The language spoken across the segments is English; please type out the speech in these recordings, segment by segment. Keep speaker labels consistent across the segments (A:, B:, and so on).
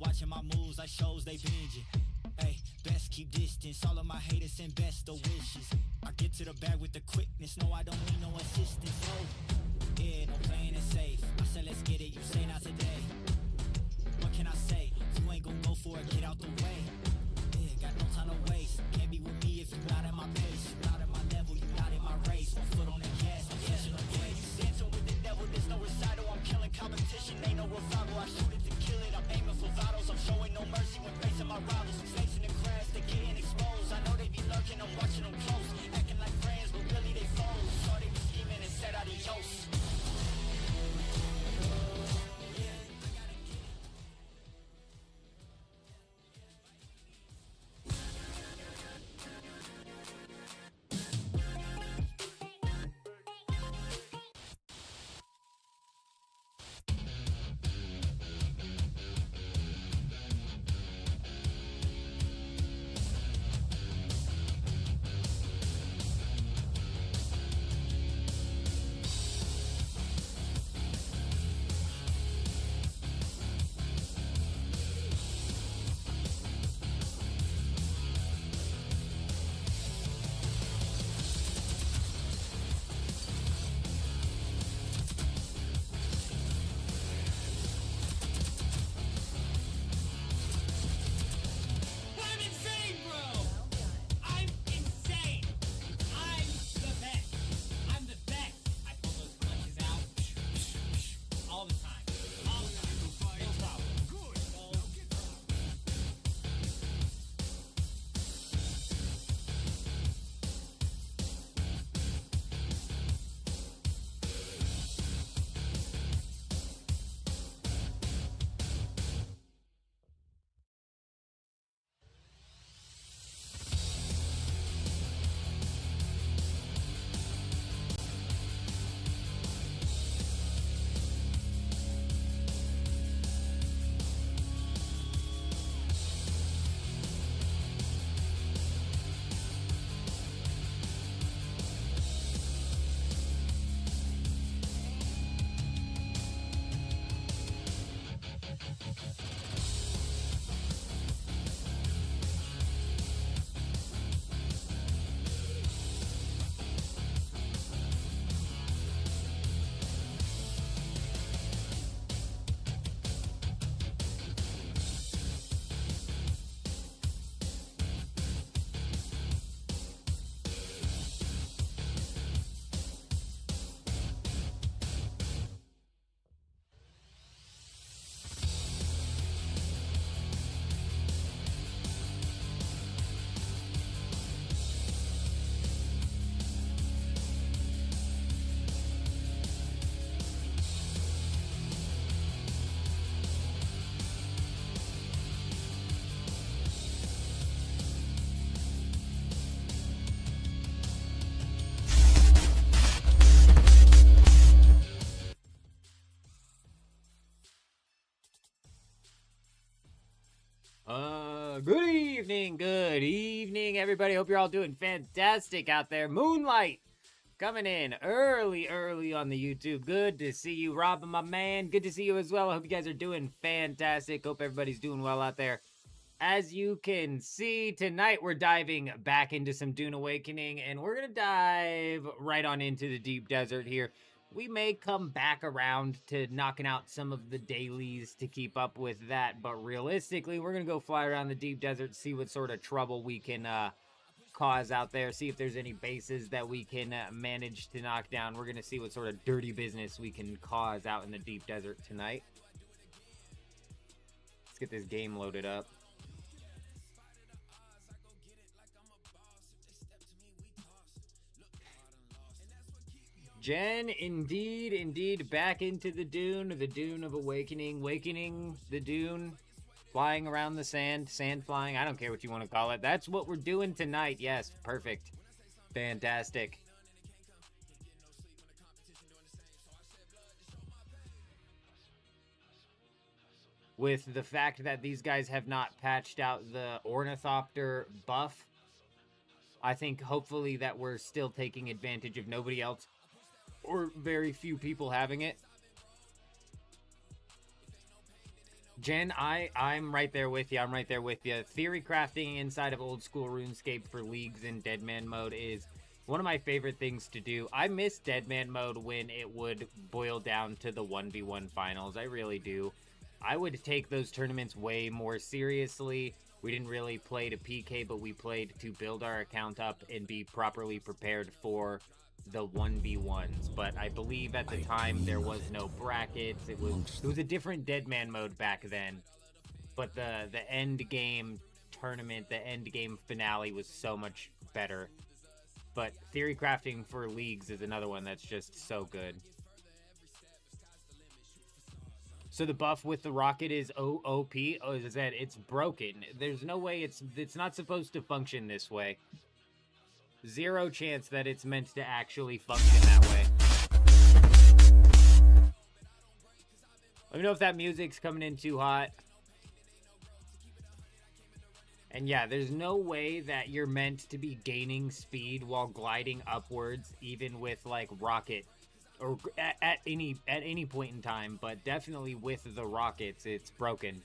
A: watching my moves like shows they binging. Hey, best keep distance. All of my haters send best of wishes. I get to the bag with the quickness. No, I don't need no assistance. Oh, yeah, no playing it safe. I said let's get it. You say not today. What can I say? If you ain't gon' go for it, get out the way. Yeah, got no time to waste. Can't be with me if you not at my pace. You not at my level, you not in my race. One foot on the gas, I'm catching the brakes. Dancing with the devil, there's no recital. I'm killing competition, ain't no revival. I shoot it to kill it, I'm aiming for vitals. I'm showing no mercy when facing my rivals. Snakes in the grass, they getting exposed. I know they be lurking, I'm watching them close. Acting like friends, but really they foes. Saw they be scheming and said adios.
B: Good evening, everybody. Hope you're all doing fantastic out there. Moonlight coming in early on the YouTube. Good to see you, Robin, my man. Good to see you as well. I hope you guys are doing fantastic. Hope everybody's doing well out there. As you can see, tonight we're diving back into some Dune Awakening, and we're going to dive right on into the deep desert here. We may come back around to knocking out some of the dailies to keep up with that, but realistically, we're going to go fly around the deep desert, see what sort of trouble we can cause out there, see if there's any bases that we can manage to knock down. We're going to see what sort of dirty business we can cause out in the deep desert tonight. Let's get this game loaded up. Jen, indeed, back into the Dune of Awakening, the Dune, flying around the sand flying, I don't care what you want to call it. That's what we're doing tonight. Yes, perfect. Fantastic. With the fact that these guys have not patched out the Ornithopter buff, I think hopefully that we're still taking advantage of nobody else or very few people having it. Jen, I'm right there with you. I'm right there with you. Theory crafting inside of old school RuneScape for leagues in Deadman mode is one of my favorite things to do. I miss Deadman mode when it would boil down to the 1v1 finals. I really do. I would take those tournaments way more seriously. We didn't really play to PK, but we played to build our account up and be properly prepared for the 1v1s. But I believe at the time there was no brackets. It was a different Deadman mode back then. But the end game tournament, the end game finale was so much better. But theory crafting for leagues is another one that's just so good. So the buff with the rocket is OOP. Oh, is that it's broken? There's no way it's not supposed to function this way. Zero chance that it's meant to actually function that way. Let me know if that music's coming in too hot. And yeah, there's no way that you're meant to be gaining speed while gliding upwards, even with like rocket, or at any point in time. But definitely with the rockets, it's broken.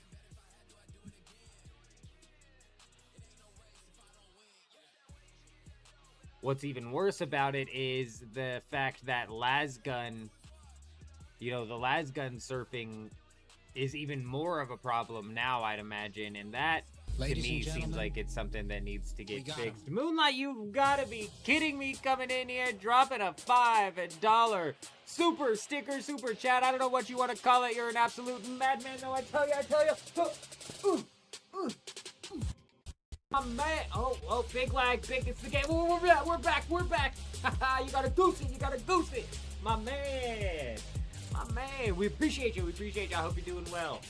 B: What's even worse about it is the fact that lasgun, you know, the lasgun surfing is even more of a problem now, I'd imagine, and that to me seems like it's something that needs to get fixed. Moonlight, you've gotta be kidding me, coming in here, dropping a $5 super sticker, super chat. I don't know what you want to call it. You're an absolute madman, though. I tell you. My man. Oh, big lag, big. It's the game. Oh, we're back. You gotta goose it. My man. We appreciate you. I hope you're doing well.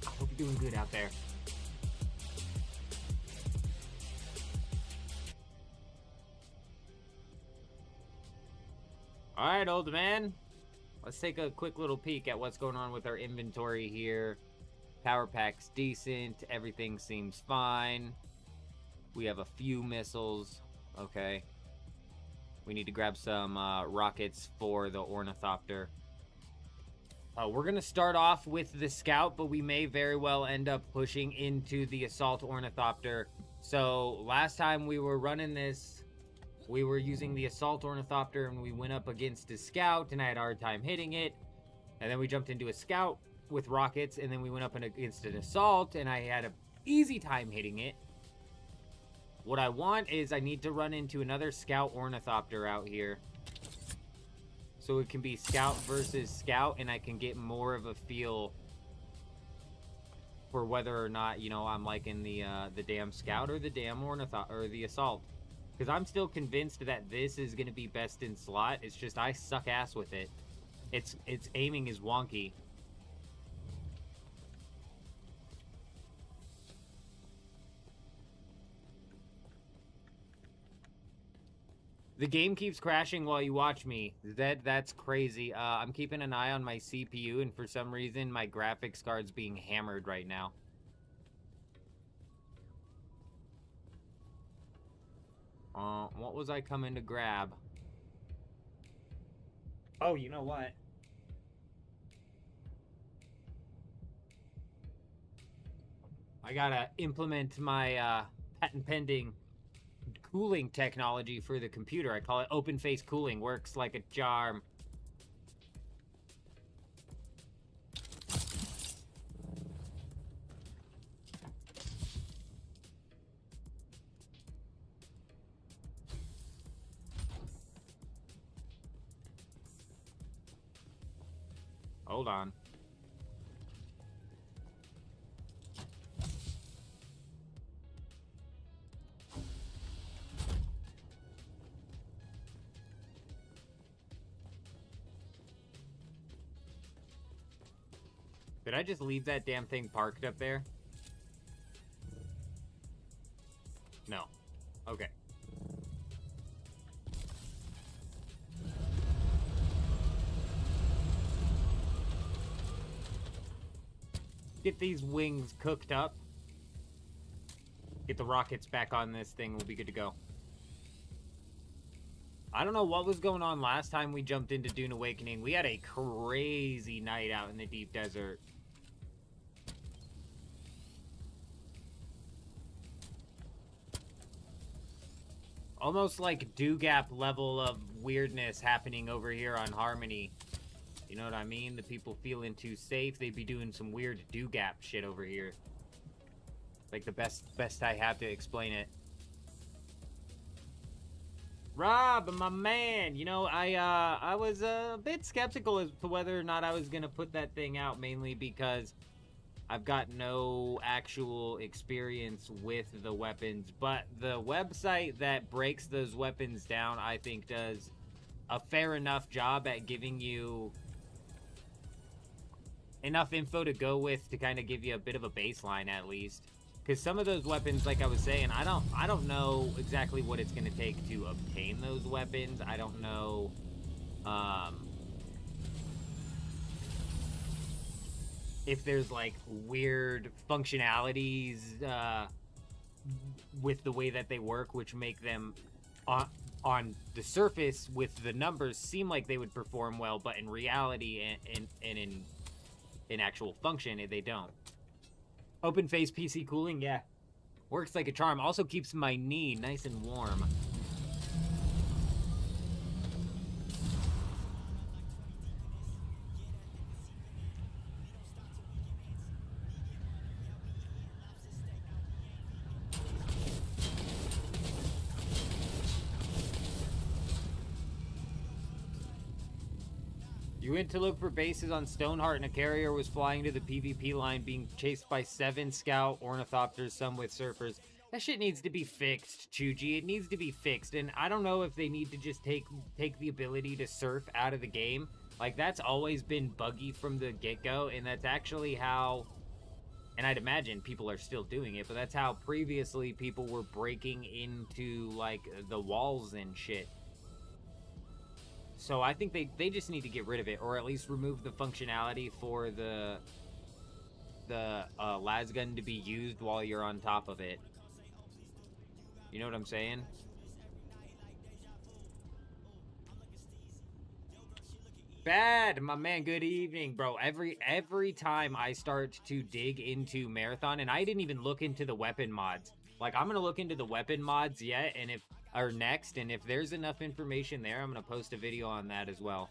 B: I hope you're doing good out there. Alright, old man. Let's take a quick little peek at what's going on with our inventory here. Power pack's decent. Everything seems fine. We have a few missiles. Okay. We need to grab some rockets for the Ornithopter. We're going to start off with the Scout, but we may very well end up pushing into the Assault Ornithopter. So last time we were running this, we were using the Assault Ornithopter and we went up against a Scout and I had a hard time hitting it. And then we jumped into a Scout with rockets and then we went up against an Assault and I had an easy time hitting it. What I want is I need to run into another Scout Ornithopter out here. So it can be Scout versus Scout, and I can get more of a feel for whether or not, you know, I'm liking the damn Scout or the damn Ornithopter or the Assault. Because I'm still convinced that this is going to be best in slot. It's just I suck ass with it. Its aiming is wonky. The game keeps crashing while you watch me. That's crazy. I'm keeping an eye on my CPU, and for some reason, my graphics card's being hammered right now. What was I coming to grab? Oh, you know what? I gotta implement my patent pending cooling technology for the computer. I call it open face cooling. Works like a charm. Hold on. Did I just leave that damn thing parked up there? No. Okay. Get these wings cooked up. Get the rockets back on this thing. We'll be good to go. I don't know what was going on last time we jumped into Dune Awakening. We had a crazy night out in the deep desert. Almost like Dewgap level of weirdness happening over here on Harmony. You know what I mean? The people feeling too safe, they'd be doing some weird Dewgap shit over here. Like the best I have to explain it. Rob, my man, you know, I was a bit skeptical as to whether or not I was gonna put that thing out, mainly because I've got no actual experience with the weapons, but the website that breaks those weapons down, I think, does a fair enough job at giving you enough info to go with to kind of give you a bit of a baseline at least. Because some of those weapons, like I was saying, I don't know exactly what it's going to take to obtain those weapons. I don't know if there's like weird functionalities with the way that they work, which make them on the surface with the numbers seem like they would perform well, but in reality and in actual function, they don't. Open face PC cooling, yeah. Works like a charm. Also keeps my knee nice and warm. You went to look for bases on Stoneheart, and a carrier was flying to the PvP line being chased by 7 scout ornithopters, some with surfers. That shit needs to be fixed, Chuji. It needs to be fixed, and I don't know if they need to just take the ability to surf out of the game. Like, that's always been buggy from the get-go, and that's actually how, and I'd imagine people are still doing it, but that's how previously people were breaking into, like, the walls and shit. So I think they just need to get rid of it, or at least remove the functionality for the las gun to be used while you're on top of it. You know what I'm saying? Bad, my man, good evening, bro. Every time I start to dig into Marathon, and I didn't even look into the weapon mods. Like, I'm gonna look into the weapon mods yet, and if there's enough information there, I'm gonna post a video on that as well.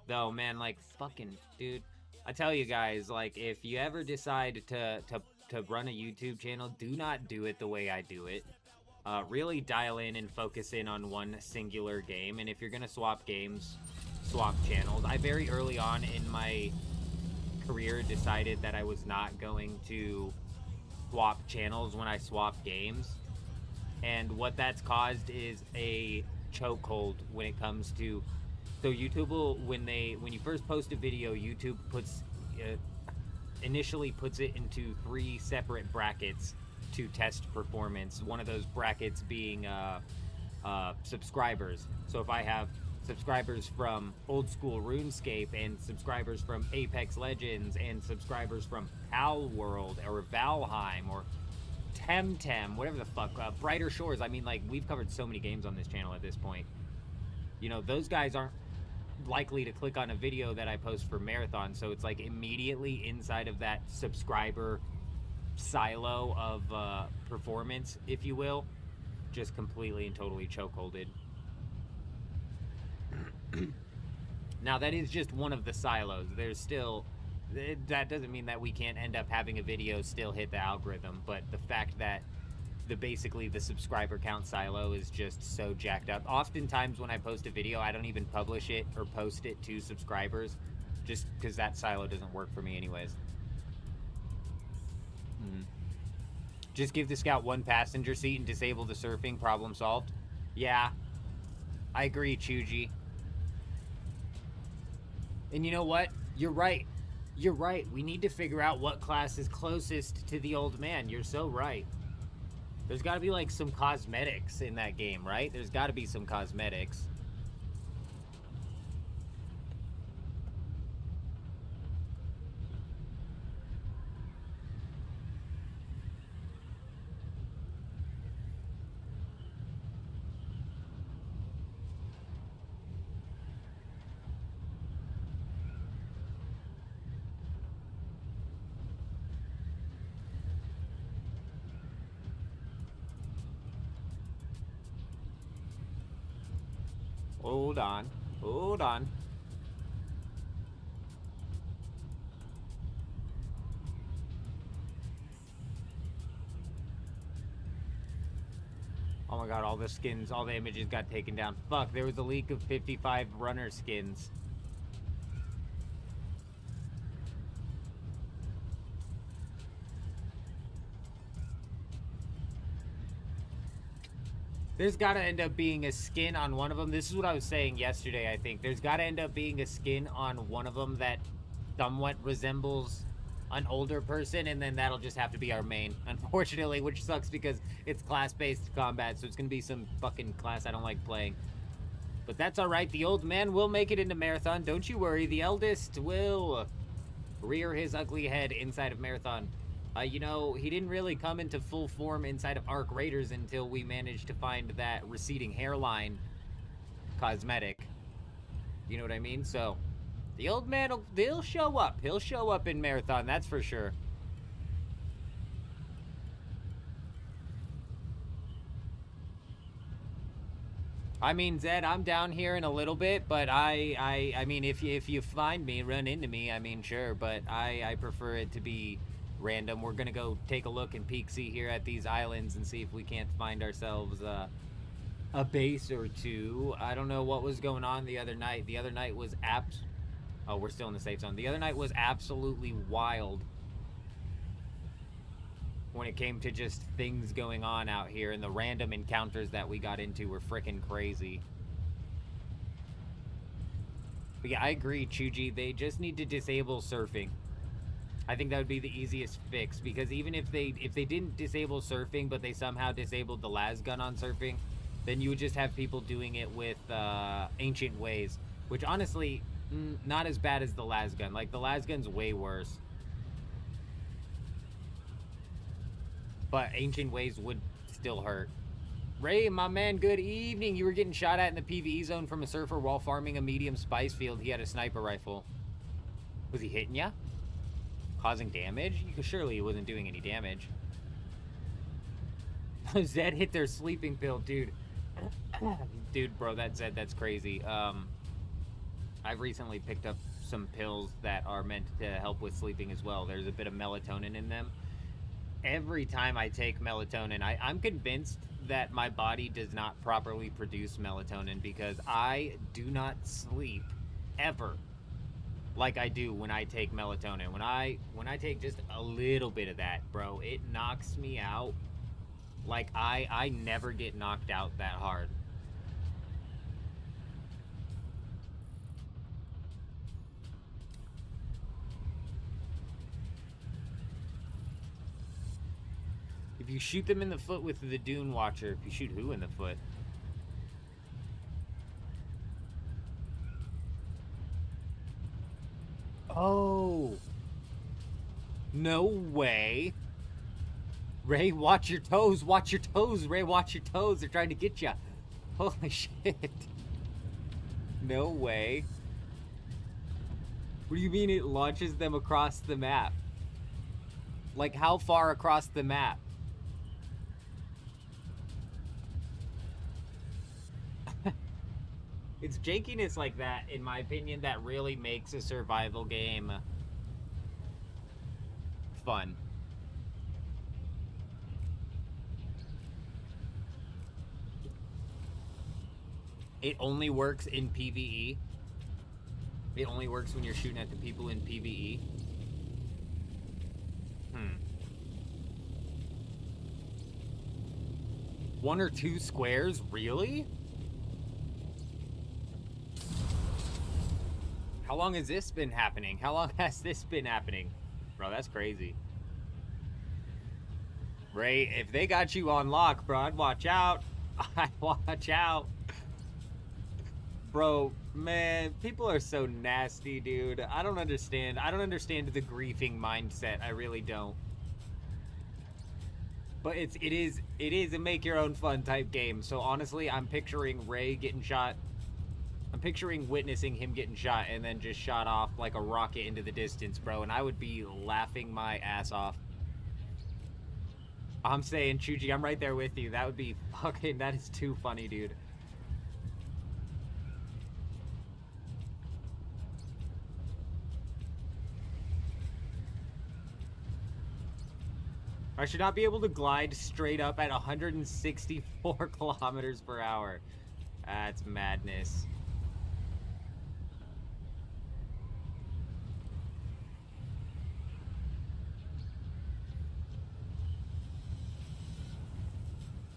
B: Though, man, like, fucking, dude, I tell you guys, like, if you ever decide to run a YouTube channel, do not do it the way I do it. Really dial in and focus in on one singular game, and if you're gonna swap games, swap channels. I very early on in my career decided that I was not going to swap channels when I swap games, and what that's caused is a chokehold when it comes to, so YouTube will, when you first post a video, YouTube initially puts it into 3 separate brackets to test performance. One of those brackets being subscribers. So if I have subscribers from old school RuneScape and subscribers from Apex Legends and subscribers from Pal World or Valheim or Temtem, whatever the fuck, Brighter Shores. I mean, like, we've covered so many games on this channel at this point. You know, those guys aren't likely to click on a video that I post for Marathon, so it's like immediately inside of that subscriber silo of performance, if you will, just completely and totally chokeholded. Now, that is just one of the silos. There's still, that doesn't mean that we can't end up having a video still hit the algorithm, but the fact that basically the subscriber count silo is just so jacked up. Oftentimes when I post a video, I don't even publish it or post it to subscribers, just because that silo doesn't work for me anyways. Just give the scout 1 passenger seat and disable the surfing, problem solved. Yeah, I agree, Chuji. And you know what? You're right. You're right. We need to figure out what class is closest to the old man. You're so right. There's got to be, like, some cosmetics in that game, right? There's got to be some cosmetics. Hold on. Hold on. Oh my god, all the skins, all the images got taken down. Fuck, there was a leak of 55 runner skins. There's gotta end up being a skin on one of them. This is what I was saying yesterday, I think. There's gotta end up being a skin on one of them that somewhat resembles an older person, and then that'll just have to be our main, unfortunately, which sucks because it's class-based combat, so it's gonna be some fucking class I don't like playing. But that's alright, the old man will make it into Marathon, don't you worry. The eldest will rear his ugly head inside of Marathon. You know, he didn't really come into full form inside of Arc Raiders until we managed to find that receding hairline cosmetic. You know what I mean? So, the old man, he'll show up. He'll show up in Marathon, that's for sure. I mean, Zed, I'm down here in a little bit, but I mean, if you find me, run into me, I mean, sure, but I prefer it to be random. We're gonna go take a look and peek-see here at these islands and see if we can't find ourselves a base or two. I don't know what was going on the other night. The other night was oh, we're still in the safe zone. The other night was absolutely wild when it came to just things going on out here, and the random encounters that we got into were freaking crazy. But yeah, I agree, Chuji. They just need to disable surfing. I think that would be the easiest fix, because even if they didn't disable surfing, but they somehow disabled the las gun on surfing, then you would just have people doing it with ancient ways, which honestly, not as bad as the las gun. Like, the las gun's way worse. But ancient ways would still hurt. Ray, my man, good evening. You were getting shot at in the PvE zone from a surfer while farming a medium spice field. He had a sniper rifle. Was he hitting ya? Causing damage? Surely he wasn't doing any damage. Zed hit their sleeping pill, dude. Dude, bro, Zed, that's crazy. I've recently picked up some pills that are meant to help with sleeping as well. There's a bit of melatonin in them. Every time I take melatonin, I'm convinced that my body does not properly produce melatonin, because I do not sleep ever like I do when I take melatonin. When I take just a little bit of that, bro, it knocks me out. Like, I never get knocked out that hard. If you shoot them in the foot with the Dune Watcher, if you shoot who in the foot? Oh. No way. Ray, watch your toes. Watch your toes, Ray. Watch your toes. They're trying to get you. Holy shit. No way. What do you mean it launches them across the map? Like, how far across the map? It's jankiness like that, in my opinion, that really makes a survival game fun. It only works in PvE. It only works when you're shooting at the people in PvE. One or two squares? Really? How long has this been happening? How long has this been happening? Bro, that's crazy. Ray, if they got you on lock, bro, I'd watch out. I'd watch out. Bro, man, people are so nasty, dude. I don't understand. I don't understand the griefing mindset. I really don't. But it is a make your own fun type game. So honestly, I'm picturing Ray getting shot. I'm picturing witnessing him getting shot and then just shot off like a rocket into the distance, bro. And I would be laughing my ass off. I'm saying, Chuji, I'm right there with you. That would be fucking, that is too funny, dude. I should not be able to glide straight up at 164 kilometers per hour. That's madness.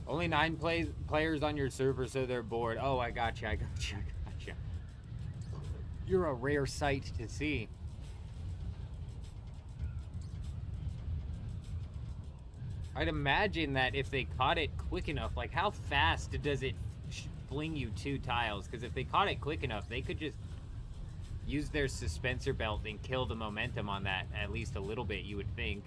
B: Only 9 players on your server, so they're bored. Oh, I gotcha, I gotcha, I gotcha. You're a rare sight to see. I'd imagine that if they caught it quick enough, like how fast does it fling you 2 tiles? Because if they caught it quick enough, they could just use their suspensor belt and kill the momentum on that at least a little bit, you would think.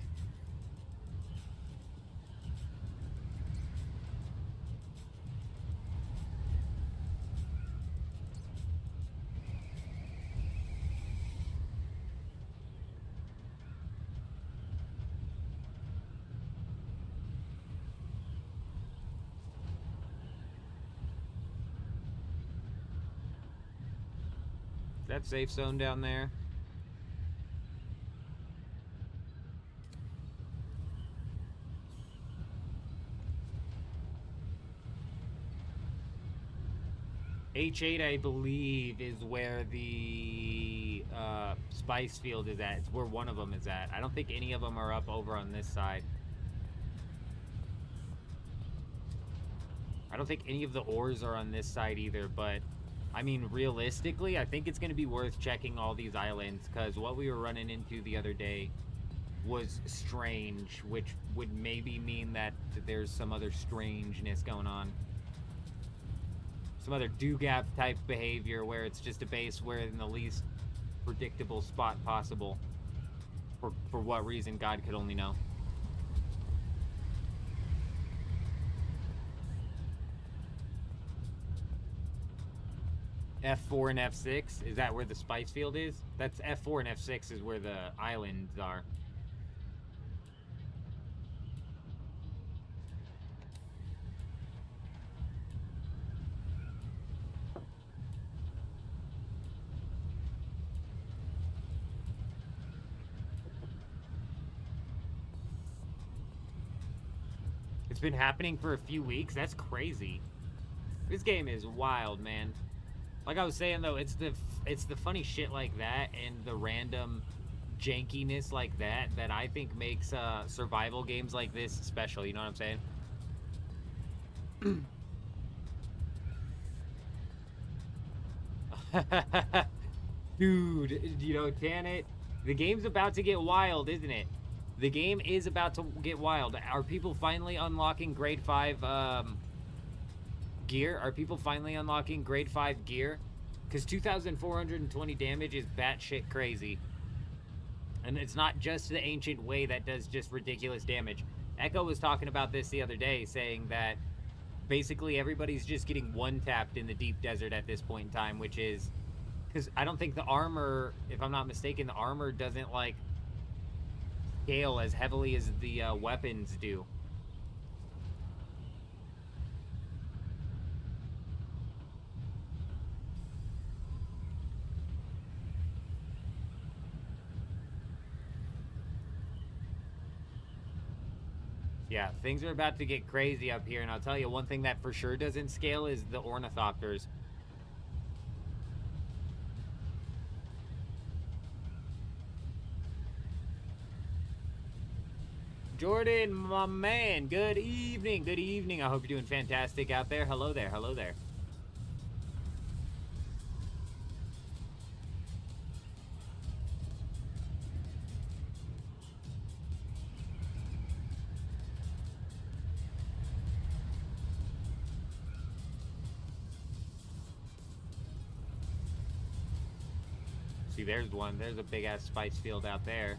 B: That safe zone down there. H8, I believe, is where the spice field is at. It's where one of them is at. I don't think any of them are up over on this side. I don't think any of the ores are on this side either, but I mean, realistically, I think it's going to be worth checking all these islands, because what we were running into the other day was strange, which would maybe mean that there's some other strangeness going on. Some other do-gap type behavior where it's just a base where in the least predictable spot possible. For what reason, God could only know. F4 and F6, is that where the spice field is? That's F4 and F6 is where the islands are. It's been happening for a few weeks. That's crazy. This game is wild, man. Like I was saying though, it's the funny shit like that and the random jankiness like that that I think makes survival games like this special. You know what I'm saying? Dude, you know, Tanit, the game's about to get wild, isn't it? The game is about to get wild. Are people finally unlocking grade 5 gear? Are people finally unlocking grade 5 gear? Because 2,420 damage is batshit crazy. And it's not just the ancient way that does just ridiculous damage. Echo was talking about this the other day, saying that basically everybody's just getting one-tapped in the deep desert at this point in time, which is... Because I don't think the armor, if I'm not mistaken, the armor doesn't, like, scale as heavily as the weapons do. Yeah, things are about to get crazy up here, and I'll tell you one thing that for sure doesn't scale is the ornithopters. Jordan, my man, good evening, good evening. I hope you're doing fantastic out there. Hello there, hello there. See, there's one. There's a big-ass spice field out there.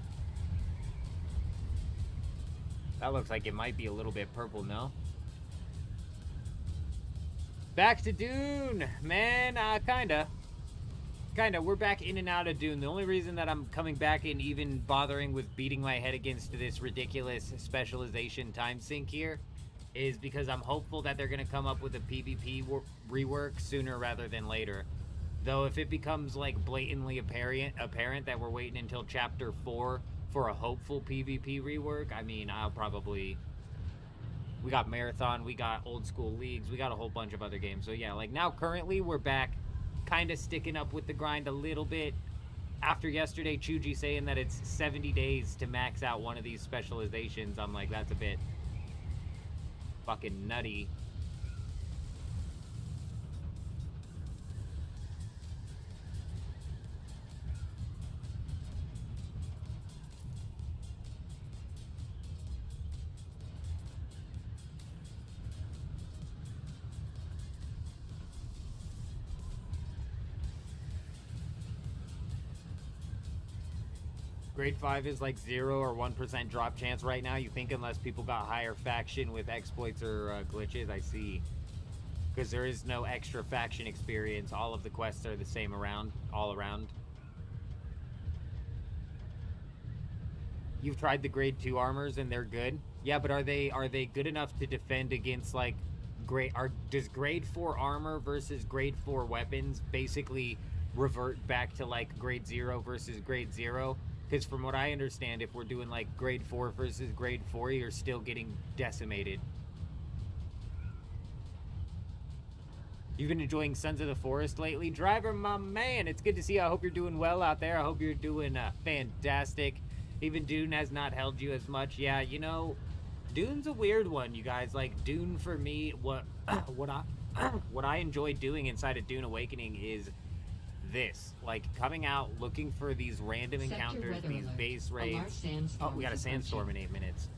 B: That looks like it might be a little bit purple, no? Back to Dune, man. Kinda. We're back in and out of Dune. The only reason that I'm coming back and even bothering with beating my head against this ridiculous specialization time sink here is because I'm hopeful that they're going to come up with a PvP rework sooner rather than later. Though if it becomes like blatantly apparent that we're waiting until chapter 4 for a hopeful PvP rework, I mean, we got Marathon, we got Old School Leagues, we got a whole bunch of other games. So yeah, like now currently we're back kind of sticking up with the grind a little bit. After yesterday, Chuji saying that it's 70 days to max out one of these specializations, I'm like, that's a bit fucking nutty. Grade 5 is like 0 or 1% drop chance right now. You think unless people got higher faction with exploits or glitches? I see. Because there is no extra faction experience. All of the quests are the same all around. You've tried the grade 2 armors and they're good? Yeah, but are they good enough to defend against like does grade 4 armor versus grade 4 weapons basically revert back to like grade 0 versus grade 0? Because from what I understand, if we're doing like grade 4 versus grade 4, you're still getting decimated. You've been enjoying Sons of the Forest lately? Driver, my man, it's good to see you. I hope you're doing well out there. I hope you're doing fantastic. Even Dune has not held you as much. Yeah, you know, Dune's a weird one, you guys. Like, Dune for me, what I enjoy doing inside of Dune Awakening is this, like coming out looking for these random encounters, these base raids. Oh, we got a sandstorm in 8 minutes.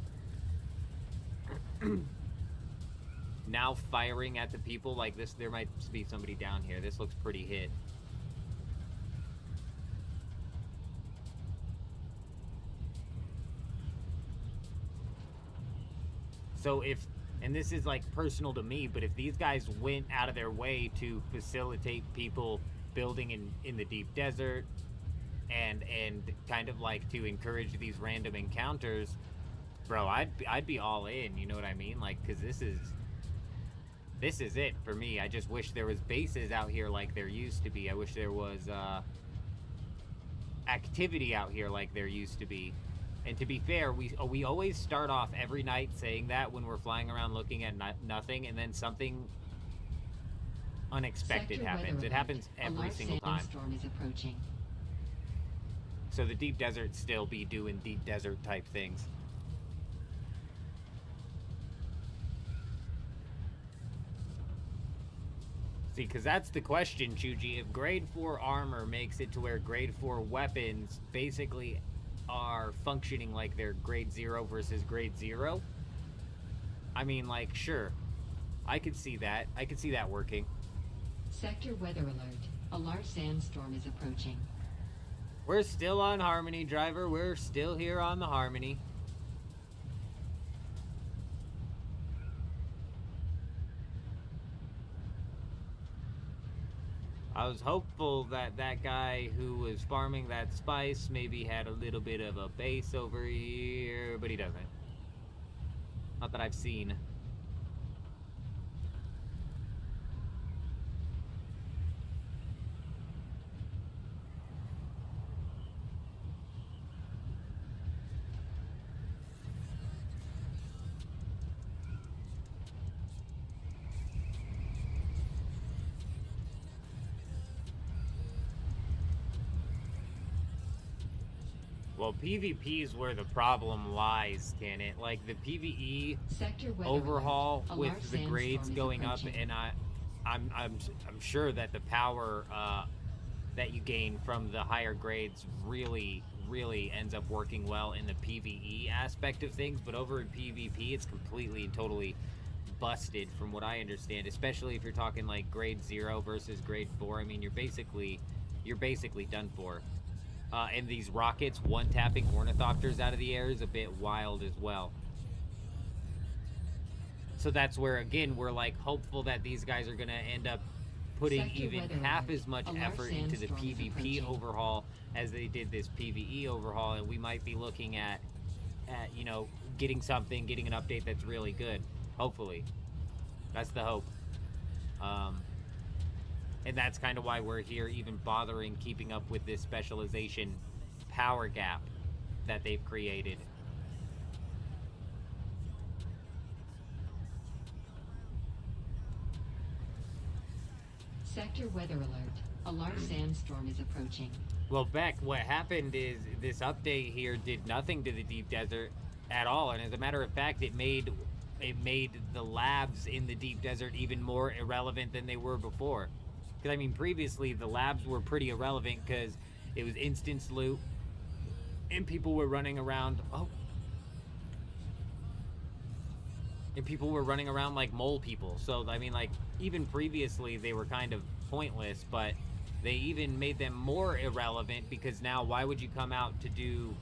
B: Now firing at the people like this. There might be somebody down here. This looks pretty hit. So if, and this is like personal to me, but if these guys went out of their way to facilitate people building in the deep desert and kind of like to encourage these random encounters, bro, I'd be all in, you know what I mean? Like, because this is it for me. I just wish there was bases out here like there used to be. I wish there was activity out here like there used to be. And to be fair, we always start off every night saying that when we're flying around looking at nothing, and then something unexpected happens. It happens every single time.
C: Storm is approaching.
B: So the deep desert still be doing deep desert type things. See, because that's the question, Chuji. If grade 4 armor makes it to where grade 4 weapons basically are functioning like they're grade 0 versus grade 0, I mean, like, sure, I could see that. I could see that working.
C: Sector weather alert. A large sandstorm is approaching.
B: We're still on Harmony, driver. We're still here on the Harmony. I was hopeful that that guy who was farming that spice maybe had a little bit of a base over here, but he doesn't. Not that I've seen. Well, PvP is where the problem lies, can it? Like the PvE overhaul with the grades going up, and I'm sure that the power that you gain from the higher grades really ends up working well in the PvE aspect of things. But over in PvP, it's completely and totally busted, from what I understand. Especially if you're talking like grade 0 versus grade 4. I mean, you're basically done for. And these rockets one-tapping ornithopters out of the air is a bit wild as well. So that's where, again, we're like hopeful that these guys are going to end up putting even half as much effort into the PvP overhaul as they did this PvE overhaul, and we might be looking at you know, getting an update that's really good. Hopefully. That's the hope. And that's kind of why we're here even bothering keeping up with this specialization power gap. that they've created.
C: Sector weather alert. A large sandstorm is approaching.
B: Well, Beck, what happened is this update here did nothing to the deep desert at all, and as a matter of fact, it made the labs in the deep desert even more irrelevant than they were before. Because I mean, previously the labs were pretty irrelevant because it was instance loot, and people were running around. And people were running around like mole people. So I mean, like, even previously they were kind of pointless, but they even made them more irrelevant because now why would you come out to do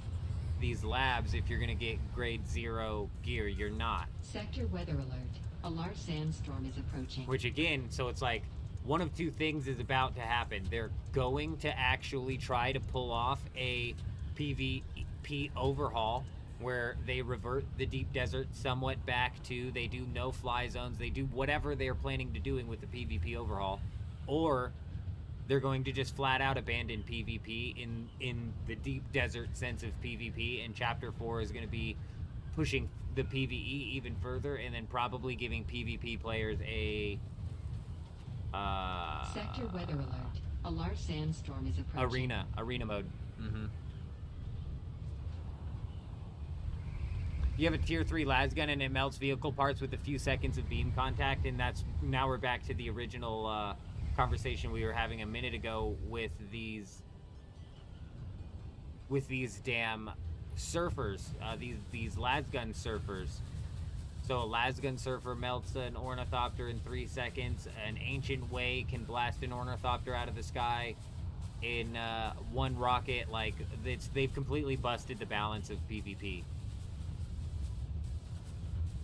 B: these labs if you're gonna get grade 0 gear? You're not.
C: Sector weather alert. A large sandstorm is approaching.
B: Which again, so it's like one of two things is about to happen. They're going to actually try to pull off a PvP overhaul where they revert the deep desert somewhat back to, they do no fly zones, they do whatever they're planning to doing with the PvP overhaul, or they're going to just flat out abandon PvP in the deep desert sense of PvP, and Chapter 4 is going to be pushing the PvE even further, and then probably giving PvP players a
C: Sector weather alert. A large sandstorm is approaching.
B: arena mode. You have a tier 3 las gun and it melts vehicle parts with a few seconds of beam contact, and that's, now we're back to the original conversation we were having a minute ago with these damn surfers, these lasgun surfers. So a lasgun surfer melts an ornithopter in 3 seconds. An ancient way can blast an ornithopter out of the sky in one rocket. Like, they've completely busted the balance of PvP.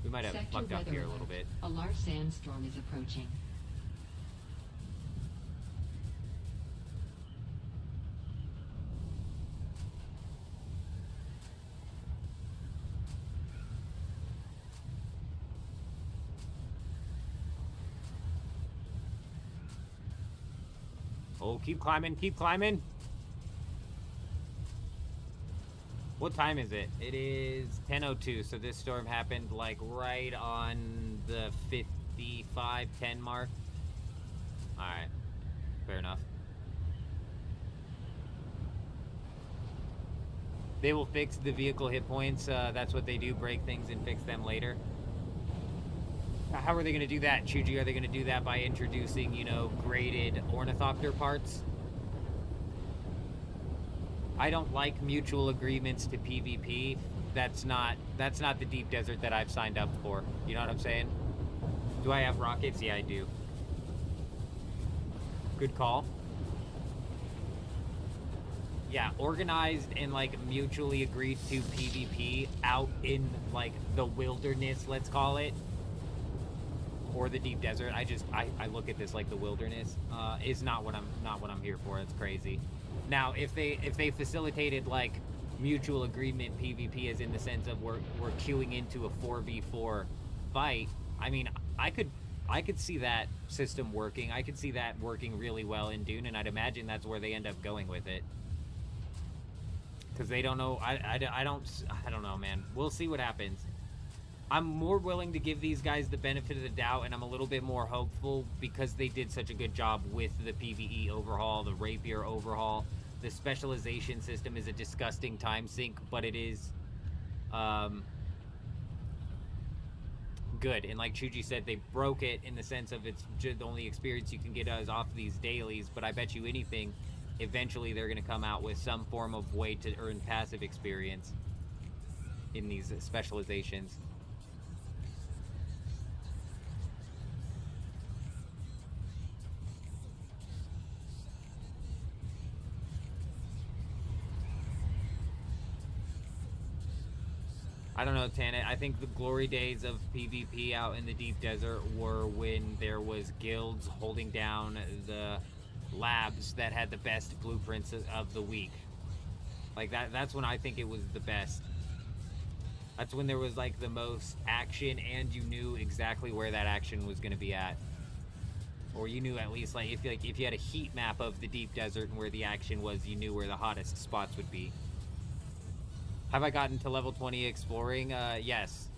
B: We might have
C: Sector
B: fucked up
C: weather
B: here a
C: alert.
B: little bit.
C: A large sandstorm is approaching.
B: Oh, keep climbing, keep climbing. What time is it? It is 10:02, so this storm happened like right on the 55:10 mark. Alright, fair enough. They will fix the vehicle hit points. That's what they do, break things and fix them later. How are they going to do that, Chuji? Are they going to do that by introducing, you know, graded ornithopter parts? I don't like mutual agreements to PvP. That's not the deep desert that I've signed up for. You know what I'm saying? Do I have rockets? Yeah, I do. Good call. Yeah, organized and like mutually agreed to PvP out in like the wilderness, let's call it, or the deep desert. I look at this like the wilderness is not what I'm here for. It's crazy. Now, if they facilitated like mutual agreement PvP, as in the sense of we're queuing into a 4v4 fight, I mean, I could see that system working. I could see that working really well in Dune, and I'd imagine that's where they end up going with it. Because they don't know. I don't know, man. We'll see what happens. I'm more willing to give these guys the benefit of the doubt, and I'm a little bit more hopeful because they did such a good job with the PvE overhaul, the rapier overhaul. The specialization system is a disgusting time sink, but it is good. And like Chuji said, they broke it in the sense of it's just the only experience you can get is off these dailies, but I bet you anything, eventually they're going to come out with some form of way to earn passive experience in these specializations. I don't know, Tana. I think the glory days of PvP out in the deep desert were when there was guilds holding down the labs that had the best blueprints of the week. Like that's when I think it was the best. That's when there was like the most action, and you knew exactly where that action was going to be at. Or you knew at least, like if you had a heat map of the deep desert and where the action was, you knew where the hottest spots would be. Have I gotten to level 20 exploring? Yes.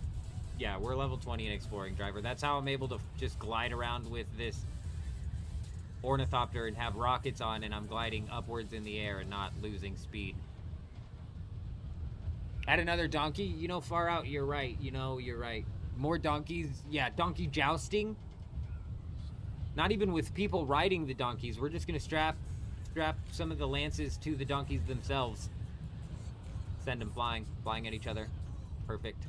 B: Yeah, we're level 20 in exploring, driver. That's how I'm able to just glide around with this ornithopter and have rockets on, and I'm gliding upwards in the air and not losing speed. Add another donkey? You know, far out, you're right. You know, you're right. More donkeys. Yeah, donkey jousting. Not even with people riding the donkeys. We're just going to strap some of the lances to the donkeys themselves. Send them flying at each other. Perfect.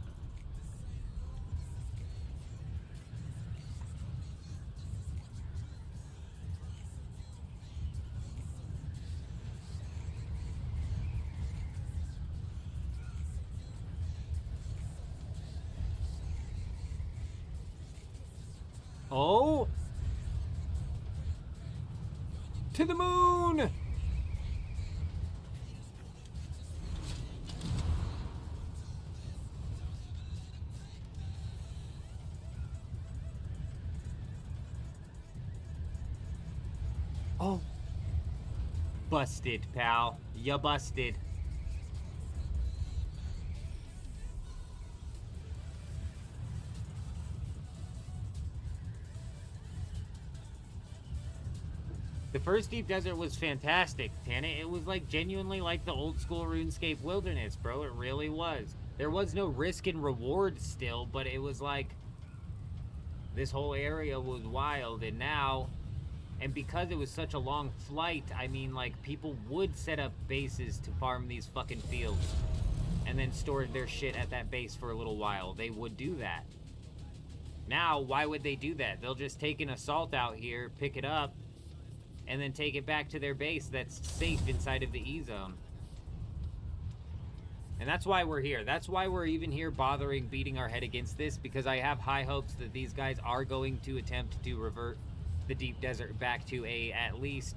B: Oh! To the moon! Oh. Busted, pal. You busted. The first Deep Desert was fantastic, Tana. It was like genuinely like the old school RuneScape wilderness, bro. It really was. There was no risk and reward still, but it was like this whole area was wild. And now, and because it was such a long flight, I mean, like, people would set up bases to farm these fucking fields and then store their shit at that base for a little while. They would do that. Now, why would they do that? They'll just take an assault out here, pick it up, and then take it back to their base that's safe inside of the E-zone. And that's why we're here. That's why we're even here bothering beating our head against this, because I have high hopes that these guys are going to attempt to revert the Deep Desert back to a, at least,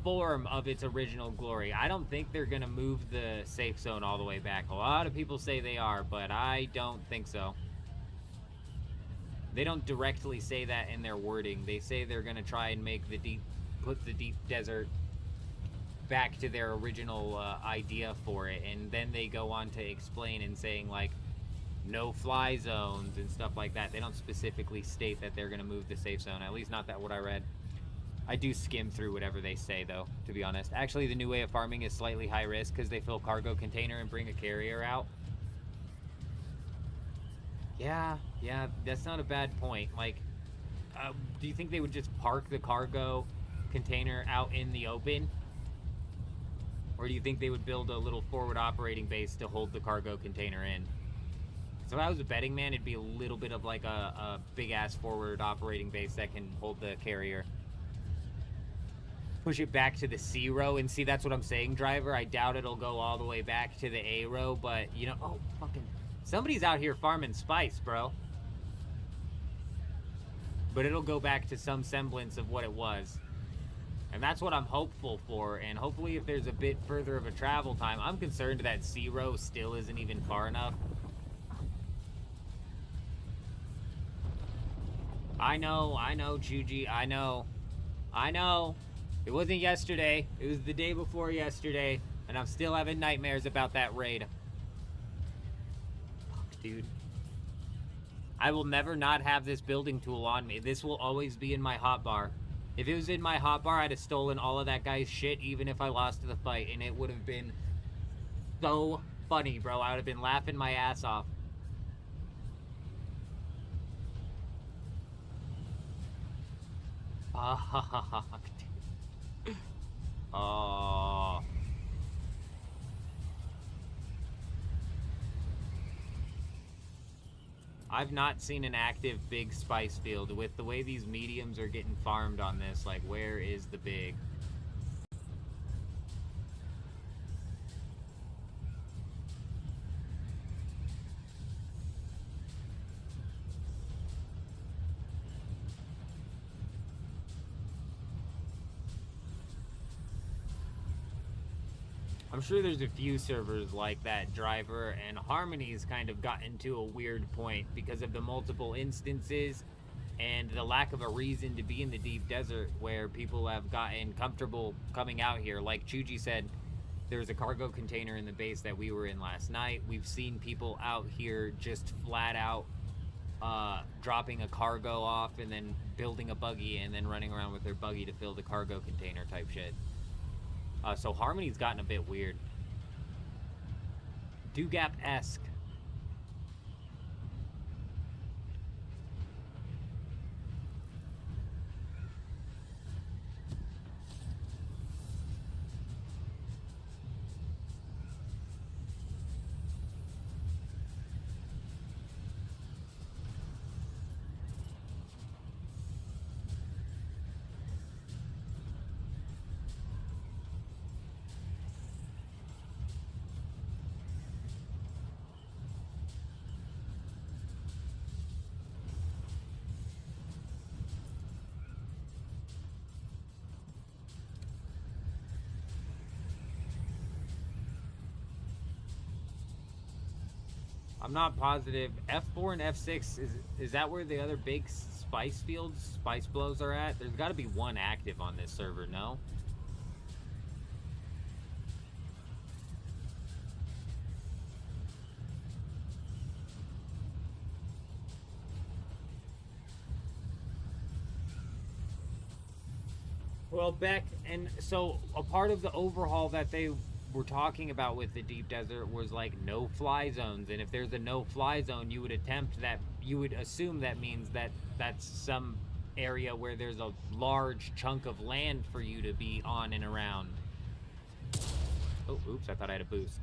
B: form of its original glory. I don't think they're going to move the safe zone all the way back. A lot of people say they are, but I don't think so. They don't directly say that in their wording. They say they're going to try and put the Deep Desert back to their original idea for it. And then they go on to explain and saying, like, no fly zones and stuff like that. They don't specifically state that they're going to move the safe zone. At least not that what I read. I do skim through whatever they say, though, to be honest. Actually, the new way of farming is slightly high risk because they fill cargo container and bring a carrier out. Yeah, that's not a bad point. Like, do you think they would just park the cargo container out in the open? Or do you think they would build a little forward operating base to hold the cargo container in? So if I was a betting man, it'd be a little bit of like a big-ass forward operating base that can hold the carrier. Push it back to the C row, and see, that's what I'm saying, driver. I doubt it'll go all the way back to the A row, but, you know, oh, fucking... Somebody's out here farming spice, bro. But it'll go back to some semblance of what it was. And that's what I'm hopeful for. And hopefully if there's a bit further of a travel time, I'm concerned that C row still isn't even far enough. I know, Chuji, I know. It wasn't yesterday. It was the day before yesterday. And I'm still having nightmares about that raid. Dude, I will never not have this building tool on me. This will always be in my hotbar. If it was in my hotbar, I'd have stolen all of that guy's shit, even if I lost the fight, and it would have been so funny, bro. I would have been laughing my ass off. Oh. I've not seen an active big spice field. With the way these mediums are getting farmed on this, like, where is the big? I'm sure there's a few servers like that, driver, and Harmony's kind of gotten to a weird point because of the multiple instances and the lack of a reason to be in the Deep Desert, where people have gotten comfortable coming out here. Like Chuji said, There was a cargo container in the base that we were in last night. We've seen people out here just flat out dropping a cargo off and then building a buggy and then running around with their buggy to fill the cargo container type shit. So Harmony's gotten a bit weird. Dugap-esque. I'm not positive. F4 and F6, is that where the other big spice fields, spice blows are at? There's got to be one active on this server, no? Well, Beck, and so a part of the overhaul that they were talking about with the deep desert was like no-fly zones, and if there's a no-fly zone, you would assume that means that that's some area where there's a large chunk of land for you to be on and around. Oh, oops, I thought I had a boost.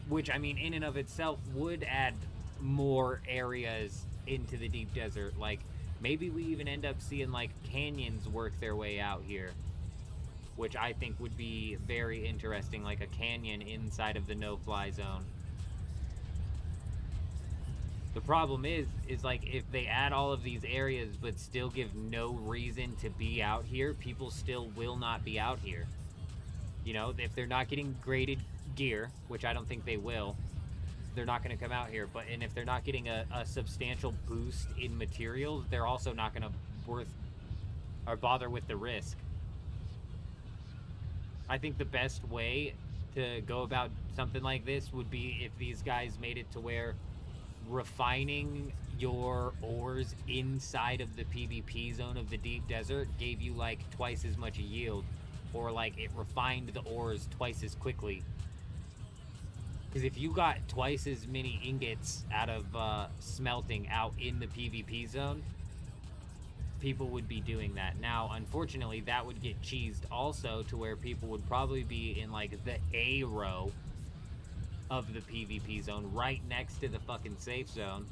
B: Which, I mean, in and of itself would add more areas into the deep desert. Like, maybe we even end up seeing, like, canyons work their way out here, which I think would be very interesting, like a canyon inside of the no-fly zone. The problem is like, if they add all of these areas but still give no reason to be out here, people still will not be out here. You know, if they're not getting graded gear, which I don't think they will, they're not going to come out here. And if they're not getting a substantial boost in materials, they're also not going to bother with the risk. I think the best way to go about something like this would be if these guys made it to where refining your ores inside of the PvP zone of the deep desert gave you like twice as much yield, or like it refined the ores twice as quickly. Because if you got twice as many ingots out of smelting out in the PvP zone, people would be doing that. Now, unfortunately, that would get cheesed also to where people would probably be in like the A row of the PvP zone, right next to the fucking safe zone.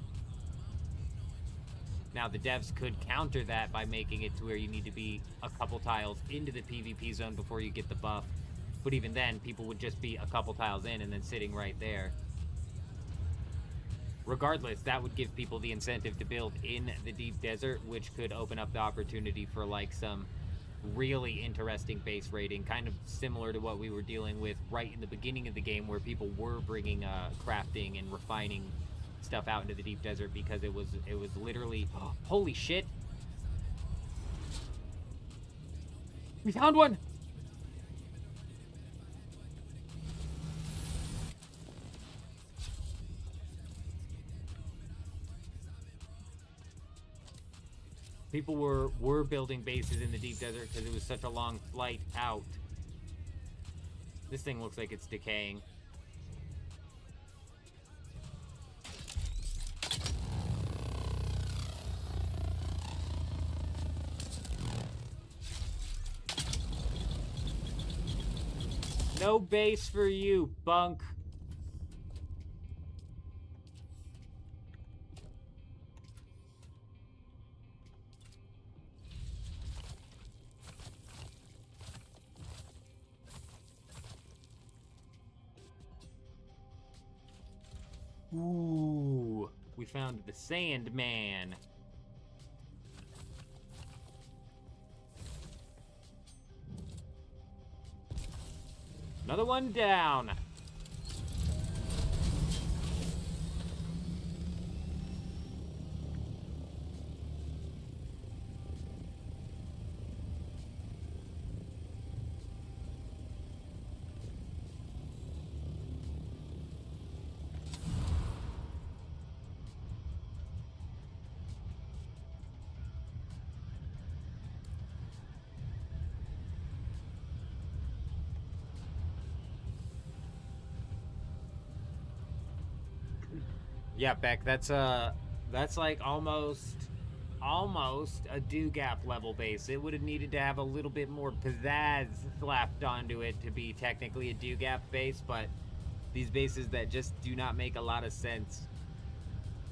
B: Now, the devs could counter that by making it to where you need to be a couple tiles into the PvP zone before you get the buff. But even then, people would just be a couple tiles in and then sitting right there. Regardless, that would give people the incentive to build in the deep desert, which could open up the opportunity for like some really interesting base raiding, kind of similar to what we were dealing with right in the beginning of the game, where people were bringing crafting and refining stuff out into the deep desert because it was literally holy shit, we found one. People were building bases in the deep desert because it was such a long flight out. This thing looks like it's decaying. No base for you, bunk. Ooh, we found the Sandman. Another one down. Yeah, Beck, that's like almost a do-gap level base. It would have needed to have a little bit more pizzazz slapped onto it to be technically a do-gap base, but these bases that just do not make a lot of sense.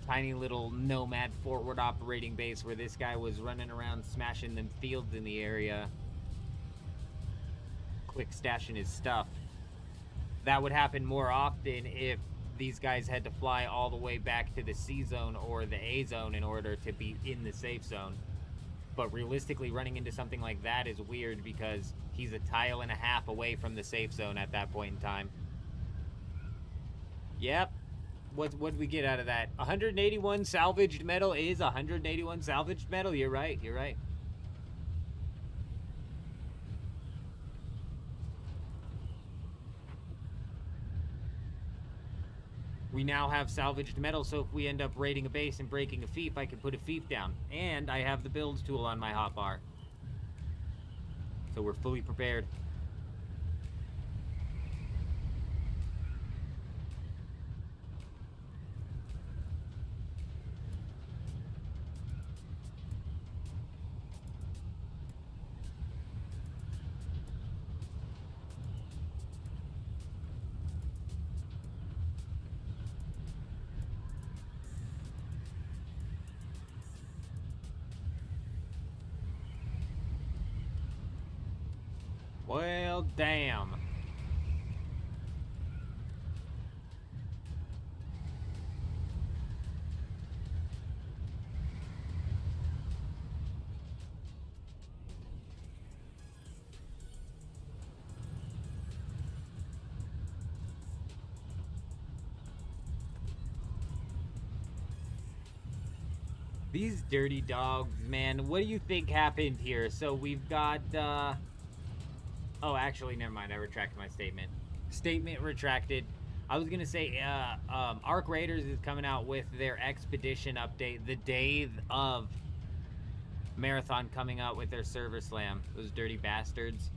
B: Tiny little nomad forward operating base where this guy was running around smashing them fields in the area, quick stashing his stuff. That would happen more often if these guys had to fly all the way back to the C zone or the A zone in order to be in the safe zone. But realistically, running into something like that is weird because he's a tile and a half away from the safe zone at that point in time. Yep. What did we get out of that? 181 salvaged metal is 181 salvaged metal. You're right. You're right. We now have salvaged metal, so if we end up raiding a base and breaking a fief, I can put a fief down. And I have the build tool on my hotbar. So we're fully prepared. Well, damn. These dirty dogs, man. What do you think happened here? So we've got, oh, actually, never mind. I retract my statement. Statement retracted. I was going to say, Arc Raiders is coming out with their Expedition update the day of Marathon coming out with their server slam. Those dirty bastards.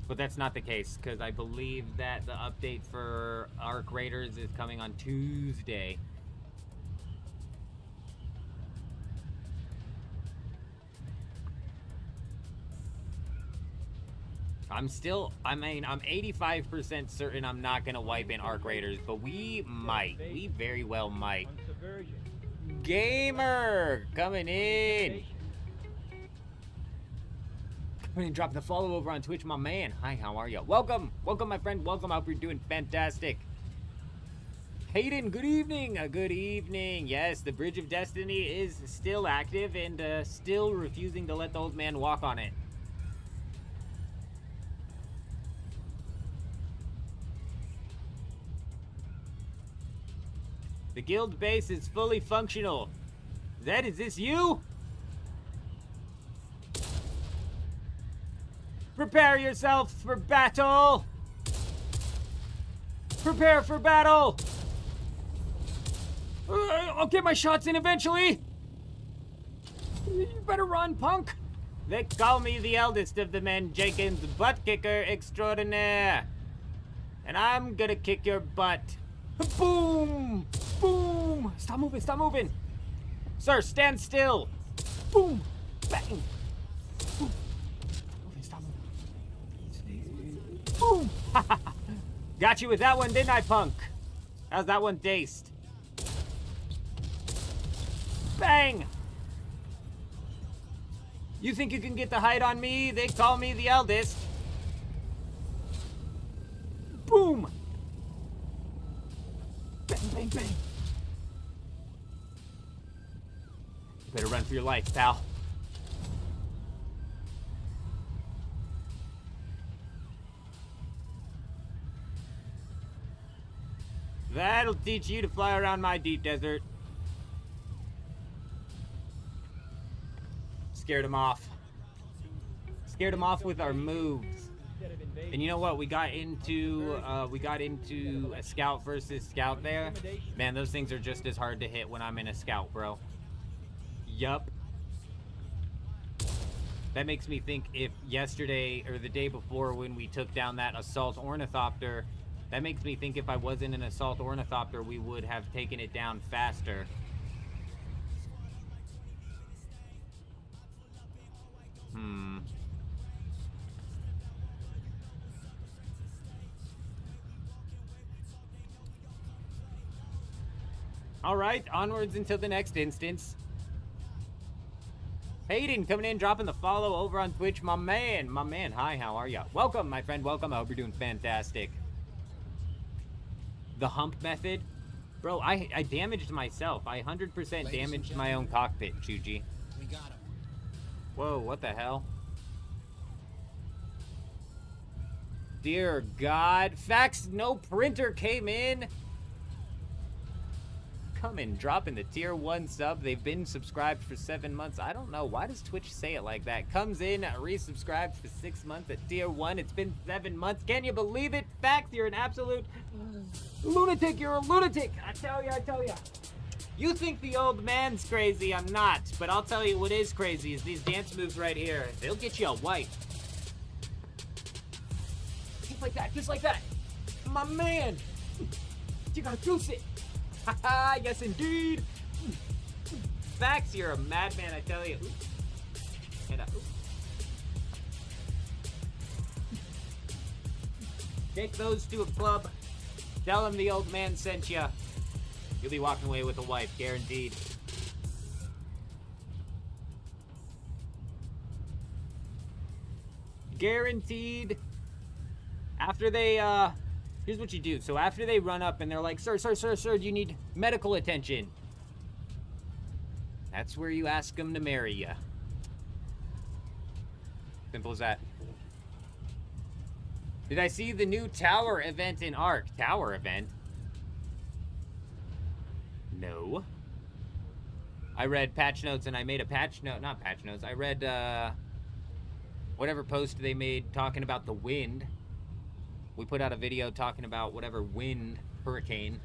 B: But that's not the case, because I believe that the update for Arc Raiders is coming on Tuesday. I'm 85% certain I'm not going to wipe in Arc Raiders, but we might. We very well might. Gamer coming in. Coming in, dropping the follow over on Twitch, my man. Hi, how are you? Welcome. Welcome, my friend. Welcome. I hope you're doing fantastic. Hayden, good evening. Good evening. Yes, the Bridge of Destiny is still active and still refusing to let the old man walk on it. The guild base is fully functional. Zed, is this you? Prepare yourself for battle! Prepare for battle! I'll get my shots in eventually! You better run, punk! They call me the eldest of the men, Jenkins, butt kicker extraordinaire. And I'm gonna kick your butt. Boom! Boom! Stop moving, stop moving! Sir, stand still! Boom! Bang! Boom! Stop moving. Boom! Got you with that one, didn't I, punk? How's that one taste? Bang! You think you can get the height on me? They call me the eldest. Boom! Bang, bang, bang. You better run for your life, pal. That'll teach you to fly around my deep desert. Scared him off. Scared him off with our moves. And you know what? We got into a scout versus scout there. Man, those things are just as hard to hit when I'm in a scout, bro. Yup. That makes me think if yesterday or the day before when we took down that assault ornithopter, That makes me think if I wasn't an assault ornithopter, we would have taken it down faster. All right, onwards until the next instance. Hayden coming in, dropping the follow over on Twitch. My man, hi, how are ya? Welcome, my friend, welcome. I hope you're doing fantastic. The hump method? Bro, I damaged myself. I 100% damaged my own cockpit, Chuji.
A: We got him.
B: Whoa, what the hell? Dear God. Fax, no printer came in. Coming, dropping the tier 1 sub. They've been subscribed for 7 months. I don't know. Why does Twitch say it like that? Comes in, resubscribed for 6 months at tier 1. It's been 7 months. Can you believe it? Fax, you're an absolute lunatic. You're a lunatic. I tell ya. You think the old man's crazy. I'm not. But I'll tell you what is crazy is these dance moves right here. They'll get you a wipe. Just like that. My man. You gotta juice it. Haha, yes indeed. Fax, you're a madman, I tell you. And take those to a club. Tell him the old man sent you. You'll be walking away with a wife, guaranteed. Guaranteed. After they, here's what you do. So after they run up and they're like, sir, do you need medical attention? That's where you ask them to marry you. Simple as that. Did I see the new tower event in Ark? Tower event? No. I read patch notes and I made a patch note. Not patch notes. I read, whatever post they made talking about the wind. We put out a video talking about whatever wind hurricane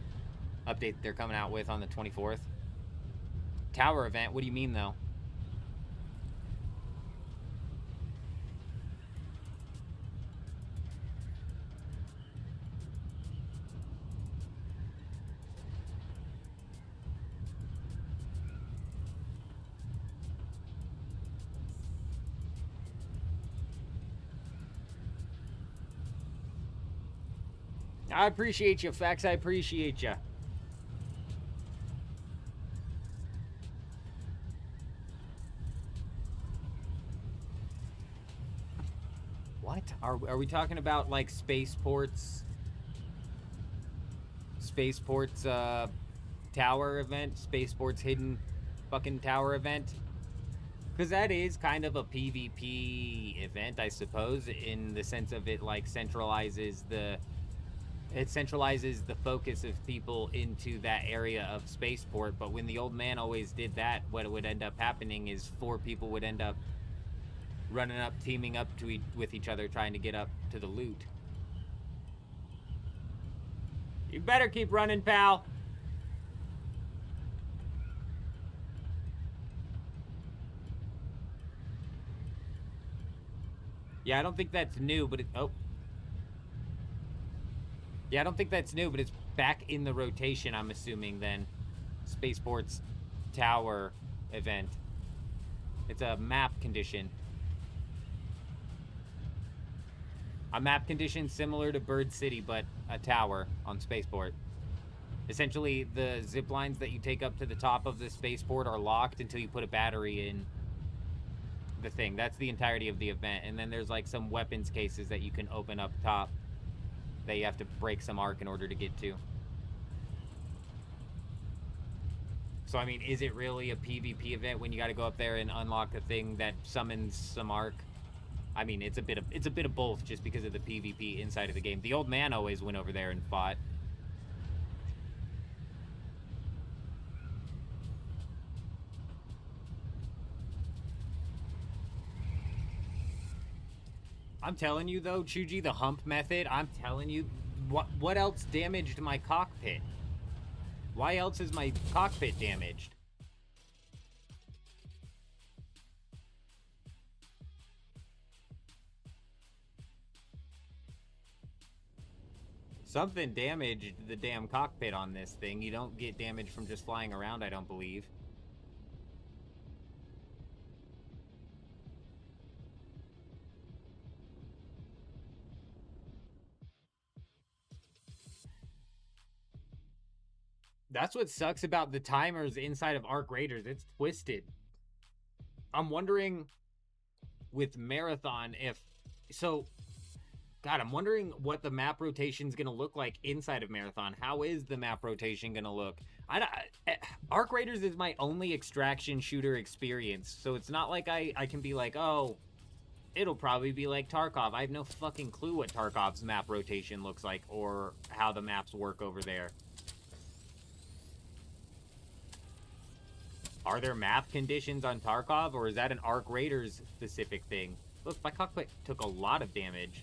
B: update they're coming out with on the 24th. Tower event? What do you mean, though? I appreciate you, Fax. I appreciate you. What? Are we talking about, like, spaceports? Spaceports, tower event? Spaceports hidden fucking tower event? Because that is kind of a PvP event, I suppose, in the sense of it, like, centralizes the focus of people into that area of spaceport. But when the old man always did that, what would end up happening is 4 people would end up running up, teaming up with each other, trying to get up to the loot. You better keep running, pal. Yeah, I don't think that's new, but yeah, I don't think that's new, but it's back in the rotation, I'm assuming, then. Spaceport's tower event. It's a map condition. A map condition similar to Bird City, but a tower on Spaceport. Essentially, the zip lines that you take up to the top of the spaceport are locked until you put a battery in the thing. That's the entirety of the event. And then there's like some weapons cases that you can open up top that you have to break some arc in order to get to. So, I mean, is it really a PvP event when you got to go up there and unlock a thing that summons some arc? I mean, it's a bit of both, just because of the PvP inside of the game. The old man always went over there and fought. I'm telling you, though, Chuji, the hump method, I'm telling you, what else damaged my cockpit? Why else is my cockpit damaged? Something damaged the damn cockpit on this thing. You don't get damage from just flying around, I don't believe. That's what sucks about the timers inside of Arc Raiders. It's twisted. I'm wondering with Marathon if... So, God, I'm wondering what the map rotation is going to look like inside of Marathon. How is the map rotation going to look? Arc Raiders is my only extraction shooter experience, so it's not like I can be like, oh, it'll probably be like Tarkov. I have no fucking clue what Tarkov's map rotation looks like or how the maps work over there. Are there map conditions on Tarkov, or is that an Arc Raiders specific thing? Look, my cockpit took a lot of damage.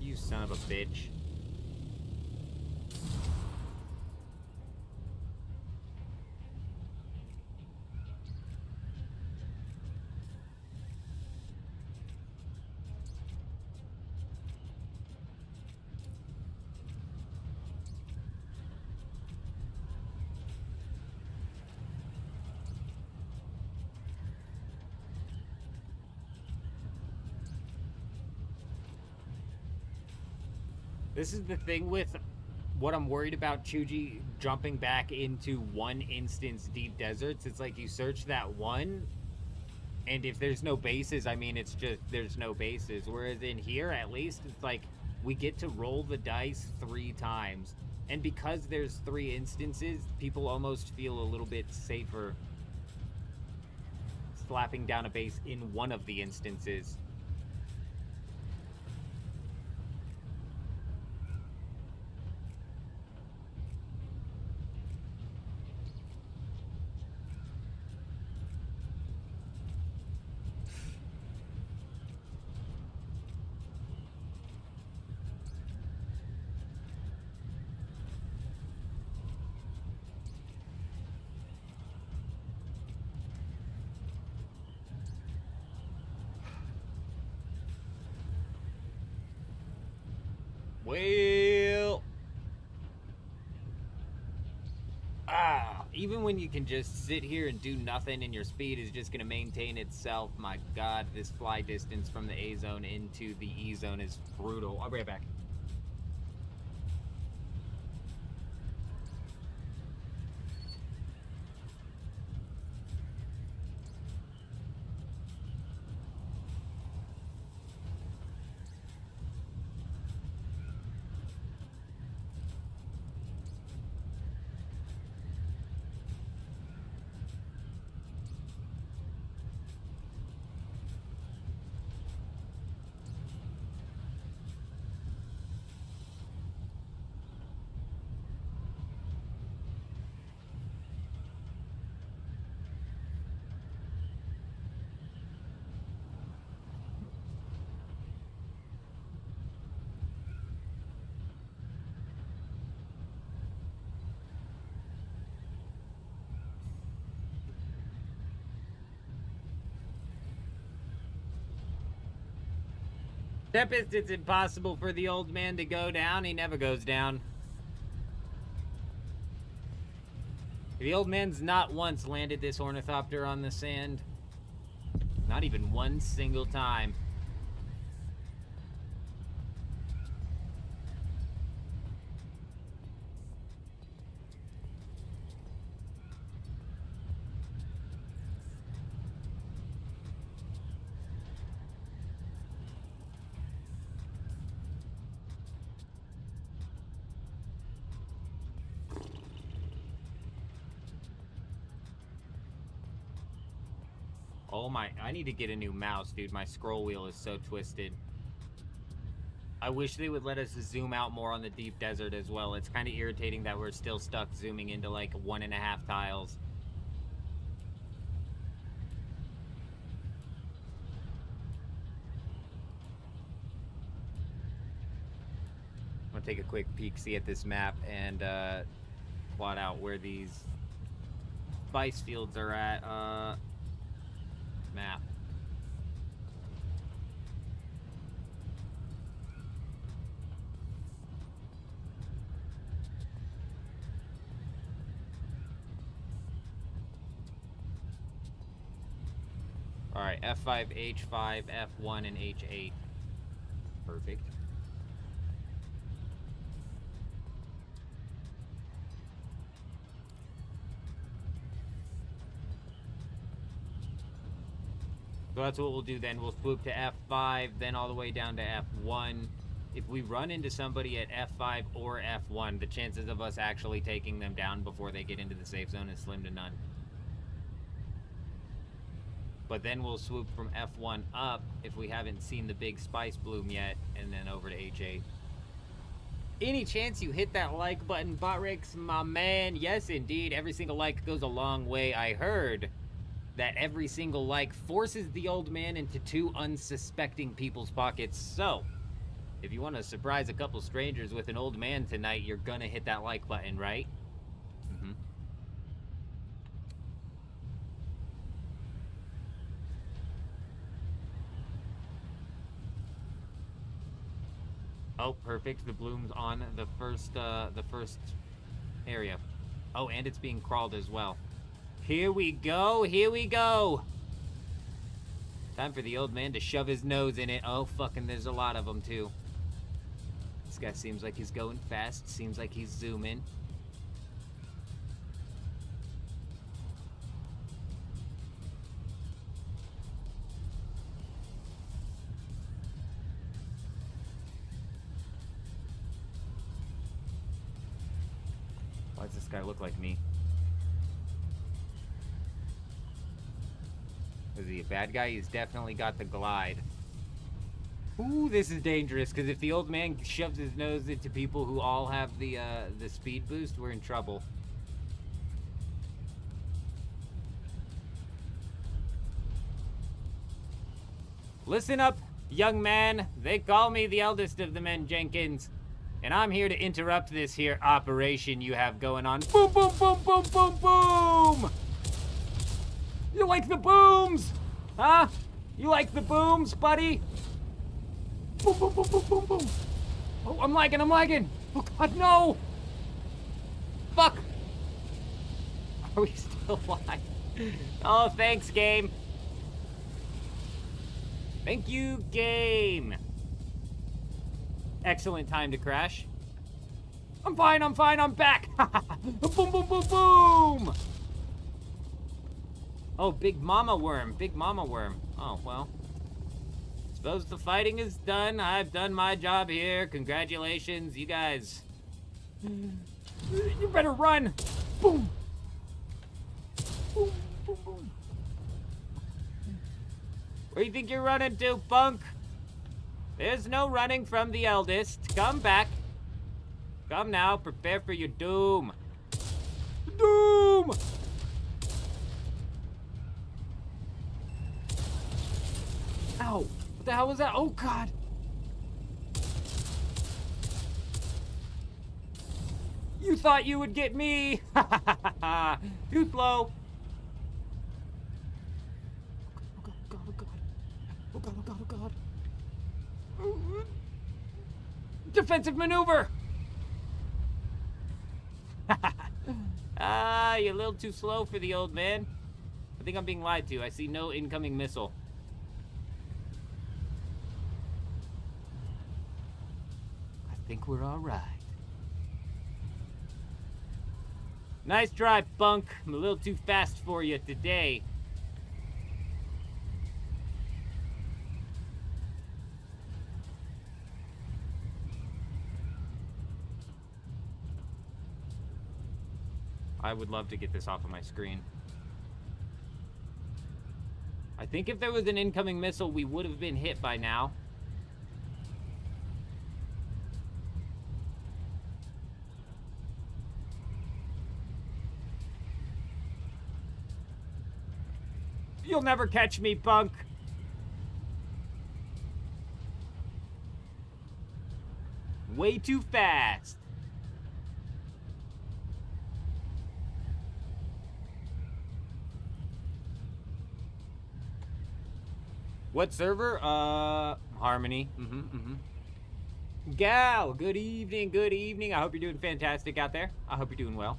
B: You son of a bitch. This is the thing with what I'm worried about Chuji jumping back into one instance deep deserts. It's like you search that one, and if there's no bases, I mean, it's just there's no bases. Whereas in here, at least, it's like we get to roll the dice 3 times. And because there's 3 instances, people almost feel a little bit safer slapping down a base in one of the instances. Well, even when you can just sit here and do nothing and your speed is just going to maintain itself, my God, this fly distance from the A zone into the E zone is brutal. I'll be right back. Tempest, it's impossible for the old man to go down. He never goes down. The old man's not once landed this ornithopter on the sand. Not even one single time. Oh my, I need to get a new mouse, dude. My scroll wheel is so twisted. I wish they would let us zoom out more on the deep desert as well. It's kind of irritating that we're still stuck zooming into like 1.5 tiles. take a quick peek-see at this map and plot out where these spice fields are at. Map. Alright, F5, H5, F1, and H8. Perfect. So that's what we'll do then. We'll swoop to F5, then all the way down to F1. If we run into somebody at F5 or F1, the chances of us actually taking them down before they get into the safe zone is slim to none. But then we'll swoop from F1 up if we haven't seen the big spice bloom yet, and then over to H8. Any chance you hit that like button, Botrex, my man? Yes, indeed. Every single like goes a long way. I heard that every single like forces the old man into 2 unsuspecting people's pockets. So, if you want to surprise a couple strangers with an old man tonight, you're gonna hit that like button, right? Mm-hmm. Oh, perfect. The bloom's on the first area. Oh, and it's being crawled as well. Here we go. Here we go. Time for the old man to shove his nose in it. Oh, fucking, there's a lot of them, too. This guy seems like he's going fast. Seems like he's zooming. Why does this guy look like me? Is he a bad guy? He's definitely got the glide. Ooh, this is dangerous, because if the old man shoves his nose into people who all have the speed boost, we're in trouble. Listen up, young man. They call me the eldest of the men, Jenkins. And I'm here to interrupt this here operation you have going on. Boom, boom, boom, boom, boom, boom! You like the booms? Huh? You like the booms, buddy? Boom, boom, boom, boom, boom, boom. Oh, I'm lagging, I'm lagging. Oh, God, no. Fuck. Are we still alive? Oh, thanks, game. Thank you, game. Excellent time to crash. I'm fine, I'm back. Boom, boom, boom, boom. Oh, big mama worm, big mama worm. Oh, well. Suppose the fighting is done. I've done my job here. Congratulations, you guys. You better run. Boom. Boom, boom, boom. Where do you think you're running to, punk? There's no running from the eldest. Come back. Come now, prepare for your doom. Doom! Ow! What the hell was that? Oh, God! You thought you would get me! Ha ha ha ha! Too slow! Oh, God, oh, God, oh, God. Oh, God, oh, God, oh, God. Defensive maneuver! Ah, you're a little too slow for the old man. I think I'm being lied to. I see no incoming missile. I think we're all right. Nice try, punk. I'm a little too fast for you today. I would love to get this off of my screen. I think if there was an incoming missile, we would have been hit by now. You'll never catch me, punk. way too fast. What server? Harmony. Gal, good evening, good evening. I hope you're doing fantastic out there. I hope you're doing well.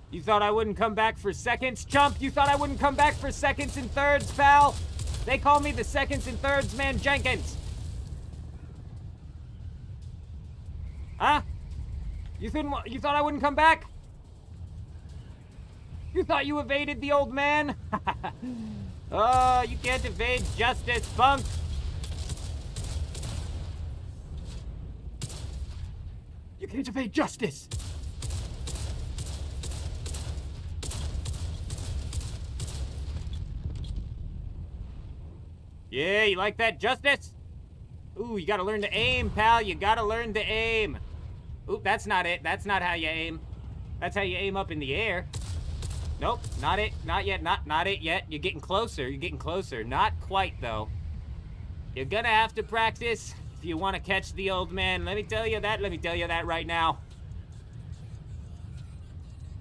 B: You thought I wouldn't come back for seconds, chump? You thought I wouldn't come back for seconds and thirds, pal? They call me the seconds and thirds man Jenkins. Huh? You thought I wouldn't come back? You thought you evaded the old man? Oh, you can't evade justice, punk. You can't evade justice. Yeah, you like that, Justice? Ooh, you gotta learn to aim, pal. You gotta learn to aim. Ooh, that's not it. That's not how you aim. That's how you aim up in the air. Nope, not it. Not yet. Not it yet. You're getting closer. You're getting closer. Not quite, though. You're gonna have to practice if you want to catch the old man. Let me tell you that. Let me tell you that right now.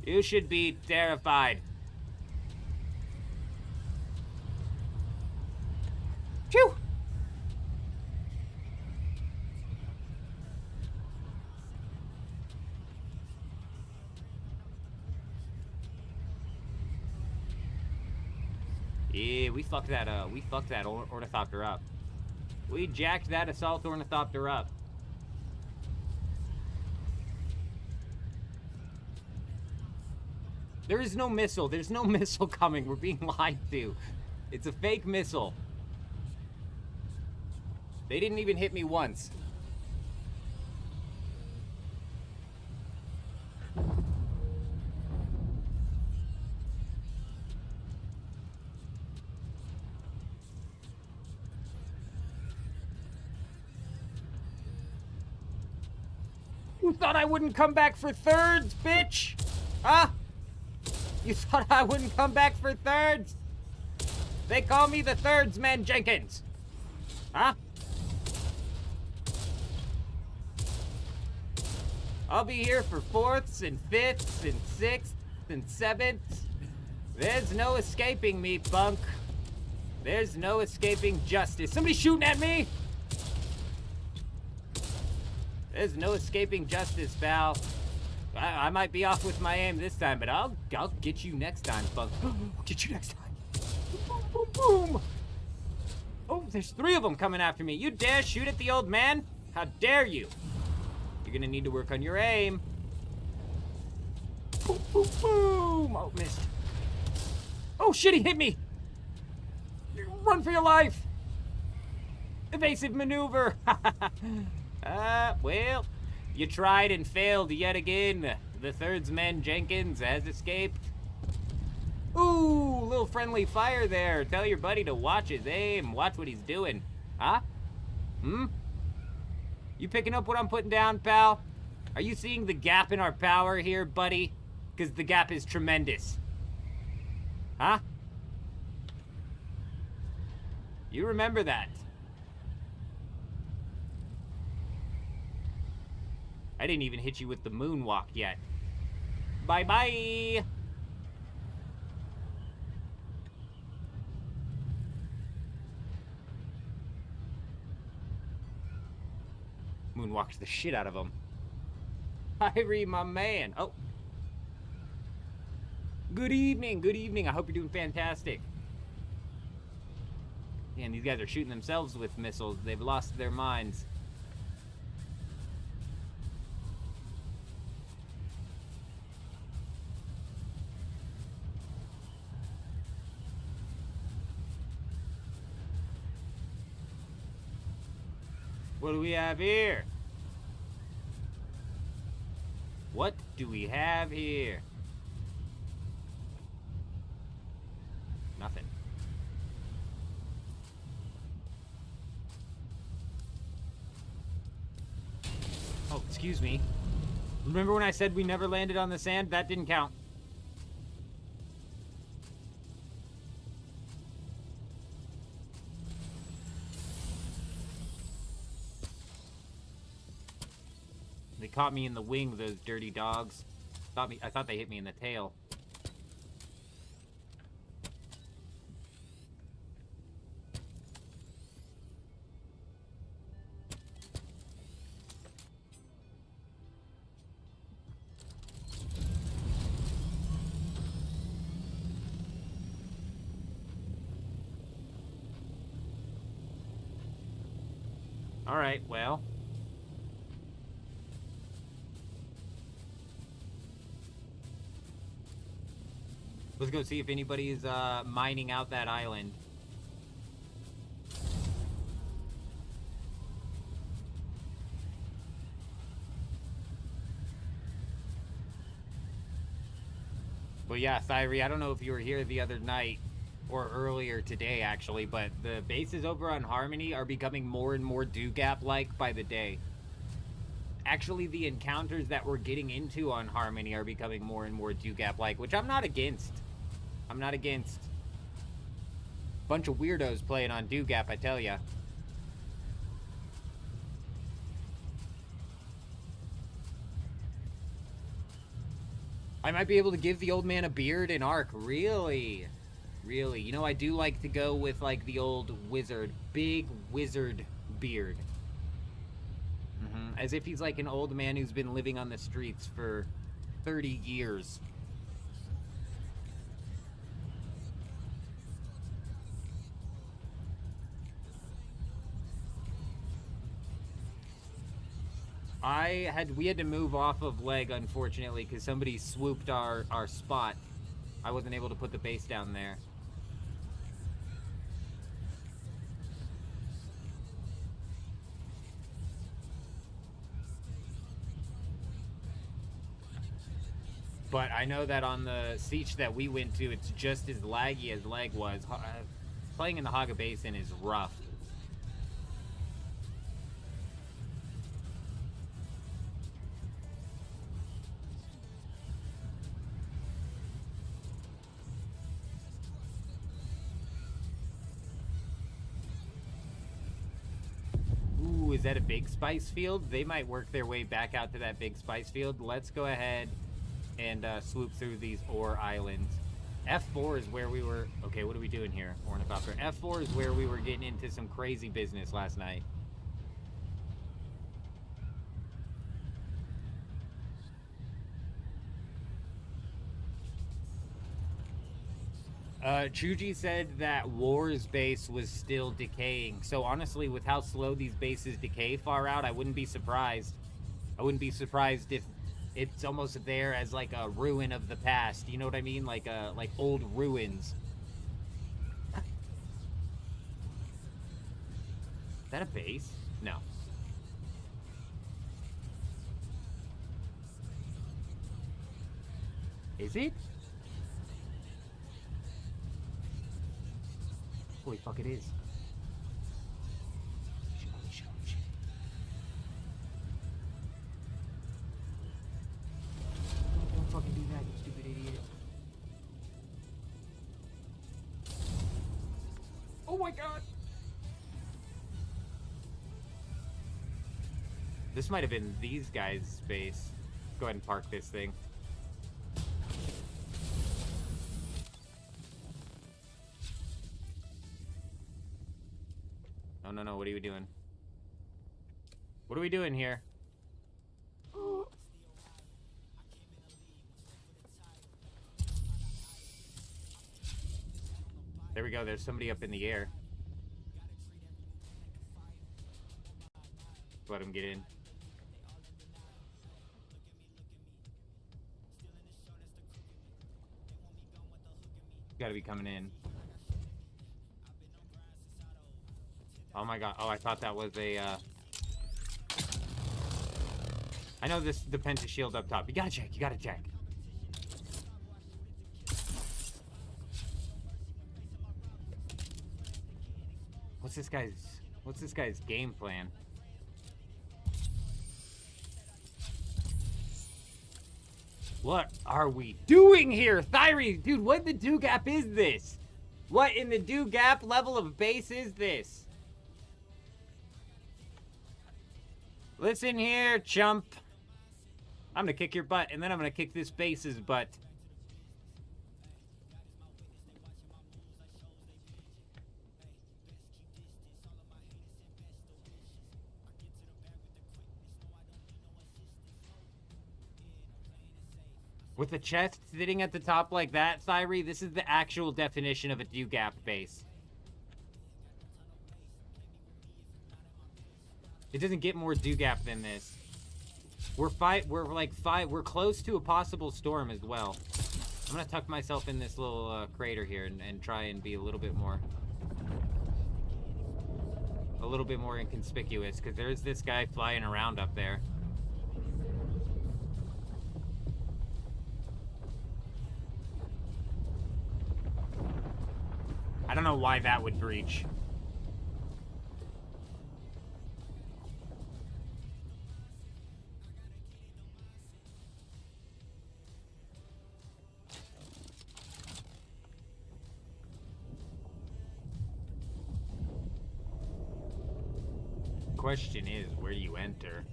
B: You should be terrified. Phew! Yeah, we fucked that ornithopter up. We jacked that assault ornithopter up. There is no missile. There's no missile coming. We're being lied to. It's a fake missile. They didn't even hit me once. You thought I wouldn't come back for thirds, bitch? Huh? You thought I wouldn't come back for thirds? They call me the thirds man Jenkins. Huh? I'll be here for fourths and fifths and sixths and sevenths. There's no escaping me, punk. There's no escaping justice. Somebody shooting at me? There's no escaping justice, pal. I might be off with my aim this time, but I'll get you next time, punk. I'll get you next time. Boom, boom, boom. Oh, there's 3 of them coming after me. You dare shoot at the old man? How dare you? You're gonna need to work on your aim. Boom, boom, boom. Oh, missed. Oh, shit, he hit me. Run for your life. Evasive maneuver. Well, you tried and failed yet again. The thirds man Jenkins has escaped. Ooh, little friendly fire there. Tell your buddy to watch his aim. Watch what he's doing. Huh? You picking up what I'm putting down, pal? Are you seeing the gap in our power here, buddy? Because the gap is tremendous. Huh? You remember that. I didn't even hit you with the moonwalk yet. Bye-bye! Moonwalked the shit out of him. Irie, my man. Oh. Good evening, good evening. I hope you're doing fantastic. Man, these guys are shooting themselves with missiles. They've lost their minds. What do we have here? What do we have here? Nothing. Oh, excuse me. Remember when I said we never landed on the sand? That didn't count. caught me in the wing, those dirty dogs. I thought they hit me in the tail. Alright, well. Let's go see if anybody's mining out that island. But yeah, Thyri, I don't know if you were here the other night or earlier today, actually, but the bases over on Harmony are becoming more and more Do-Gap-like by the day. Actually, the encounters that we're getting into on Harmony are becoming more and more Do-Gap-like, which I'm not against. I'm not against. Bunch of weirdos playing on Do-Gap, I tell ya. I might be able to give the old man a beard in Ark. Really? Really? You know, I do like to go with, like, the old wizard. Big wizard beard. As if he's like an old man who's been living on the streets for 30 years. We had to move off of leg, unfortunately, because somebody swooped our spot. I wasn't able to put the base down there. But I know that on the siege that we went to, it's just as laggy as leg was. Playing in the Haga Basin is rough. Ooh, is that a big spice field? They might work their way back out to that big spice field. Let's go ahead and swoop through these ore islands. F4 is where we were... Okay, what are we doing here, Ornithopter? F4 is where we were getting into some crazy business last night. Chuji said that War's base was still decaying. So honestly, with how slow these bases decay far out, I wouldn't be surprised. I wouldn't be surprised if it's almost there as like a ruin of the past. You know what I mean? Like old ruins. Is that a base? No. Is it? Holy fuck, it is. Don't fucking do that, you stupid idiot. Oh my god! This might have been these guys' base. Go ahead and park this thing. No, no, what are you doing? What are we doing here? There we go, there's somebody up in the air. Let him get in. Gotta be coming in. Oh my god. Oh, I thought that was a, I know this depends the shield up top. You gotta check. You gotta check. What's this guy's game plan? What are we doing here? Thyri, dude, what in the Do-Gap is this? What in the Do-Gap level of base is this? Listen here, chump. I'm gonna kick your butt, and then I'm gonna kick this base's butt. With the chest sitting at the top like that, Thyri, this is the actual definition of a do-gap base. It doesn't get more do-gap than this. We're close to a possible storm as well. I'm gonna tuck myself in this little crater here and try and be a little bit more inconspicuous, because there's this guy flying around up there. I don't know why that would breach. Question is, where do you enter?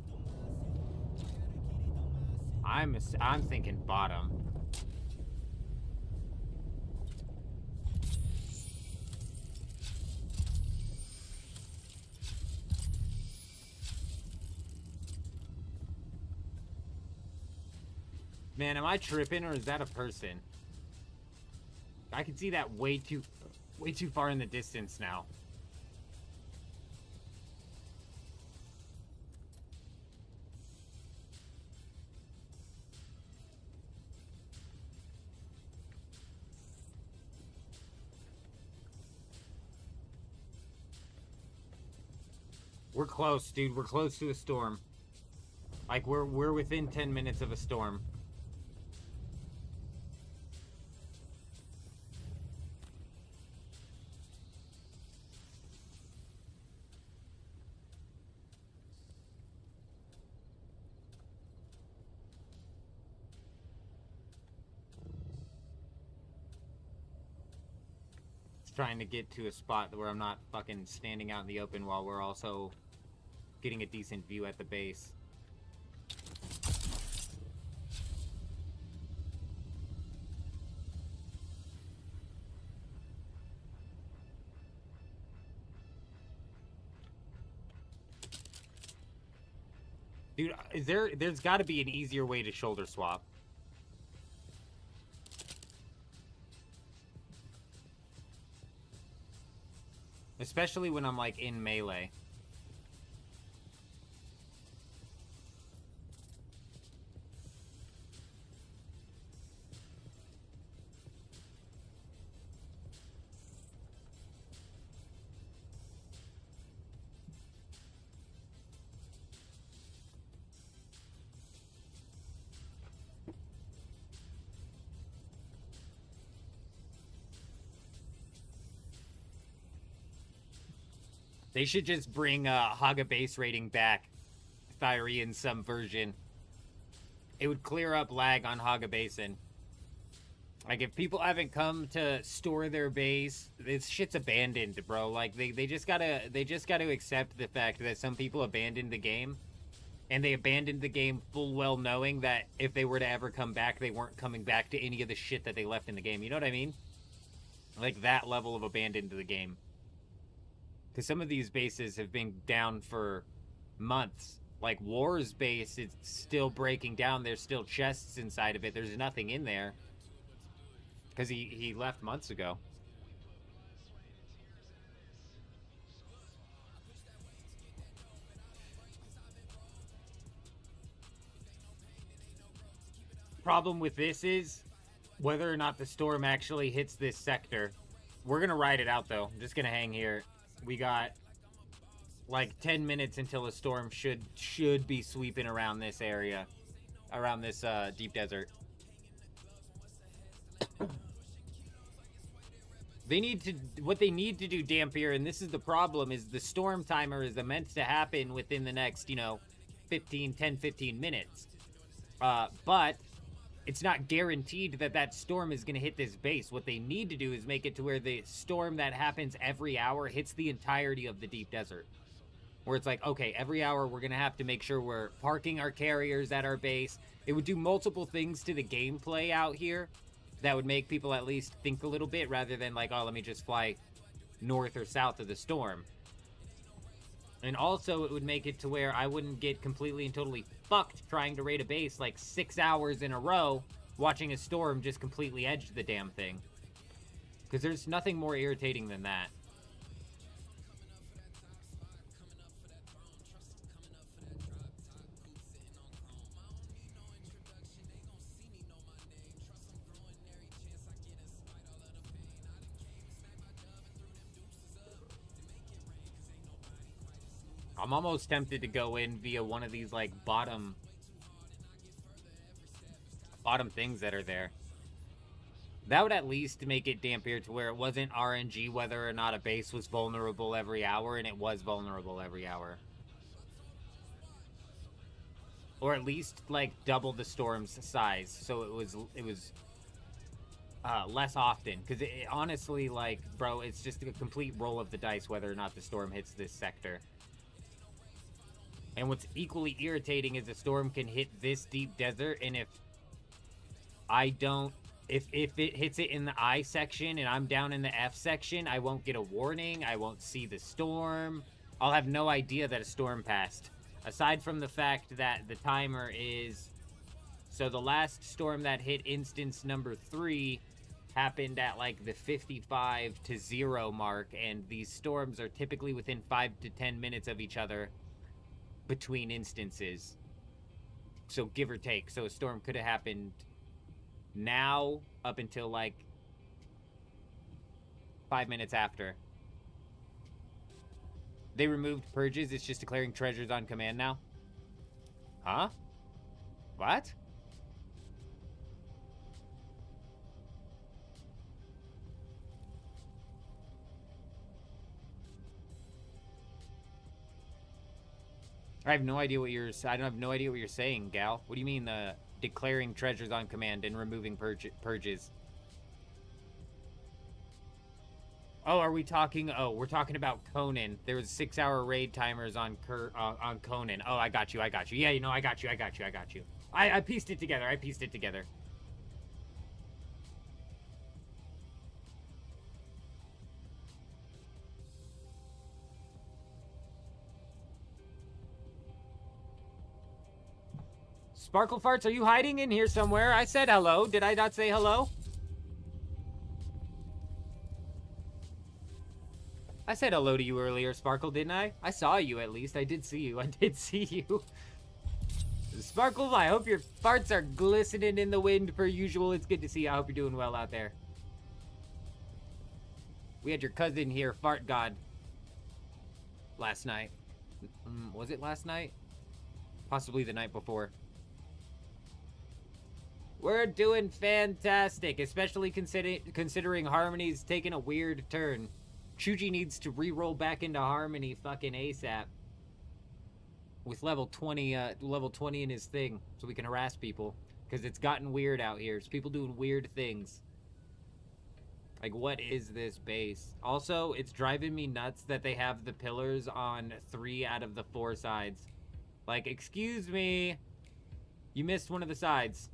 B: I'm thinking bottom. Man, am I tripping, or is that a person? I can see that way too far in the distance now. We're close, dude. We're close to a storm. Like, we're within 10 minutes of a storm. Trying to get to a spot where I'm not fucking standing out in the open while we're also getting a decent view at the base. Dude, there's got to be an easier way to shoulder swap. Especially when I'm, like, in melee. They should just bring Haga base rating back, Thyri, in some version. It would clear up lag on Haga Basin. Like, if people haven't come to store their base, this shit's abandoned, bro. Like, they just gotta accept the fact that some people abandoned the game, and they abandoned the game full well knowing that if they were to ever come back, they weren't coming back to any of the shit that they left in the game. You know what I mean? Like, that level of abandon to the game. Because some of these bases have been down for months. Like, War's base is still breaking down. There's still chests inside of it. There's nothing in there. Because he left months ago. Problem with this is whether or not the storm actually hits this sector. We're going to ride it out, though. I'm just going to hang here. We got like 10 minutes until a storm should be sweeping around this area, around this deep desert. What they need to do, Dampier, and this is the problem, is the storm timer is meant to happen within the next, 10-15 minutes. But it's not guaranteed that storm is going to hit this base. What they need to do is make it to where the storm that happens every hour hits the entirety of the deep desert. Where it's like, okay, every hour we're going to have to make sure we're parking our carriers at our base, It would do multiple things to the gameplay out here that would make people at least think a little bit rather than like, oh, let me just fly north or south of the storm. And also, it would make it to where I wouldn't get completely and totally fucked trying to raid a base like 6 hours in a row, watching a storm just completely edge the damn thing. Because there's nothing more irritating than that. I'm almost tempted to go in via one of these, like, bottom things that are there. That would at least make it dampier to where it wasn't RNG whether or not a base was vulnerable every hour, and it was vulnerable every hour. Or at least, like, double the storm's size, so it was less often. Because honestly, like, bro, it's just a complete roll of the dice whether or not the storm hits this sector. And what's equally irritating is the storm can hit this deep desert, and if it hits it in the I section and I'm down in the F section, I won't get a warning, I won't see the storm. I'll have no idea that a storm passed. Aside from the fact that the timer is... So the last storm that hit instance number 3 happened at like the 55 to 0 mark, and these storms are typically within 5 to 10 minutes of each other between instances. So give or take. So a storm could have happened now up until like 5 minutes after. They removed purges. It's just declaring treasures on command now. Huh? What? I have no idea what you're... I don't have no idea what you're saying, gal. What do you mean, declaring treasures on command and removing purges? Oh, are we talking... Oh, we're talking about Conan. There was 6-hour raid timers on Conan. Oh, I got you. Yeah, you know, I got you. I pieced it together. Sparkle Farts, are you hiding in here somewhere? I said hello. Did I not say hello? I said hello to you earlier, Sparkle, didn't I? I saw you, at least. I did see you. Sparkle, I hope your farts are glistening in the wind per usual. It's good to see you. I hope you're doing well out there. We had your cousin here, Fart God, last night. Was it last night? Possibly the night before. We're doing fantastic, especially considering Harmony's taking a weird turn. Chuji needs to re-roll back into Harmony fucking ASAP. With level 20 in his thing, so we can harass people. Because it's gotten weird out here. There's people doing weird things. Like, what is this base? Also, it's driving me nuts that they have the pillars on 3 out of the 4 sides. Like, excuse me. You missed one of the sides.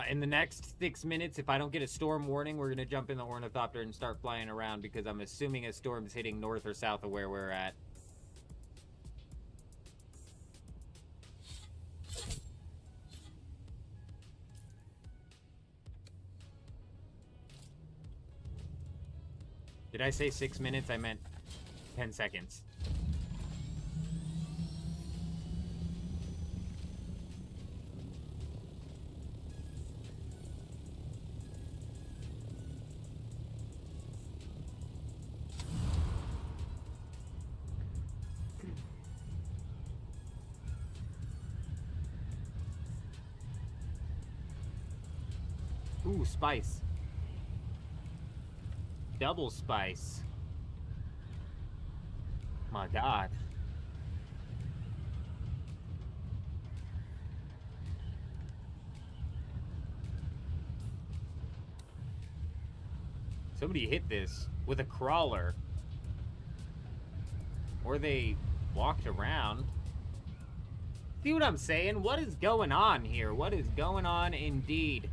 B: In the next 6 minutes, if I don't get a storm warning, we're going to jump in the ornithopter and start flying around, because I'm assuming a storm's hitting north or south of where we're at. Did I say 6 minutes? I meant 10 seconds. Ooh, spice. Double spice. My God. Somebody hit this with a crawler. Or they walked around. See what I'm saying? What is going on here? What is going on indeed?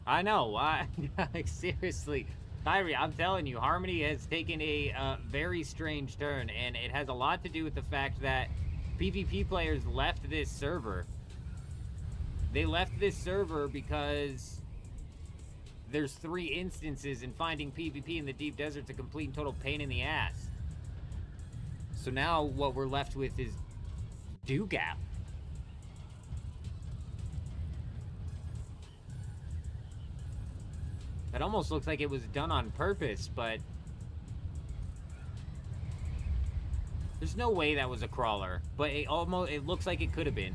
B: I know. Like, seriously. Kyrie, I'm telling you, Harmony has taken a very strange turn, and it has a lot to do with the fact that PvP players left this server. They left this server because there's 3 instances, and finding PvP in the deep desert's a complete and total pain in the ass. So now what we're left with is Dugap. That almost looks like it was done on purpose, but there's no way that was a crawler. But it looks like it could have been.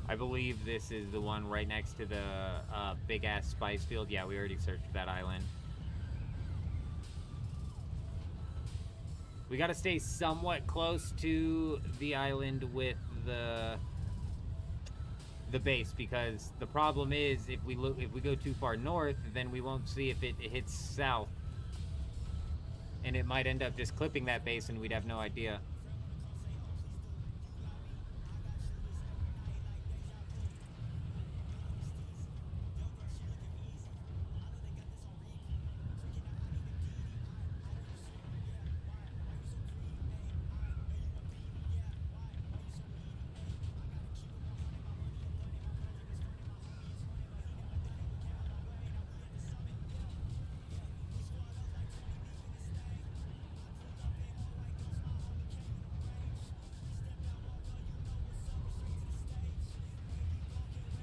B: I believe this is the one right next to the big-ass spice field. Yeah, we already searched that island. We gotta stay somewhat close to the island with the base, because the problem is if we go too far north, then we won't see if it hits south. And it might end up just clipping that base and we'd have no idea.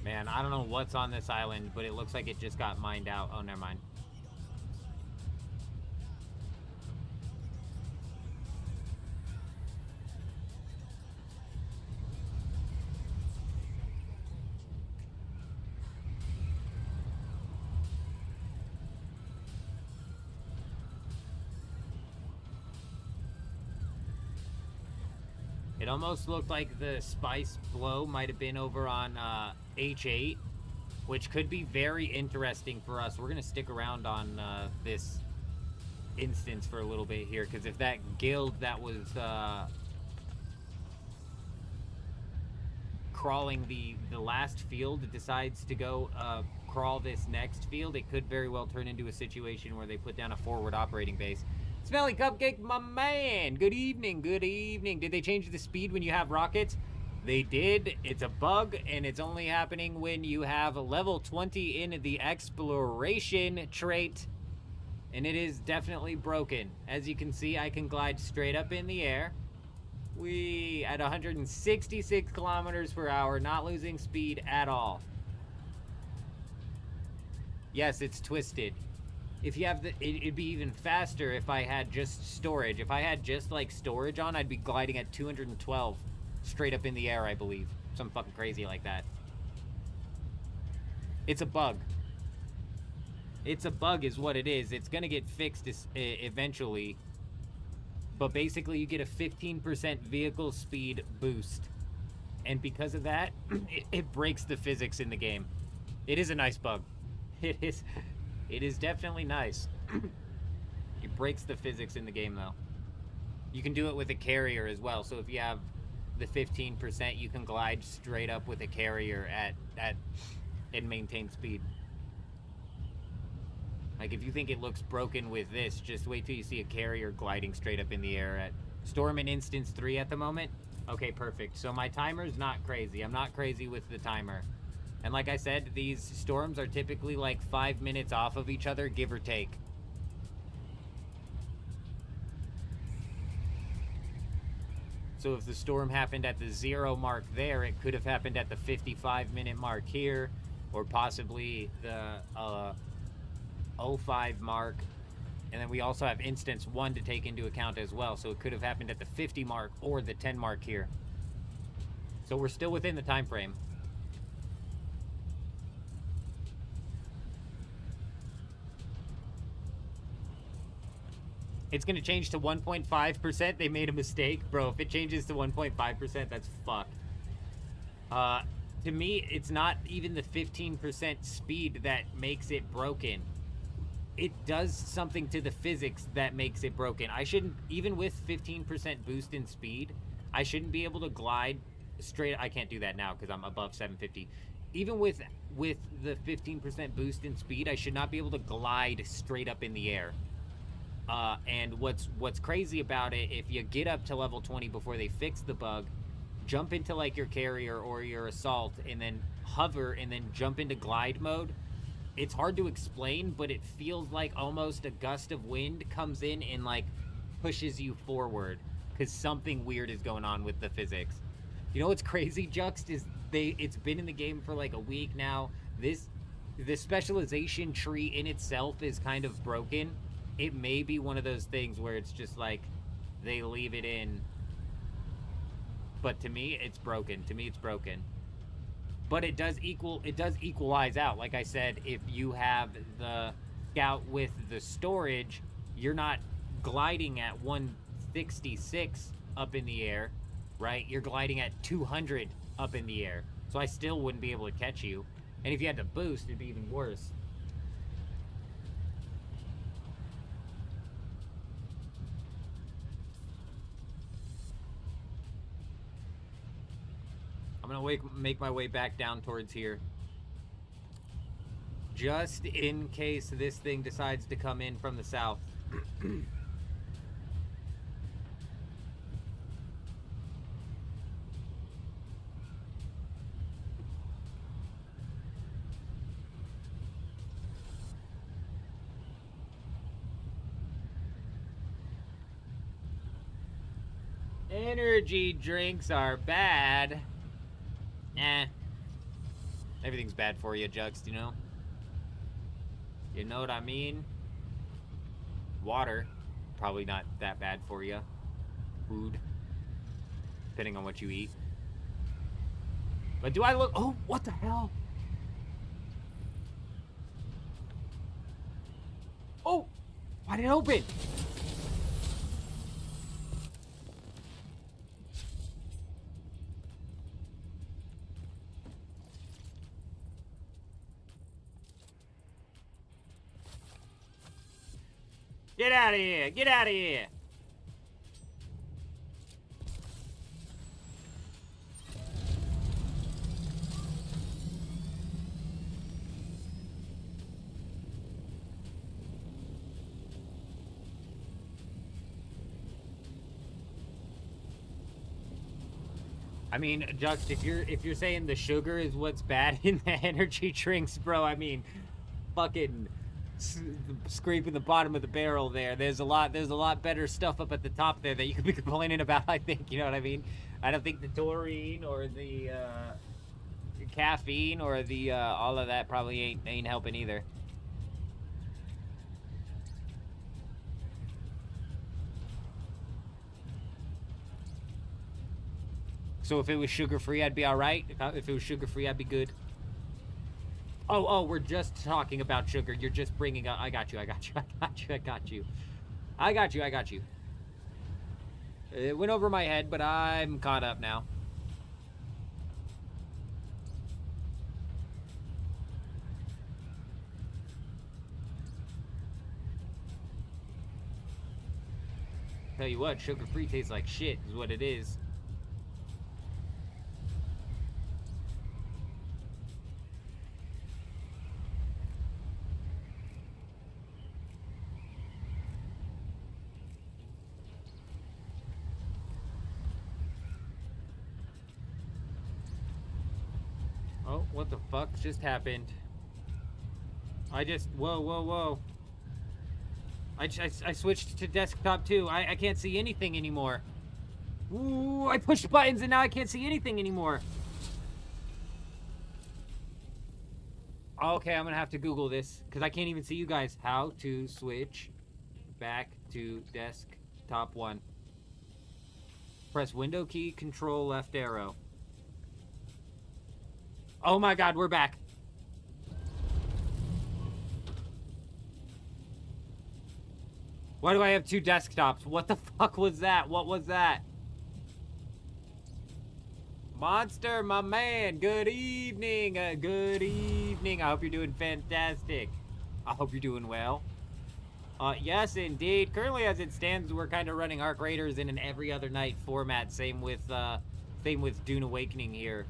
B: Man, I don't know what's on this island, but it looks like it just got mined out. Oh, never mind. It almost looked like the spice blow might have been over on H8, which could be very interesting for us. We're going to stick around on this instance for a little bit here, because if that guild that was crawling the last field decides to go crawl this next field, it could very well turn into a situation where they put down a forward operating base. Smelly Cupcake, my man! Good evening, good evening. Did they change the speed when you have rockets? They did. It's a bug, and it's only happening when you have a level 20 in the exploration trait. And it is definitely broken. As you can see, I can glide straight up in the air. We at 166 kilometers per hour, not losing speed at all. Yes, it's twisted. If you have it'd be even faster if I had just storage. If I had just like storage on, I'd be gliding at 212 straight up in the air, I believe. Something fucking crazy like that. It's a bug. It's a bug is what it is. It's gonna get fixed eventually. But basically you get a 15% vehicle speed boost. And because of that, it breaks the physics in the game. It is a nice bug. It is definitely nice. It breaks the physics in the game, though. You can do it with a carrier as well. So if you have the 15%, you can glide straight up with a carrier and maintain speed. Like, if you think it looks broken with this, just wait till you see a carrier gliding straight up in the air at Storm in instance 3 at the moment? Okay, perfect. So my timer's not crazy. I'm not crazy with the timer. And like I said, these storms are typically like 5 minutes off of each other, give or take. So if the storm happened at the 0 mark there, it could have happened at the 55-minute mark here, or possibly the 05 mark. And then we also have instance 1 to take into account as well. So it could have happened at the 50 mark or the 10 mark here. So we're still within the time frame. It's going to change to 1.5%. They made a mistake. Bro, if it changes to 1.5%, that's fucked. To me, it's not even the 15% speed that makes it broken. It does something to the physics that makes it broken. I shouldn't, even with 15% boost in speed, I shouldn't be able to glide straight. I can't do that now because I'm above 750. Even with the 15% boost in speed, I should not be able to glide straight up in the air. And what's crazy about it, if you get up to level 20 before they fix the bug, jump into like your carrier or your assault and then hover and then jump into glide mode. It's hard to explain, but it feels like almost a gust of wind comes in and like pushes you forward because something weird is going on with the physics. You know what's crazy, Juxt, is it's been in the game for like a week now. The specialization tree in itself is kind of broken. It may be one of those things where it's just like they leave it in, but to me it's broken. But it does equalize out. Like I said, if you have the scout with the storage, you're not gliding at 166 up in the air, right? You're gliding at 200 up in the air. So I still wouldn't be able to catch you. And if you had to boost, it'd be even worse. I'm gonna make my way back down towards here. Just in case this thing decides to come in from the south. Energy drinks are bad. Everything's bad for you, Juxt, you know? You know what I mean? Water, probably not that bad for you. Food, depending on what you eat. But do I look... Oh, what the hell? Oh! Why did it open? Get out of here! Get out of here! I mean, Juxt, if you're saying the sugar is what's bad in the energy drinks, bro, I mean, fucking scraping the bottom of the barrel there. There's a lot better stuff up at the top there that you could be complaining about, I think. You know what I mean? I don't think the taurine or the caffeine or the all of that probably ain't helping either. So if it was sugar-free, I'd be all right. If it was sugar-free, I'd be good. Oh, we're just talking about sugar. You're just bringing up... I got you. It went over my head, but I'm caught up now. Tell you what, sugar-free tastes like shit is what it is. Oh, what the fuck just happened? Whoa. I switched to desktop too. I can't see anything anymore. Ooh, I pushed buttons and now I can't see anything anymore. Okay, I'm gonna have to Google this because I can't even see you guys. How to switch back to desktop 1. Press window key, control left arrow. Oh my god, we're back. Why do I have 2 desktops? What the fuck was that? What was that? Monster, my man, good evening. Good evening. I hope you're doing fantastic. I hope you're doing well. Yes, indeed. Currently, as it stands, we're kind of running Arc Raiders in an every other night format. Same with Dune Awakening here.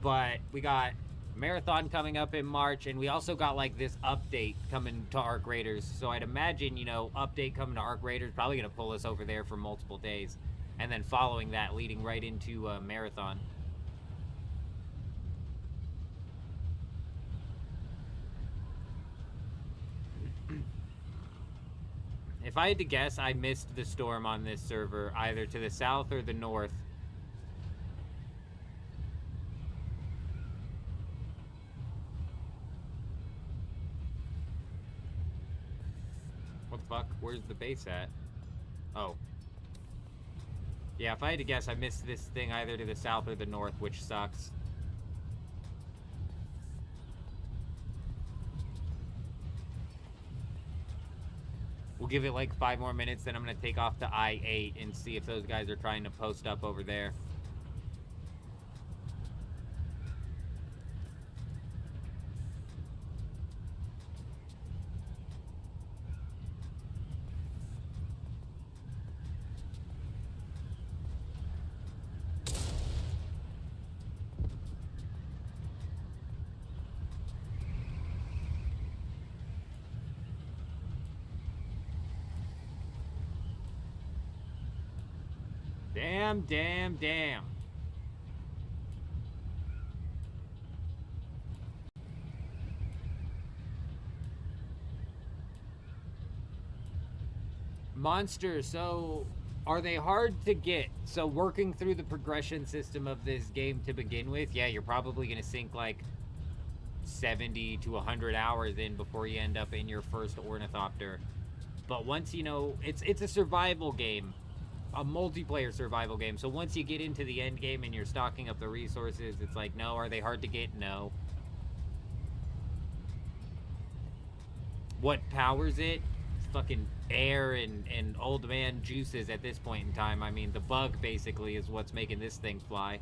B: But we got Marathon coming up in March, and we also got like this update coming to Arc Raiders. So I'd imagine, you know, update coming to Arc Raiders probably gonna pull us over there for multiple days, and then following that, leading right into Marathon. If I had to guess, I missed the storm on this server, either to the south or the north. What the fuck? Where's the base at? Oh. Yeah, if I had to guess, I missed this thing either to the south or the north, which sucks. We'll give it like 5 more minutes, then I'm going to take off to I-8 and see if those guys are trying to post up over there. Damn. Monsters, so are they hard to get? So working through the progression system of this game to begin with, yeah, you're probably going to sink like 70 to 100 hours in before you end up in your first ornithopter. But once, you know, it's a survival game. A multiplayer survival game. So once you get into the end game and you're stocking up the resources, it's like, no. Are they hard to get? No. What powers it? It's fucking air and old man juices at this point in time. I mean, the bug basically is what's making this thing fly.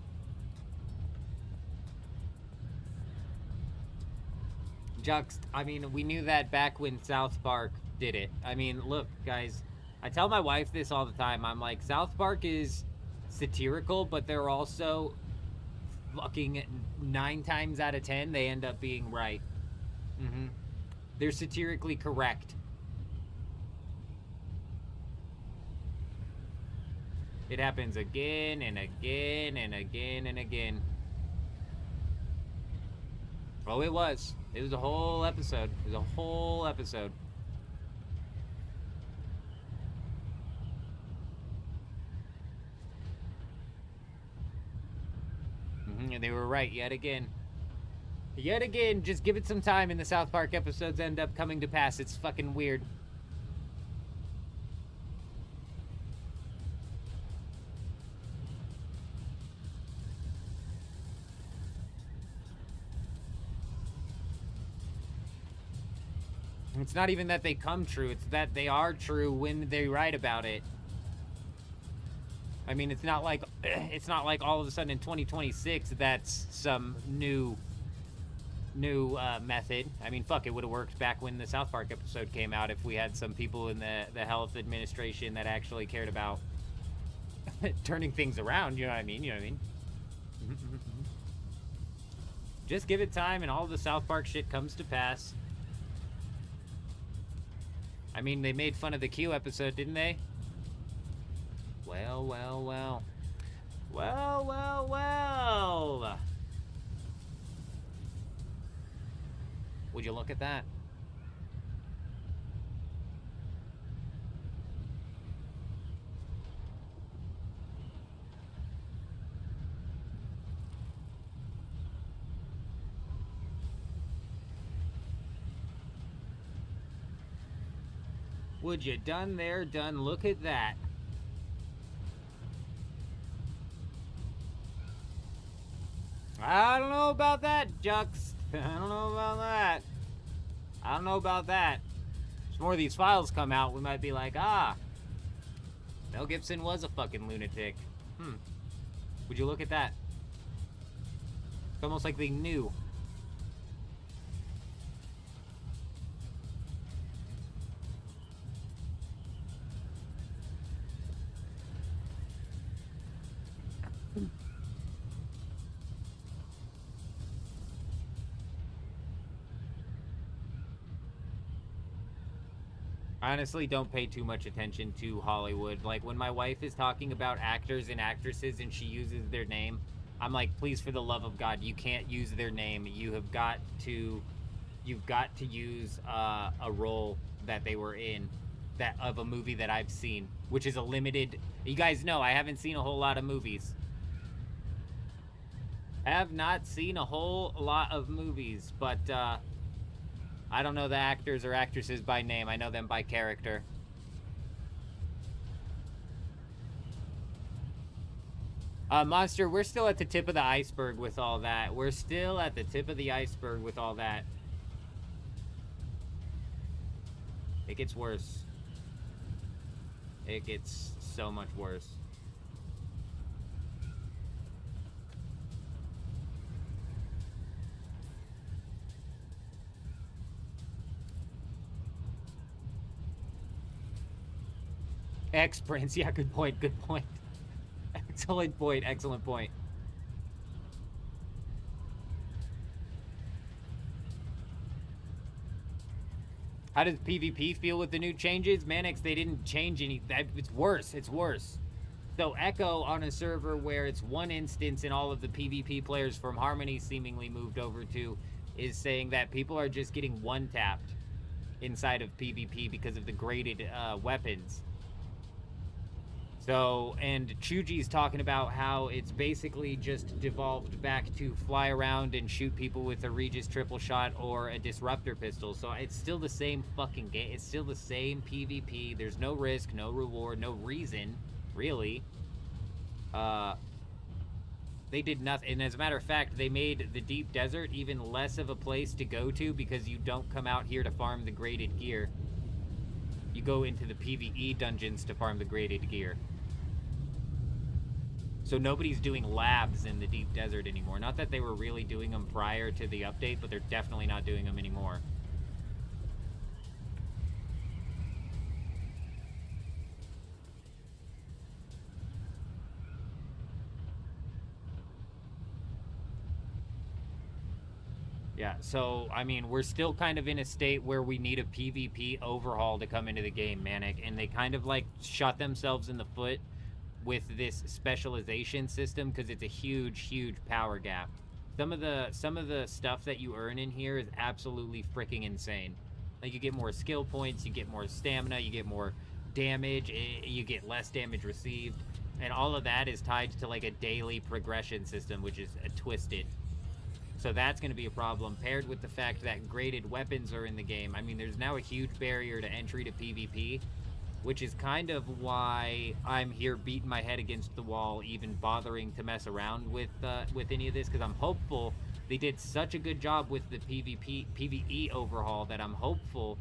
B: Juxt, I mean, we knew that back when South Park did it. I mean, look, guys, I tell my wife this all the time. I'm like, South Park is satirical, but they're also fucking 9 times out of 10, they end up being right. They're satirically correct. It happens again and again and again and again. Oh, it was. It was a whole episode. It was a whole episode. And they were right yet again. Yet again, just give it some time and the South Park episodes end up coming to pass. It's fucking weird. It's not even that they come true, it's that they are true when they write about it. I mean, it's not like all of a sudden in 2026 that's some new method. I mean, fuck, it would have worked back when the South Park episode came out if we had some people in the health administration that actually cared about turning things around, you know what I mean? You know what I mean? Just give it time and all the South Park shit comes to pass. I mean, they made fun of the Q episode, didn't they? Well. Would you look at that? Would you done there, done? Look at that. I don't know about that, Jux. I don't know about that. I don't know about that. As more of these files come out, we might be like, ah, Mel Gibson was a fucking lunatic. Would you look at that? It's almost like they knew. I honestly don't pay too much attention to Hollywood. Like, when my wife is talking about actors and actresses and she uses their name, I'm like, please, for the love of God, you can't use their name. You've got to use a role that they were in, that of a movie that I've seen, which is a limited. You guys know I haven't seen a whole lot of movies. I have not seen a whole lot of movies, but I don't know the actors or actresses by name. I know them by character. Monster, we're still at the tip of the iceberg with all that. We're still at the tip of the iceberg with all that. It gets worse. It gets so much worse. X-Prince, yeah, good point, good point. Excellent point, excellent point. How does PvP feel with the new changes? Manix, they didn't change any. It's worse, it's worse. So Echo on a server where it's one instance and all of the PvP players from Harmony seemingly moved over to, is saying that people are just getting one-tapped inside of PvP because of the graded weapons. So, and Chuji's talking about how it's basically just devolved back to fly around and shoot people with a Regis triple shot or a disruptor pistol. So it's still the same fucking game. It's still the same PvP. There's no risk, no reward, no reason, really. They did nothing. And as a matter of fact, they made the deep desert even less of a place to go to because you don't come out here to farm the graded gear. You go into the PvE dungeons to farm the graded gear. So nobody's doing labs in the deep desert anymore. Not that they were really doing them prior to the update, but they're definitely not doing them anymore. Yeah, so, I mean, we're still kind of in a state where we need a PvP overhaul to come into the game, Manic, and they kind of, like, shot themselves in the foot with this specialization system because it's a huge, huge power gap. Some of the stuff that you earn in here is absolutely freaking insane. Like, you get more skill points, you get more stamina, you get more damage, you get less damage received, and all of that is tied to, like, a daily progression system, which is twisted. So that's going to be a problem, paired with the fact that graded weapons are in the game. I mean, there's now a huge barrier to entry to PvP, which is kind of why I'm here beating my head against the wall, even bothering to mess around with any of this, because I'm hopeful they did such a good job with the PvE overhaul that I'm hopeful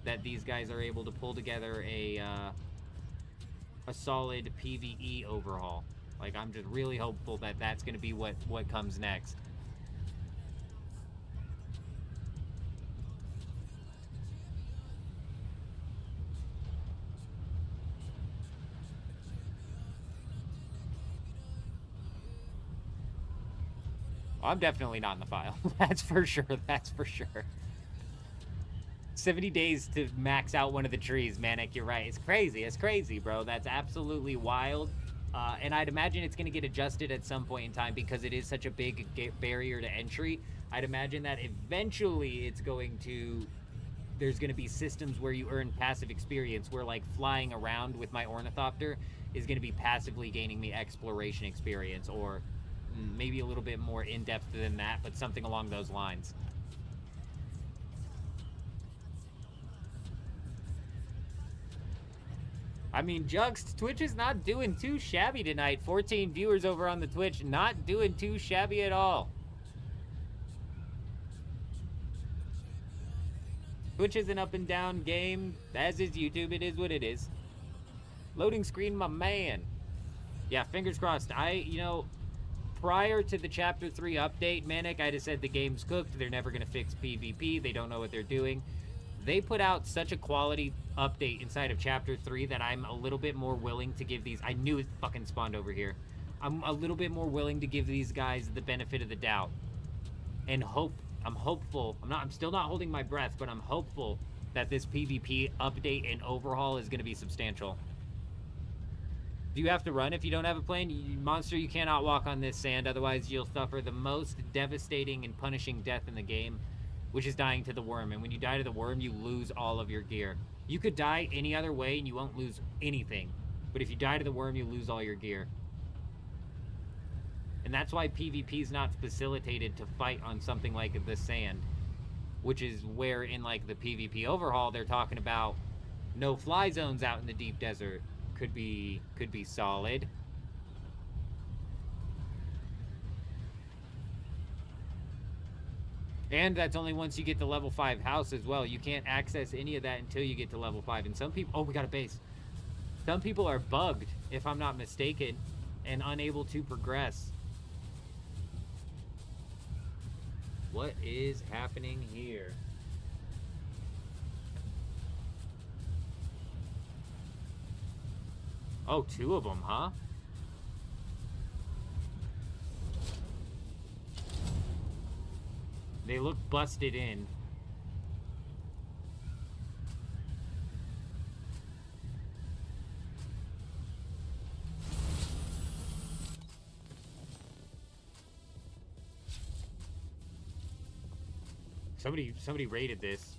B: that these guys are able to pull together a solid PvE overhaul. Like, I'm just really hopeful that that's going to be what comes next. I'm definitely not in the file. That's for sure. That's for sure. 70 days to max out one of the trees, Manic. You're right. It's crazy. It's crazy, bro. That's absolutely wild. And I'd imagine it's going to get adjusted at some point in time because it is such a big barrier to entry. I'd imagine that eventually it's going to... There's going to be systems where you earn passive experience, where like flying around with my ornithopter is going to be passively gaining me exploration experience, or maybe a little bit more in-depth than that, but something along those lines. I mean, Juxt, Twitch is not doing too shabby tonight. 14 viewers over on the Twitch, not doing too shabby at all. Twitch is an up and down game, as is YouTube. It is what it is. Loading screen, my man. Yeah, fingers crossed. Prior to the Chapter 3 update, Manic, I'd have said the game's cooked. They're never going to fix PvP. They don't know what they're doing. They put out such a quality update inside of Chapter 3 that I'm a little bit more willing to give these... I knew it fucking spawned over here. I'm a little bit more willing to give these guys the benefit of the doubt. And I'm hopeful. I'm still not holding my breath, but I'm hopeful that this PvP update and overhaul is going to be substantial. Do you have to run if you don't have a plane? Monster, you cannot walk on this sand, otherwise you'll suffer the most devastating and punishing death in the game, which is dying to the worm. And when you die to the worm, you lose all of your gear. You could die any other way and you won't lose anything. But if you die to the worm, you lose all your gear. And that's why PvP is not facilitated to fight on something like the sand. Which is where in like the PvP overhaul, they're talking about no fly zones out in the deep desert. Could be solid. And that's only once you get to level 5 house as well. You can't access any of that until you get to level 5. And some people... Oh, we got a base. Some people are bugged, if I'm not mistaken, and unable to progress. What is happening here? Oh, 2 of them, huh? They look busted in. Somebody raided this.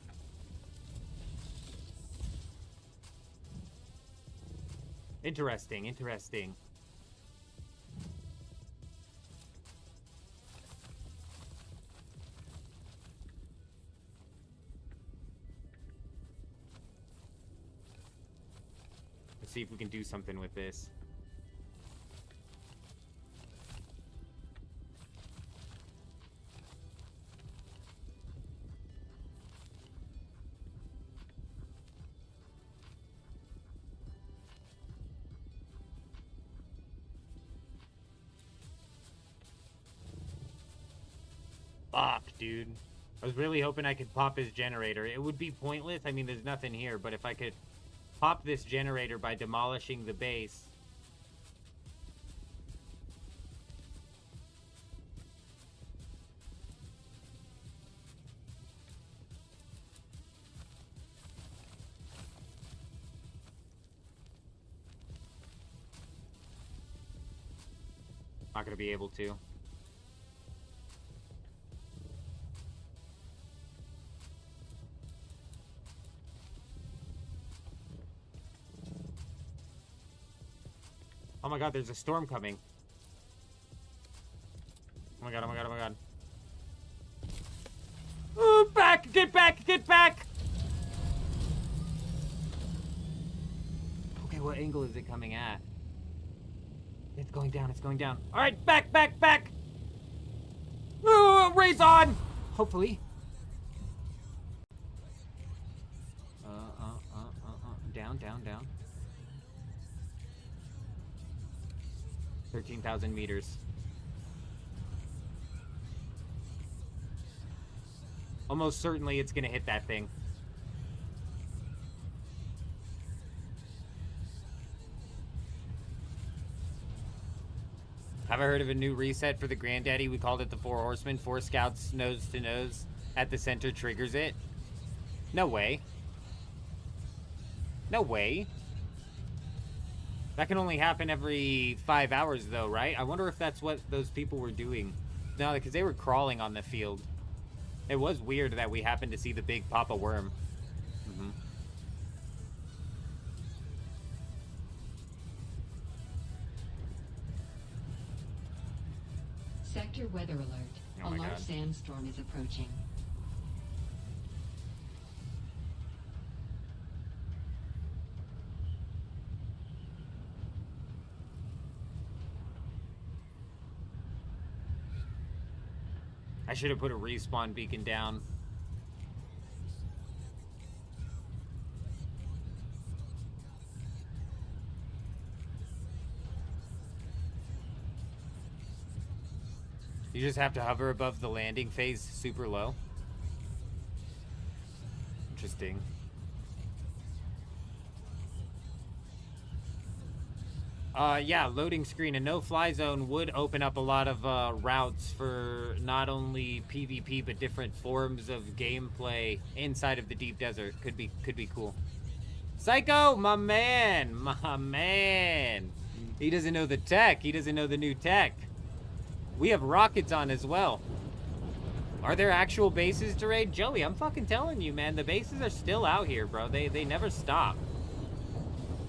B: Interesting. Let's see if we can do something with this. Fuck, dude. I was really hoping I could pop his generator. It would be pointless. I mean, there's nothing here, but if I could pop this generator by demolishing the base. Not gonna be able to. Oh my god, there's a storm coming. Oh my god, oh my god, oh my god. Ooh, back! Get back! Get back! Okay, what angle is it coming at? It's going down, it's going down. Alright, back, back, back! Ooh, raid's on! Hopefully. Down, down, down. 13,000 meters. Almost certainly it's gonna hit that thing. Have I heard of a new reset for the Granddaddy? We called it the 4 Horsemen. 4 scouts nose to nose at the center triggers it. No way. No way. That can only happen every 5 hours, though, right? I wonder if that's what those people were doing. No, because they were crawling on the field. It was weird that we happened to see the big Papa Worm. Mm-hmm.
C: Sector weather alert.
B: Oh
C: A
B: my
C: large
B: God.
C: sandstorm is approaching.
B: I should have put a respawn beacon down. You just have to hover above the landing phase super low. Interesting. Yeah, loading screen. A no-fly zone would open up a lot of routes for not only PvP but different forms of gameplay inside of the deep desert. Could be cool. Psycho, my man, my man. He doesn't know the tech. He doesn't know the new tech. We have rockets on as well. Are there actual bases to raid? Joey, I'm fucking telling you, man. The bases are still out here, bro. They never stop.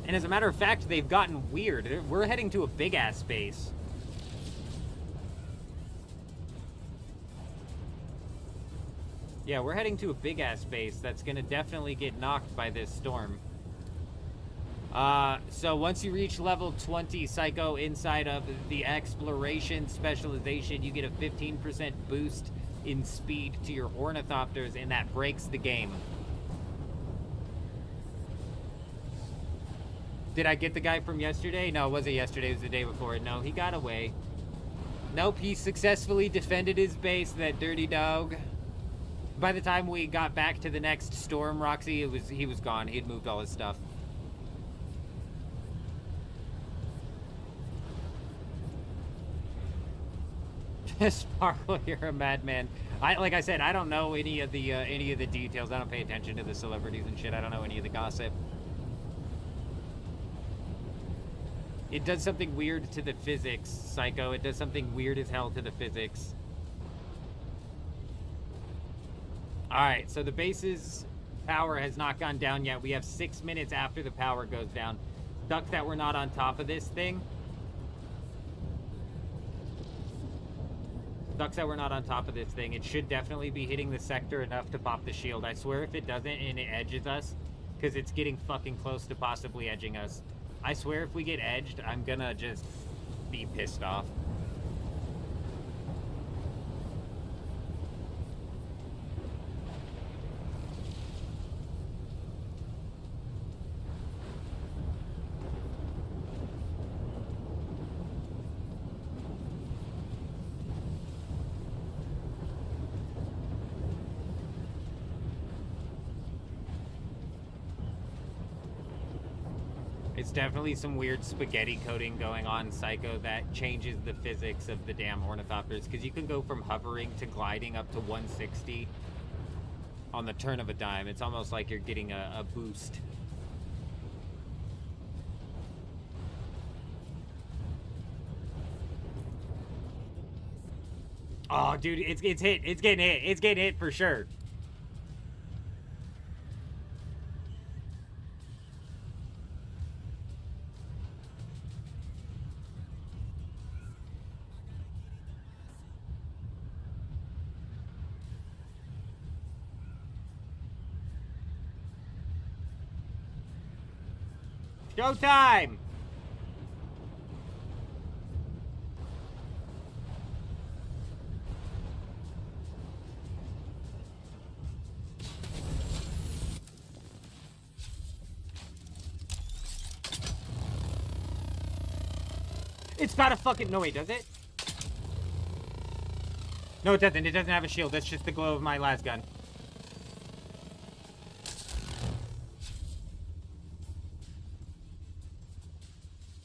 B: And as a matter of fact, they've gotten weird. We're heading to a big-ass base. Yeah, we're heading to a big-ass base that's gonna definitely get knocked by this storm. So once you reach level 20 Psycho inside of the exploration specialization, you get a 15% boost in speed to your ornithopters, and that breaks the game. Did I get the guy from yesterday? No, it wasn't yesterday, it was the day before. No, he got away. Nope, he successfully defended his base, that dirty dog. By the time we got back to the next storm, Roxy, he was gone. He had moved all his stuff. Sparkle, you're a madman. Like I said, I don't know any of the details. I don't pay attention to the celebrities and shit. I don't know any of the gossip. It does something weird to the physics, Psycho. It does something weird as hell to the physics. Alright, so the base's power has not gone down yet. We have 6 minutes after the power goes down. Sucks that we're not on top of this thing. Sucks that we're not on top of this thing. It should definitely be hitting the sector enough to pop the shield. I swear if it doesn't and it edges us, because it's getting fucking close to possibly edging us. I swear if we get edged, I'm gonna just be pissed off. It's definitely some weird spaghetti coding going on, Psycho, that changes the physics of the damn ornithopters, because you can go from hovering to gliding up to 160 on the turn of a dime. It's almost like you're getting a boost. Oh, dude, it's hit. It's getting hit. It's getting hit for sure. Showtime! It's got a fucking... No, wait, does it? No, it doesn't. It doesn't have a shield. That's just the glow of my las gun.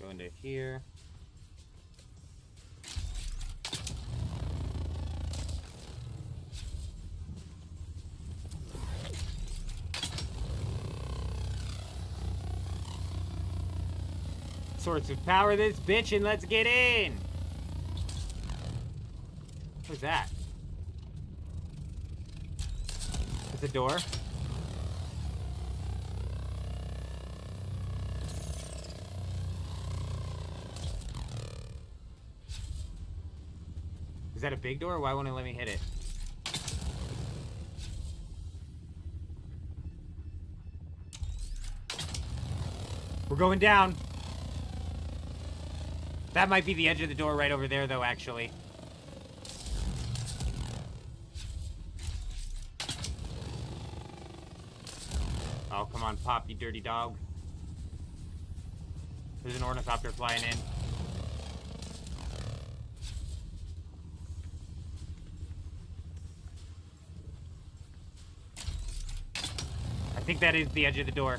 B: Go into here. sorts of power this bitch and let's get in. What's that? It's a door. Is that a big door? Why won't it let me hit it? We're going down. That might be the edge of the door right over there, though, actually. Oh, come on, Pop, you dirty dog. There's an ornithopter flying in. I think that is the edge of the door.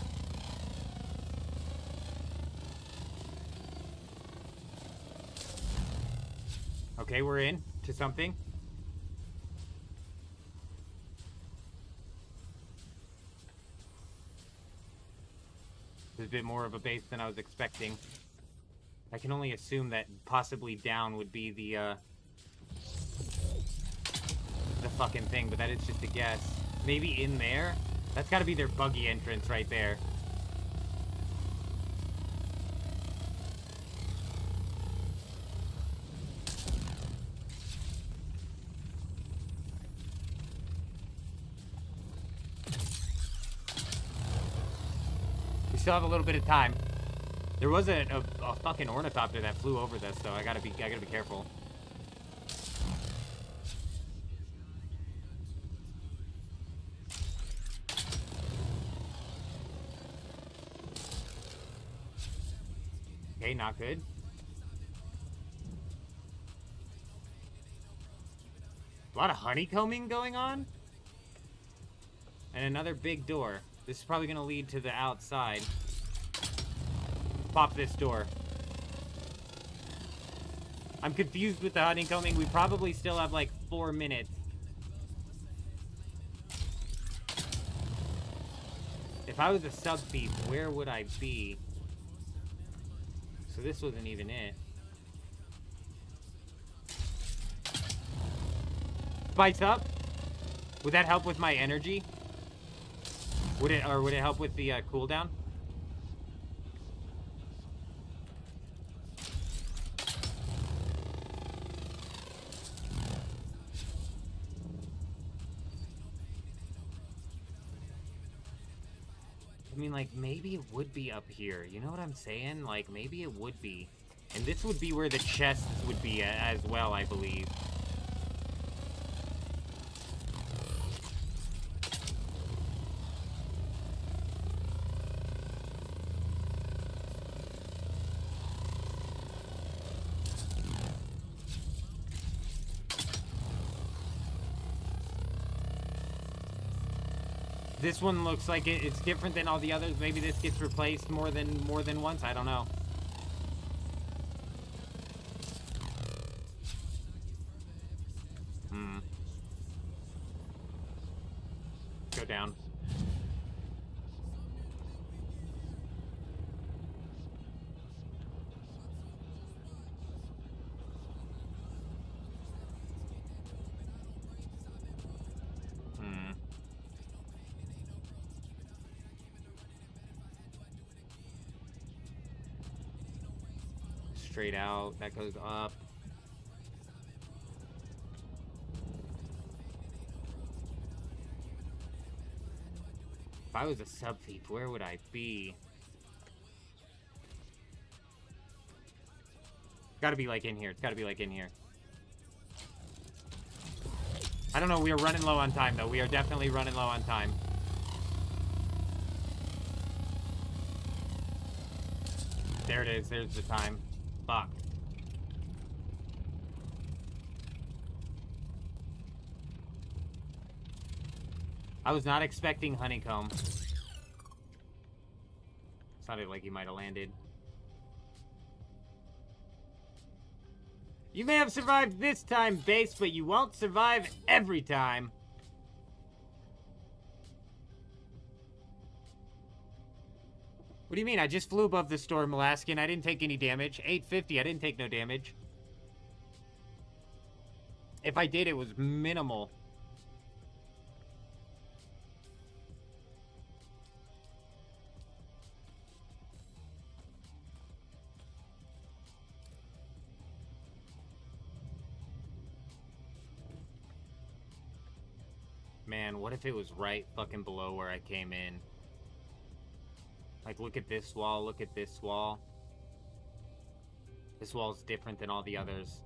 B: Okay, we're in to something. There's a bit more of a base than I was expecting. I can only assume that possibly down would be the fucking thing, but that is just a guess. Maybe in there? That's gotta be their buggy entrance right there. We still have a little bit of time. There was a fucking ornithopter that flew over this, so I gotta be careful. Okay, not good. A lot of honeycombing going on. And another big door. This is probably gonna lead to the outside. Pop this door. I'm confused with the honeycombing. We probably still have like 4 minutes. If I was a sub-thief, where would I be? So this wasn't even it. Spice up? Would that help with my energy? Would it help with the cooldown? I mean, like, maybe it would be up here. You know what I'm saying? Like, maybe it would be. And this would be where the chests would be as well, I believe. This one looks like it's different than all the others. Maybe this gets replaced more than once. I don't know. Go down. Straight out, that goes up. If I was a sub-thief, where would I be? Gotta be like in here. It's gotta be like in here. I don't know, we are running low on time though. We are definitely running low on time. There it is, there's the time. Fuck. I was not expecting honeycomb. Sounded like he might have landed. You may have survived this time, base, but you won't survive every time. What do you mean? I just flew above the storm, Alaskan. I didn't take any damage. 850, I didn't take no damage. If I did, it was minimal. Man, what if it was right fucking below where I came in? Like, look at this wall, look at this wall. This wall's different than all the others.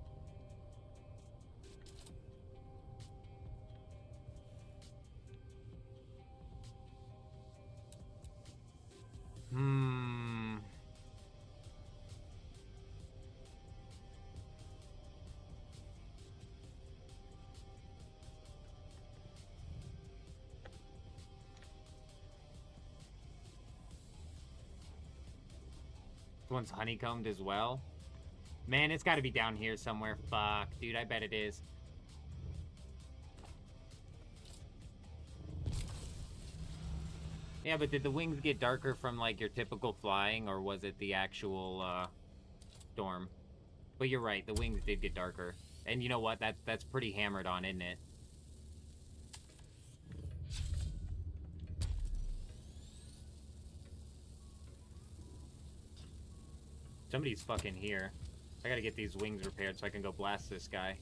B: This one's honeycombed as well. Man, it's got to be down here somewhere. Fuck, dude, I bet it is. Yeah, but did the wings get darker from, like, your typical flying, or was it the actual, storm? But you're right, the wings did get darker. And you know what? That's pretty hammered on, isn't it? Somebody's fucking here. I gotta get these wings repaired so I can go blast this guy.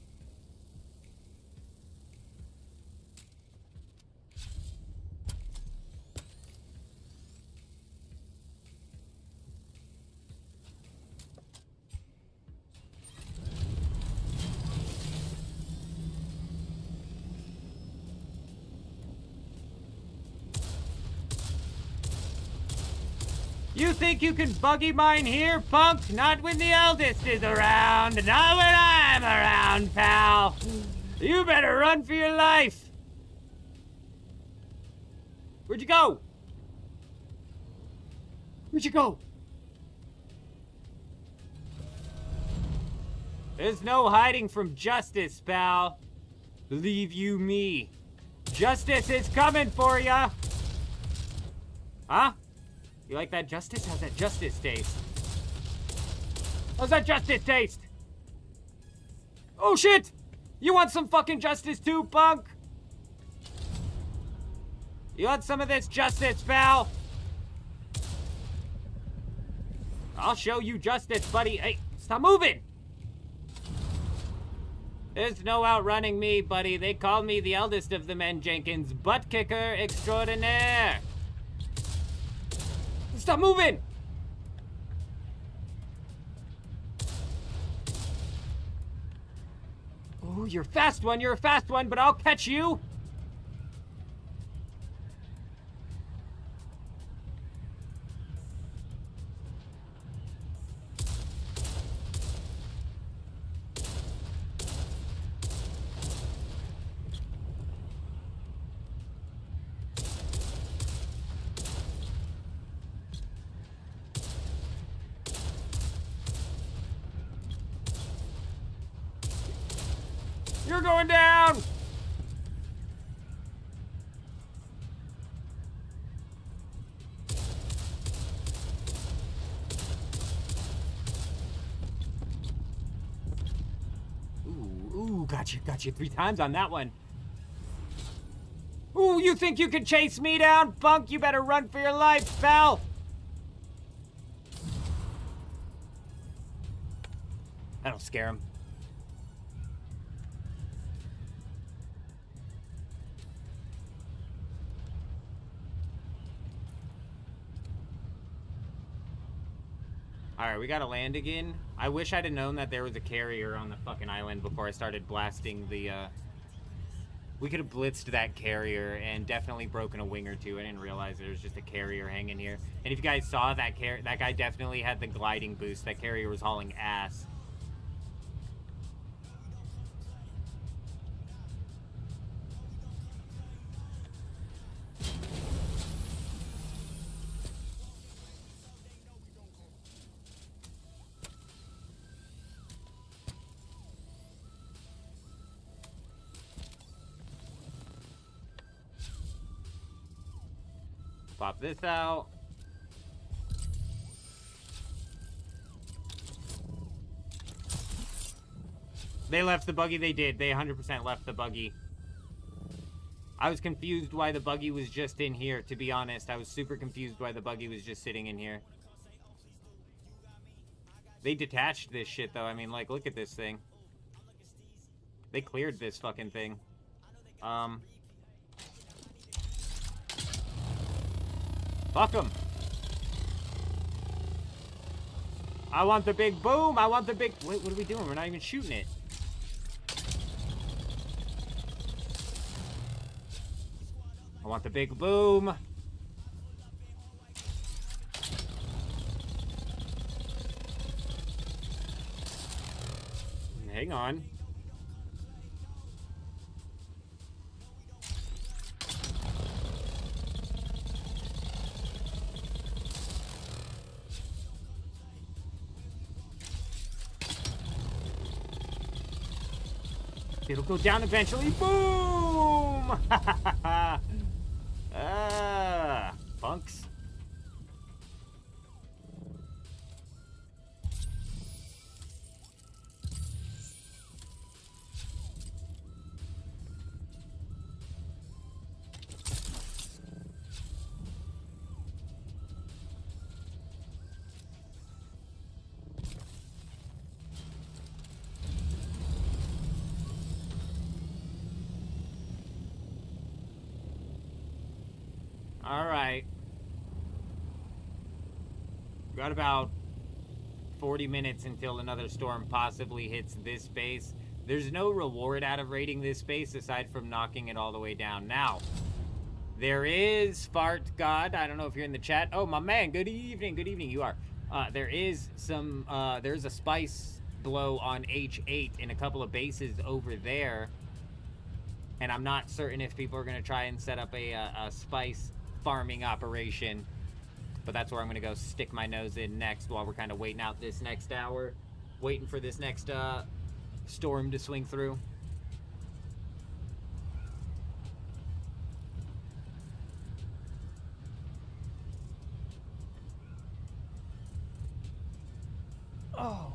B: You think you can buggy mine here, punk? Not when the eldest is around. Not when I'm around, pal. You better run for your life. Where'd you go? Where'd you go? There's no hiding from justice, pal. Believe you me. Justice is coming for ya. Huh? You like that justice? How's that justice taste? How's that justice taste? Oh shit! You want some fucking justice too, punk? You want some of this justice, pal? I'll show you justice, buddy. Hey, stop moving! There's no outrunning me, buddy. They call me the eldest of the men Jenkins, butt kicker extraordinaire. Stop moving! Oh, you're a fast one, but I'll catch you! You're going down! Ooh, gotcha 3 times on that one. Ooh, you think you can chase me down, punk? You better run for your life, pal! That'll scare him. Alright, we gotta land again. I wish I'd have known that there was a carrier on the fucking island before I started blasting the, We could have blitzed that carrier and definitely broken a wing or two. I didn't realize there was just a carrier hanging here. And if you guys saw that that guy definitely had the gliding boost. That carrier was hauling ass. Pop this out. They left the buggy. They did. They 100% left the buggy. I was confused why the buggy was just in here, to be honest. I was super confused why the buggy was just sitting in here. They detached this shit, though. I mean, like, look at this thing. They cleared this fucking thing. Fuck them. I want the big boom. I want the big... Wait, what are we doing? We're not even shooting it. I want the big boom. Hang on. It'll go down eventually. Boom! Punks. Alright. Got about 40 minutes until another storm possibly hits this base. There's no reward out of raiding this base aside from knocking it all the way down. Now, there is Fart God. I don't know if you're in the chat. Oh, my man. Good evening. Good evening. You are. There is some, there's a spice blow on H8 in a couple of bases over there. And I'm not certain if people are going to try and set up a spice farming operation, but that's where I'm gonna go stick my nose in next while we're kind of waiting out this next hour, waiting for this next storm to swing through. Oh.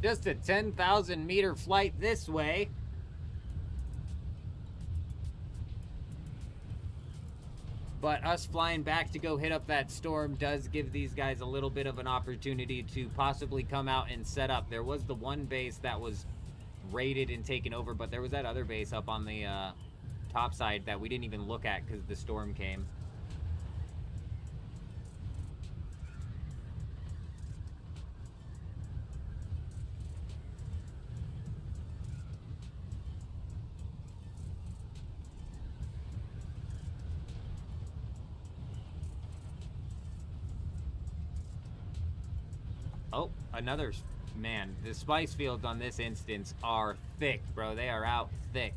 B: Just a 10,000 meter flight this way. But us flying back to go hit up that storm does give these guys a little bit of an opportunity to possibly come out and set up. There was the one base that was raided and taken over, but there was that other base up on the top side that we didn't even look at because the storm came. Oh, another, man, the spice fields on this instance are thick, bro. They are out thick.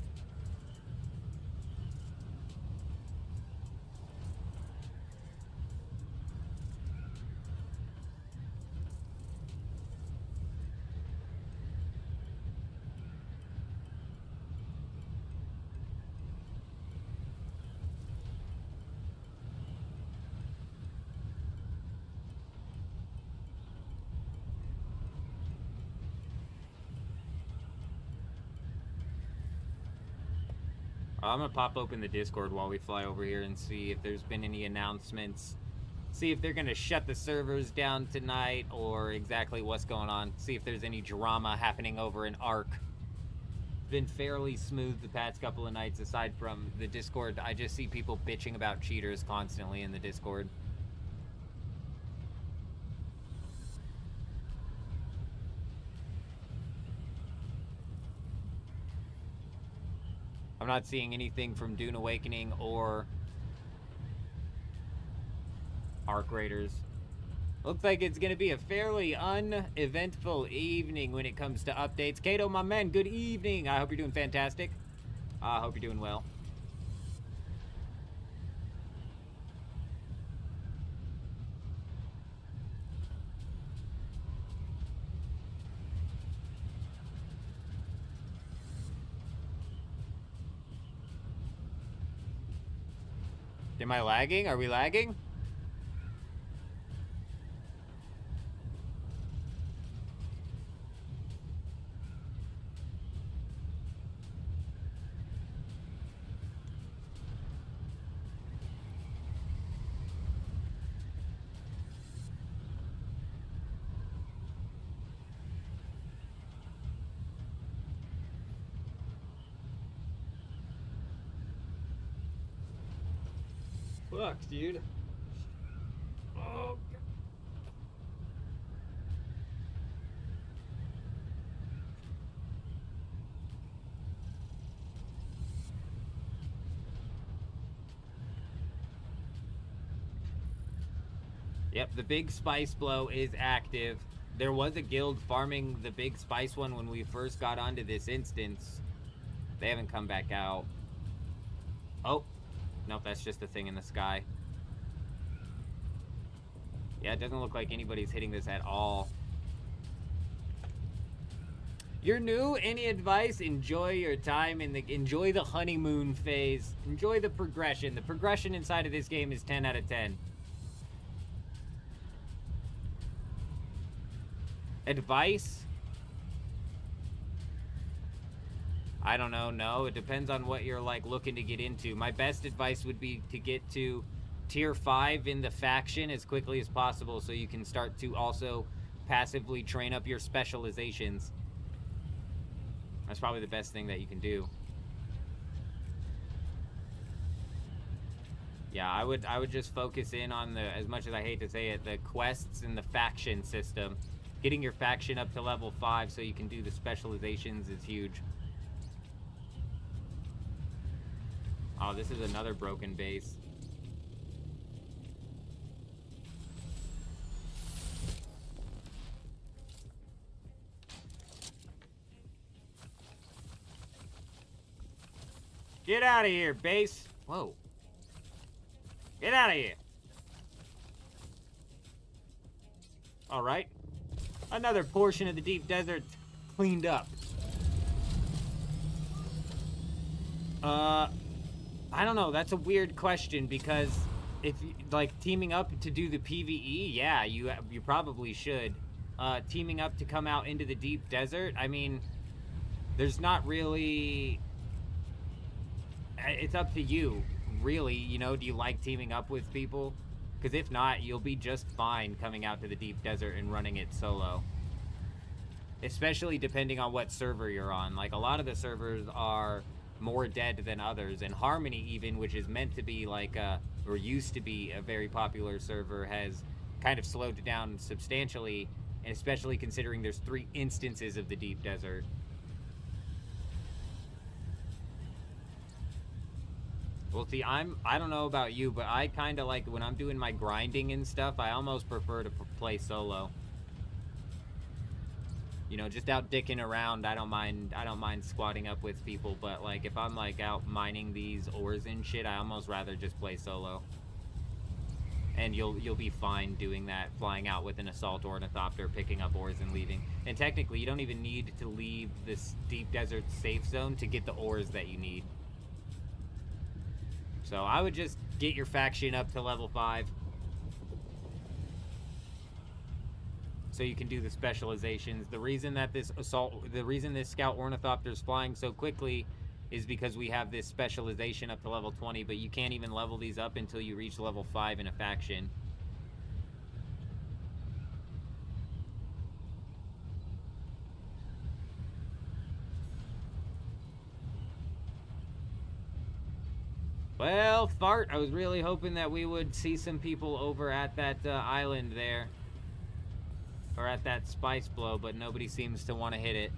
B: I'm gonna pop open the Discord while we fly over here and see if there's been any announcements. See if they're gonna shut the servers down tonight or exactly what's going on. See if there's any drama happening over in Ark. Been fairly smooth the past couple of nights aside from the Discord. I just see people bitching about cheaters constantly in the Discord. I'm not seeing anything from Dune Awakening or Ark Raiders. Looks like it's going to be a fairly uneventful evening when it comes to updates. Kato, my man, good evening. I hope you're doing fantastic. I hope you're doing well. Am I lagging? Are we lagging? Fuck, dude. Oh, God. Yep, the big spice blow is active. There was a guild farming the big spice one when we first got onto this instance. They haven't come back out. Oh, nope, that's just a thing in the sky. Yeah, it doesn't look like anybody's hitting this at all. You're new? Any advice? Enjoy your time enjoy the honeymoon phase. Enjoy the progression. The progression inside of this game is 10 out of 10. Advice? I don't know. No, it depends on what you're like looking to get into. My best advice would be to get to tier 5 in the faction as quickly as possible so you can start to also passively train up your specializations. That's probably the best thing that you can do. Yeah, I would just focus in on the, as much as I hate to say it, the quests and the faction system. Getting your faction up to level 5 so you can do the specializations is huge. Oh, this is another broken base. Get out of here, base. Whoa. Get out of here. All right. Another portion of the deep desert cleaned up. I don't know. That's a weird question because if you, like, teaming up to do the PvE, yeah, you probably should. Teaming up to come out into the deep desert, I mean, there's not really... It's up to you, really. You know, do you like teaming up with people? Because if not, you'll be just fine coming out to the deep desert and running it solo. Especially depending on what server you're on. Like, a lot of the servers are more dead than others. And Harmony, even, which is meant to be like or used to be a very popular server, has kind of slowed down substantially. And especially considering there's 3 instances of the deep desert. Well, see, I don't know about you, but I kind of like, when I'm doing my grinding and stuff, I almost prefer to play solo. You know, just out dicking around, I don't mind squatting up with people, but like if I'm like out mining these ores and shit, I almost rather just play solo. And you'll be fine doing that, flying out with an assault ornithopter, picking up ores and leaving. And technically, you don't even need to leave this deep desert safe zone to get the ores that you need. So I would just get your faction up to level 5. So you can do the specializations. The reason that this scout ornithopter is flying so quickly is because we have this specialization up to level 20, but you can't even level these up until you reach level 5 in a faction. Well, Fart, I was really hoping that we would see some people over at that island there. Or at that spice blow, but nobody seems to want to hit it.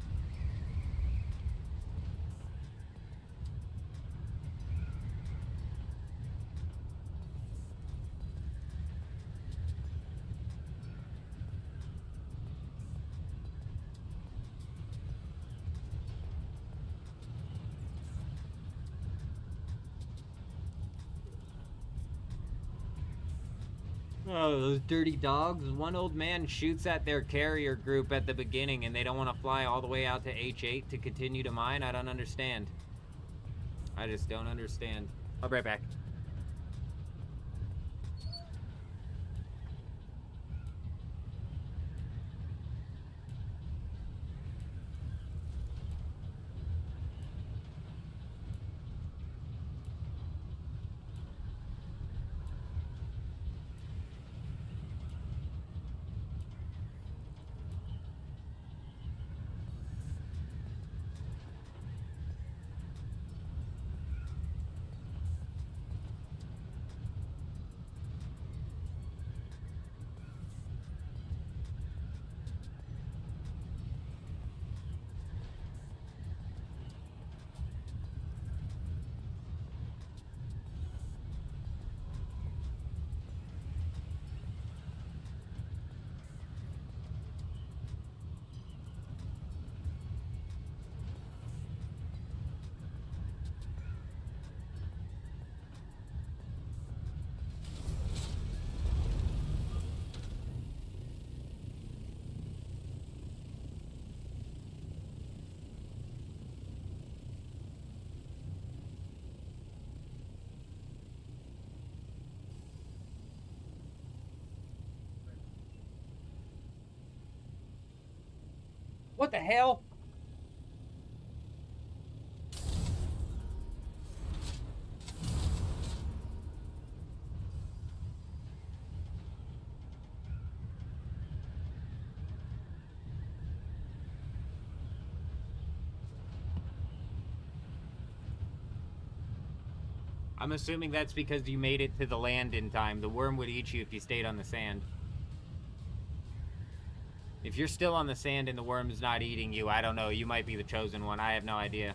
B: Oh, those dirty dogs. One old man shoots at their carrier group at the beginning and they don't want to fly all the way out to H8 to continue to mine. I don't understand. I just don't understand. I'll be right back. What the hell? I'm assuming that's because you made it to the land in time. The worm would eat you if you stayed on the sand. If you're still on the sand and the worm's not eating you, I don't know. You might be the chosen one. I have no idea.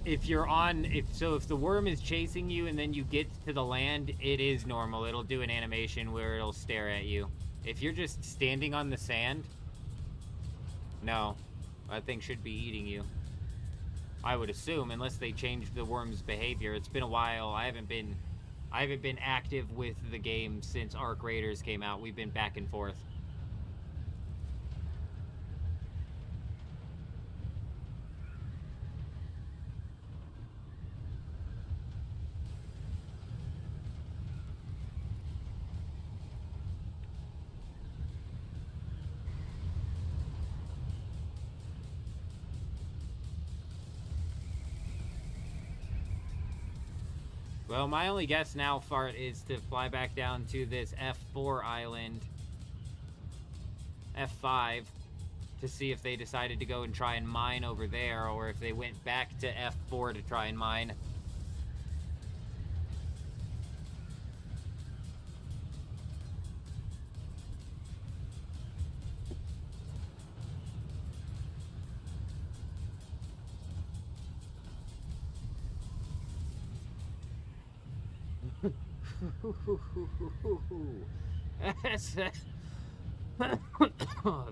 B: If the worm is chasing you and then you get to the land, it is normal. It'll do an animation where it'll stare at you. If you're just standing on the sand, no, that thing should be eating you. I would assume, unless they changed the worm's behavior. It's been a while. I haven't been active with the game since Arc Raiders came out. We've been back and forth. Well, my only guess now, Fart, is to fly back down to this F4 island, F5, to see if they decided to go and try and mine over there, or if they went back to F4 to try and mine.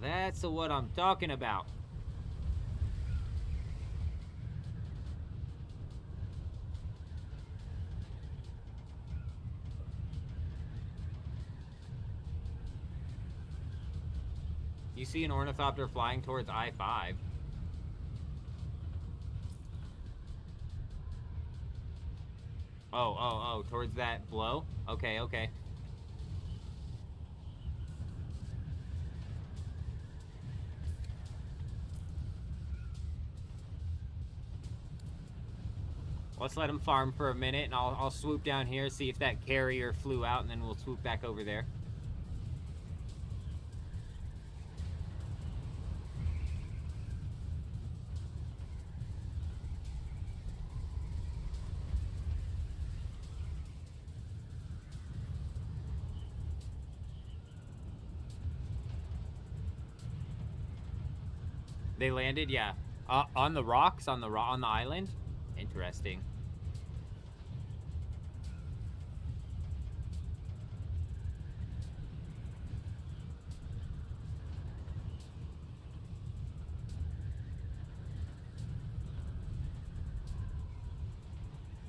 B: That's what I'm talking about. You see an ornithopter flying towards I-5. Oh, towards that blow? Okay, okay. Let's let him farm for a minute, and I'll swoop down here, see if that carrier flew out, and then we'll swoop back over there. They landed, yeah. On the rocks, on the island. Interesting.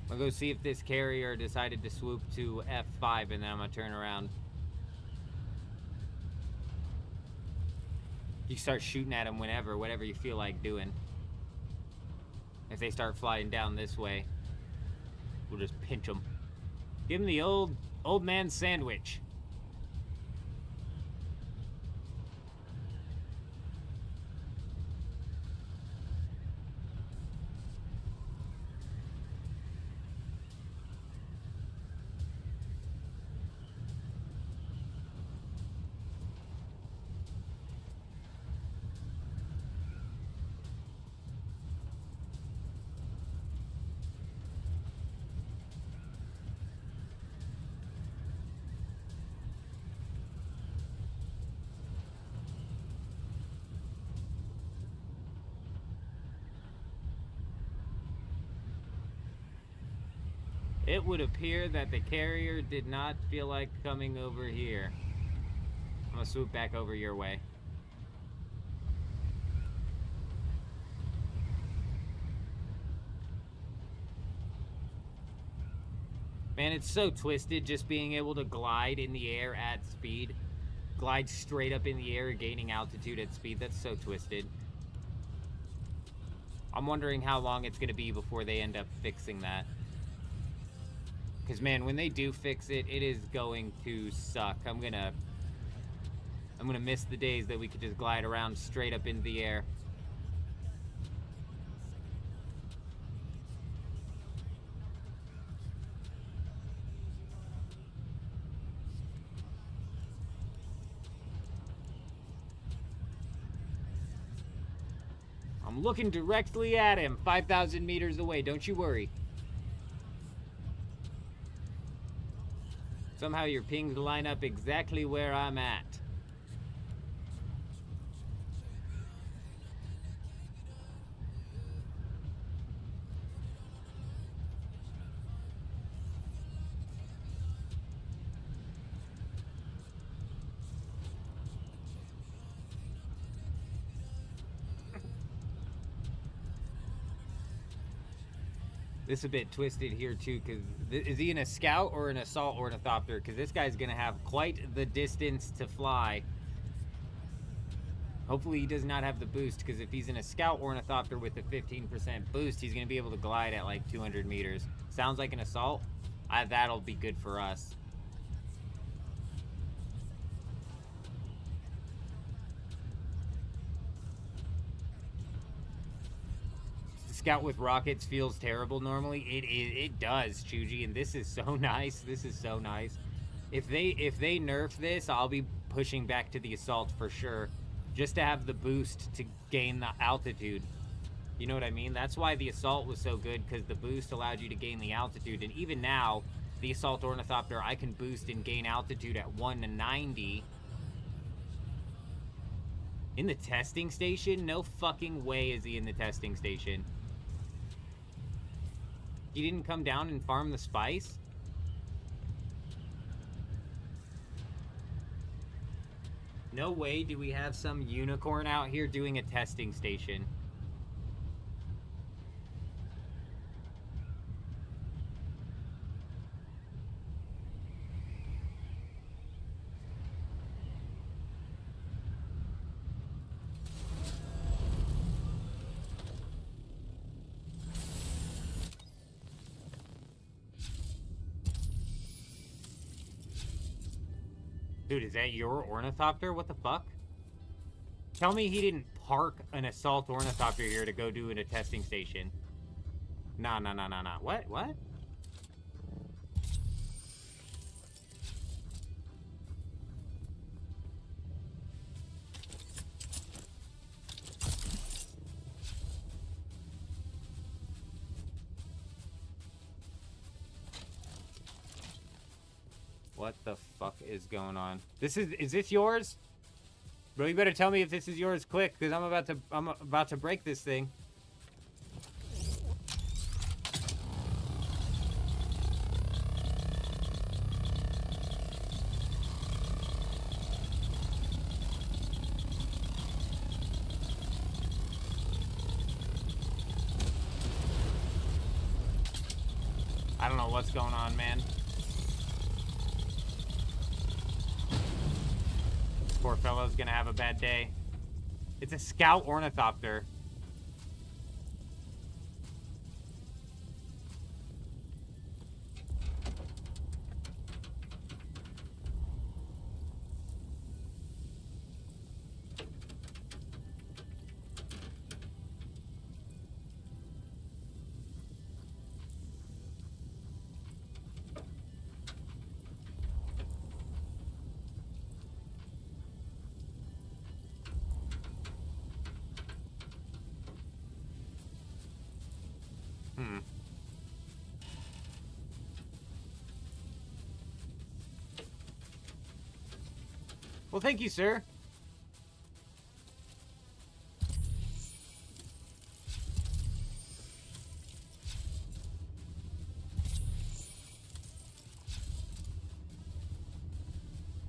B: I'll go see if this carrier decided to swoop to F5, and then I'm gonna turn around. You start shooting at them whenever, whatever you feel like doing. If they start flying down this way, we'll just pinch them. Give them the old man sandwich. It would appear that the carrier did not feel like coming over here. I'm gonna swoop back over your way. Man, it's so twisted just being able to glide in the air at speed. Glide straight up in the air, gaining altitude at speed. That's so twisted. I'm wondering how long it's going to be before they end up fixing that. Because, man, when they do fix it, it is going to suck. I'm gonna miss the days that we could just glide around straight up into the air. I'm looking directly at him, 5,000 meters away. Don't you worry. Somehow your pings line up exactly where I'm at. This is a bit twisted here too, because is he in a scout or an assault ornithopter? Because this guy's gonna have quite the distance to fly. Hopefully he does not have the boost, because if he's in a scout ornithopter with a 15% boost, he's gonna be able to glide at like 200 meters. Sounds like an assault. That'll be good for us. Scout with rockets feels terrible normally. It does, Chuji, and this is so nice. This is so nice. If they nerf this, I'll be pushing back to the assault for sure, just to have the boost to gain the altitude. You know what I mean? That's why the assault was so good, because the boost allowed you to gain the altitude. And even now, the assault ornithopter, I can boost and gain altitude at 190. In the testing station? No fucking way is he in the testing station. He didn't come down and farm the spice? No way do we have some unicorn out here doing a testing station. Dude, is that your ornithopter? What the fuck? Tell me he didn't park an assault ornithopter here to go do in a testing station. Nah. What? What the fuck is going on? Is this yours? Bro, you better tell me if this is yours quick, because I'm about to break this thing. I don't know what's going on, man. Poor fellow's gonna have a bad day. It's a scout ornithopter. Well, thank you, sir.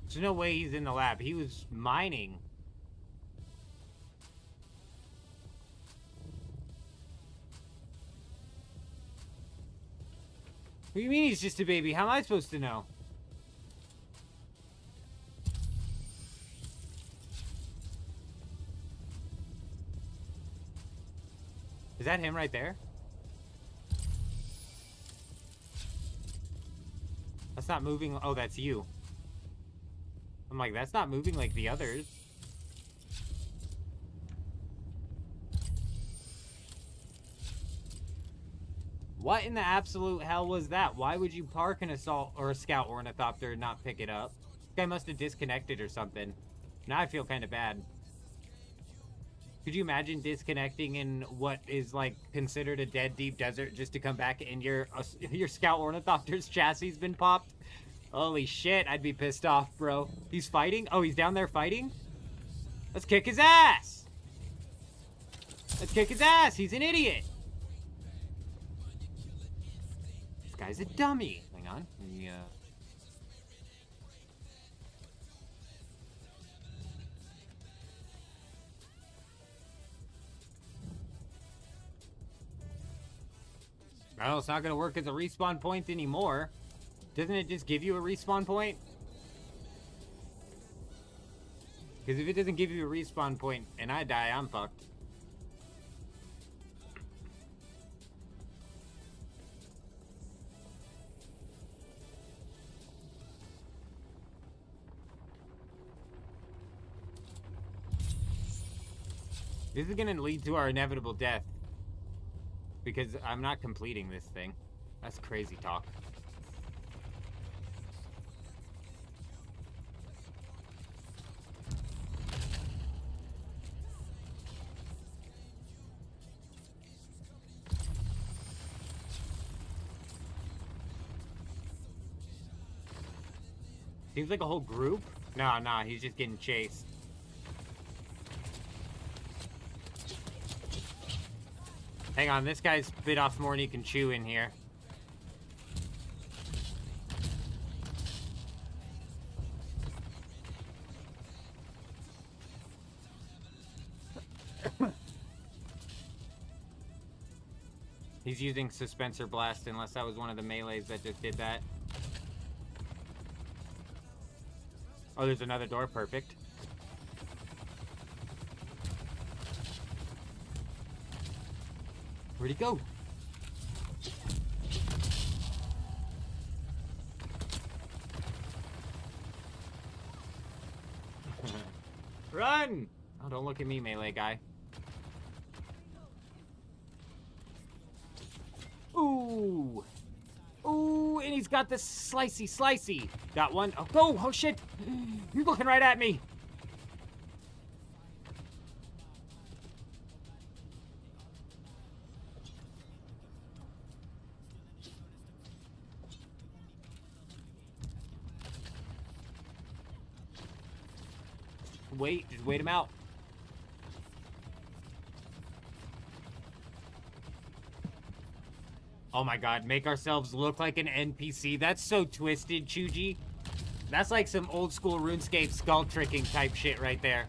B: There's no way he's in the lab. He was mining. do you mean he's just a baby? How am I supposed to know? Is that him right there? That's not moving. Oh, that's you. I'm like, that's not moving like the others. What in the absolute hell was that? Why would you park an assault or a scout ornithopter and not pick it up? This guy must have disconnected or something. Now I feel kind of bad. Could you imagine disconnecting in what is like considered a dead deep desert just to come back and your scout ornithopter's chassis been popped? Holy shit, I'd be pissed off, bro. He's fighting? Oh, he's down there fighting? Let's kick his ass! Let's kick his ass! He's an idiot! This guy's a dummy. Hang on. Let me, Oh, it's not gonna work as a respawn point anymore. Doesn't it just give you a respawn point? Because if it doesn't give you a respawn point and I die, I'm fucked. This is gonna lead to our inevitable death. Because I'm not completing this thing. That's crazy talk. Seems like a whole group? Nah, he's just getting chased. Hang on, this guy's bit off more than he can chew in here. He's using Suspensor Blast, unless that was one of the melees that just did that. Oh, there's another door. Perfect. Where'd he go? Run! Oh, don't look at me, melee guy. Ooh! Ooh, and he's got this slicey. Got one. Oh, go! Oh, shit! You're looking right at me! Just wait him out. Oh my god, make ourselves look like an NPC. That's so twisted, Chuji. That's like some old school RuneScape skull tricking type shit right there.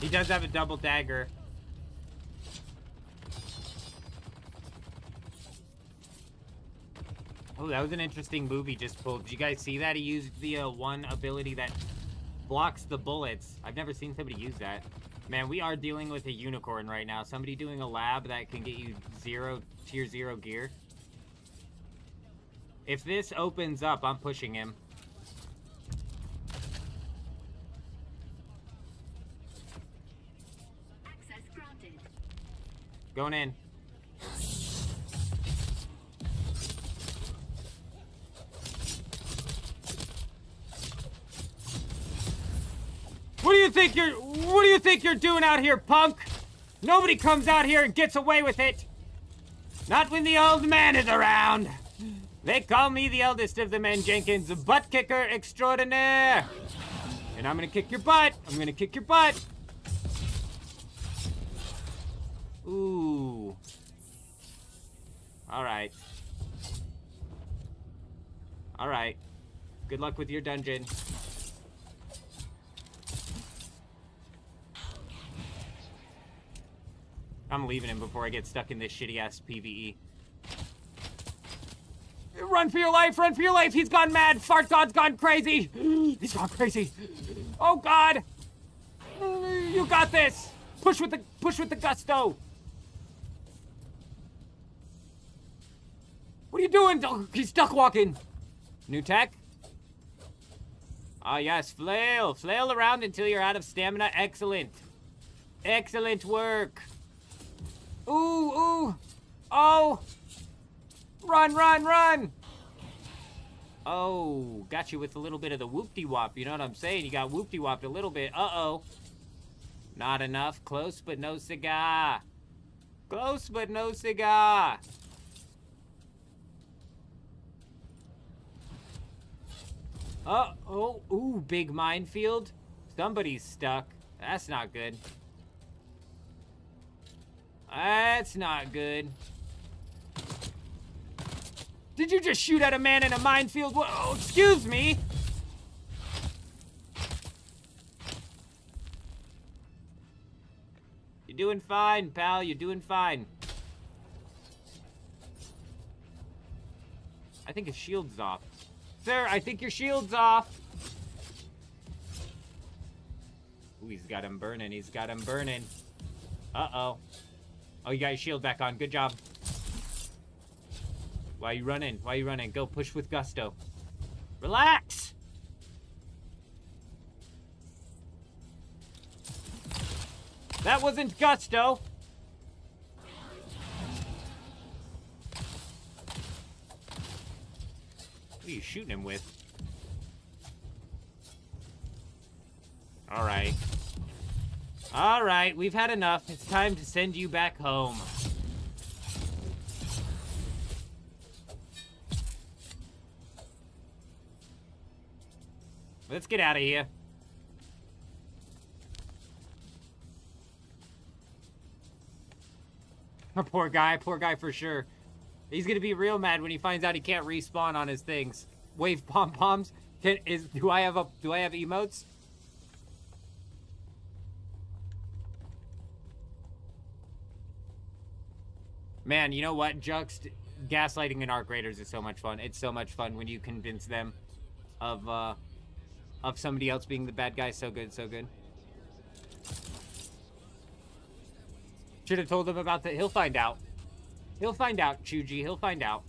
B: He does have a double dagger. Oh, that was an interesting move he just pulled. Did you guys see that? He used the one ability that blocks the bullets. I've never seen somebody use that. Man, we are dealing with a unicorn right now. Somebody doing a lab that can get you tier 0 gear. If this opens up, I'm pushing him. Going in. What do you think you're doing out here, punk? Nobody comes out here and gets away with it. Not when the old man is around. They call me the eldest of the men, Jenkins, butt kicker extraordinaire. And I'm gonna kick your butt. I'm gonna kick your butt. Ooh. Alright. Alright. Good luck with your dungeon. I'm leaving him before I get stuck in this shitty-ass PvE. Run for your life! Run for your life! He's gone mad! Fart God's gone crazy! He's gone crazy! Oh God! You got this! Push with the gusto! What are you doing? Oh, he's duck walking! New tech? Ah yes, flail! Flail around until you're out of stamina. Excellent! Excellent work! Ooh, ooh! Oh! Run, run, run! Oh, got you with a little bit of the whoop-de-wop, you know what I'm saying? You got whoop-de-wopped a little bit. Uh-oh. Not enough. Close, but no cigar. Close, but no cigar. Oh, ooh, big minefield. Somebody's stuck. That's not good. That's not good. Did you just shoot at a man in a minefield? Whoa, excuse me. You're doing fine, pal. You're doing fine. I think his shield's off. Sir, I think your shield's off. Ooh, he's got him burning. He's got him burning. Uh-oh. Oh, you got your shield back on. Good job. Why are you running? Why are you running? Go push with gusto. Relax! That wasn't gusto. What are you shooting him with? Alright. Alright, we've had enough. It's time to send you back home. Let's get out of here. Poor guy for sure. He's gonna be real mad when he finds out he can't respawn on his things. Wave pom-poms. Do I have emotes? Man, you know what? Gaslighting in Arc Raiders is so much fun. It's so much fun when you convince them of somebody else being the bad guy. So good, so good. Should have told him about that. He'll find out. He'll find out, Chuji. He'll find out.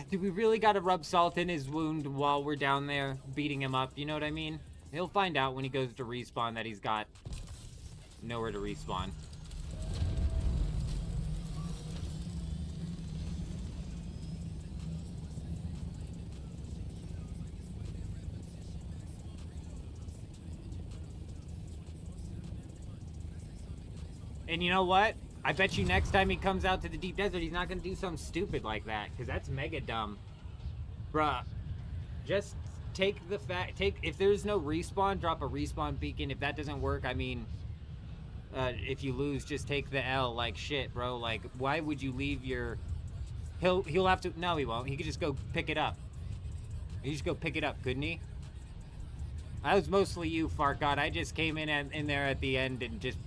B: Do we really gotta rub salt in his wound while we're down there beating him up? You know what I mean? He'll find out when he goes to respawn that he's got nowhere to respawn. And you know what? I bet you next time he comes out to the deep desert, he's not gonna do something stupid like that, because that's mega dumb. Bruh, just take if there's no respawn, drop a respawn beacon. If that doesn't work, I mean, if you lose, just take the L. Like, shit, bro. Like, why would you leave your... He'll have to... No, he won't. He could just go pick it up. He just go pick it up, couldn't he? That was mostly you, Fart God. I just came in there at the end and just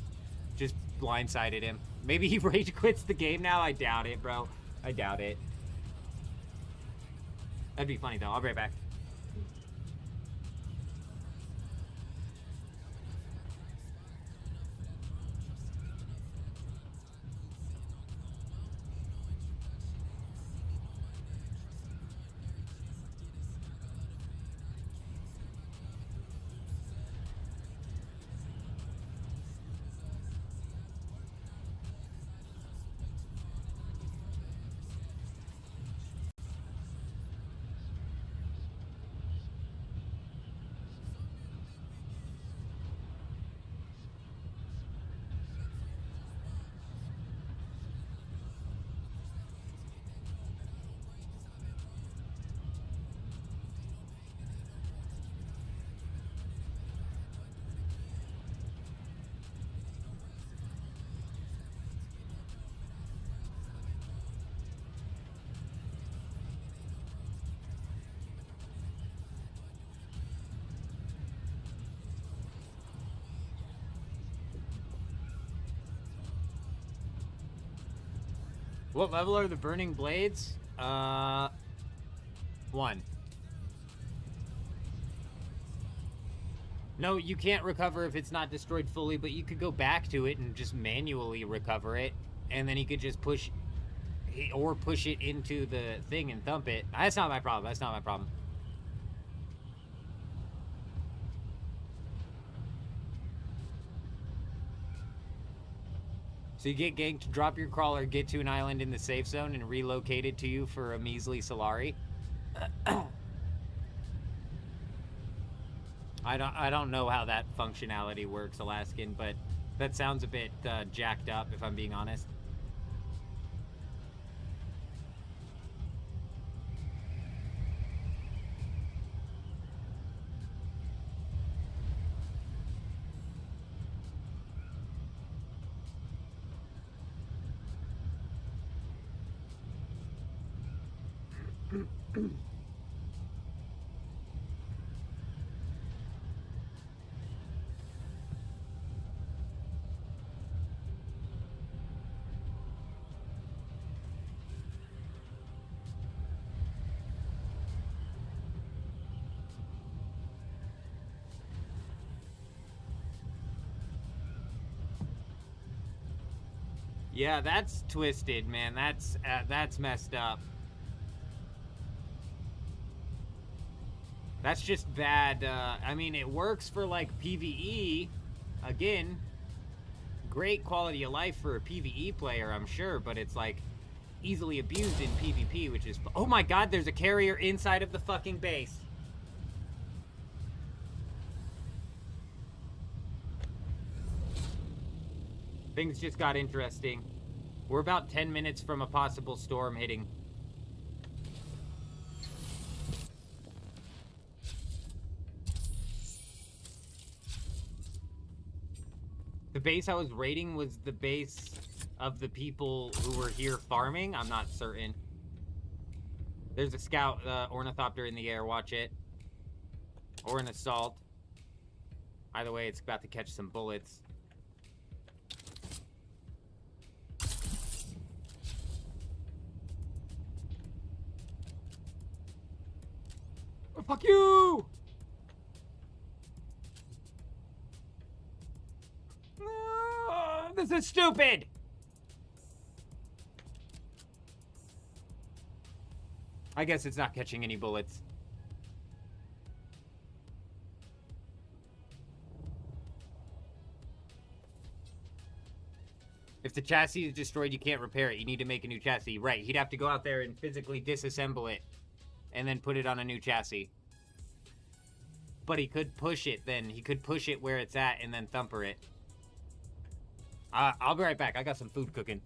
B: blindsided him. Maybe he rage quits the game now? I doubt it, bro. I doubt it. That'd be funny, though. I'll be right back. What level are the burning blades? 1. No, you can't recover if it's not destroyed fully, but you could go back to it and just manually recover it, and then you could just push it into the thing and thump it. That's not my problem. That's not my problem. So you get ganked, drop your crawler, get to an island in the safe zone, and relocate it to you for a measly Solari. I don't know how that functionality works, Alaskan, but that sounds a bit jacked up, if I'm being honest. Yeah, that's twisted, man. That's messed up. That's just bad. I mean, it works for, like, PvE. Again, great quality of life for a PvE player, I'm sure, but it's, like, easily abused in PvP, which is... Oh my god, there's a carrier inside of the fucking base. Things just got interesting. We're about 10 minutes from a possible storm hitting. The base I was raiding was the base of the people who were here farming? I'm not certain. There's a scout ornithopter in the air, watch it. Or an assault. Either way, it's about to catch some bullets. Oh, fuck you! This is stupid! I guess it's not catching any bullets. If the chassis is destroyed, you can't repair it. You need to make a new chassis. Right, he'd have to go out there and physically disassemble it and then put it on a new chassis. But he could push it then. He could push it where it's at and then thumper it. I'll be right back. I got some food cooking.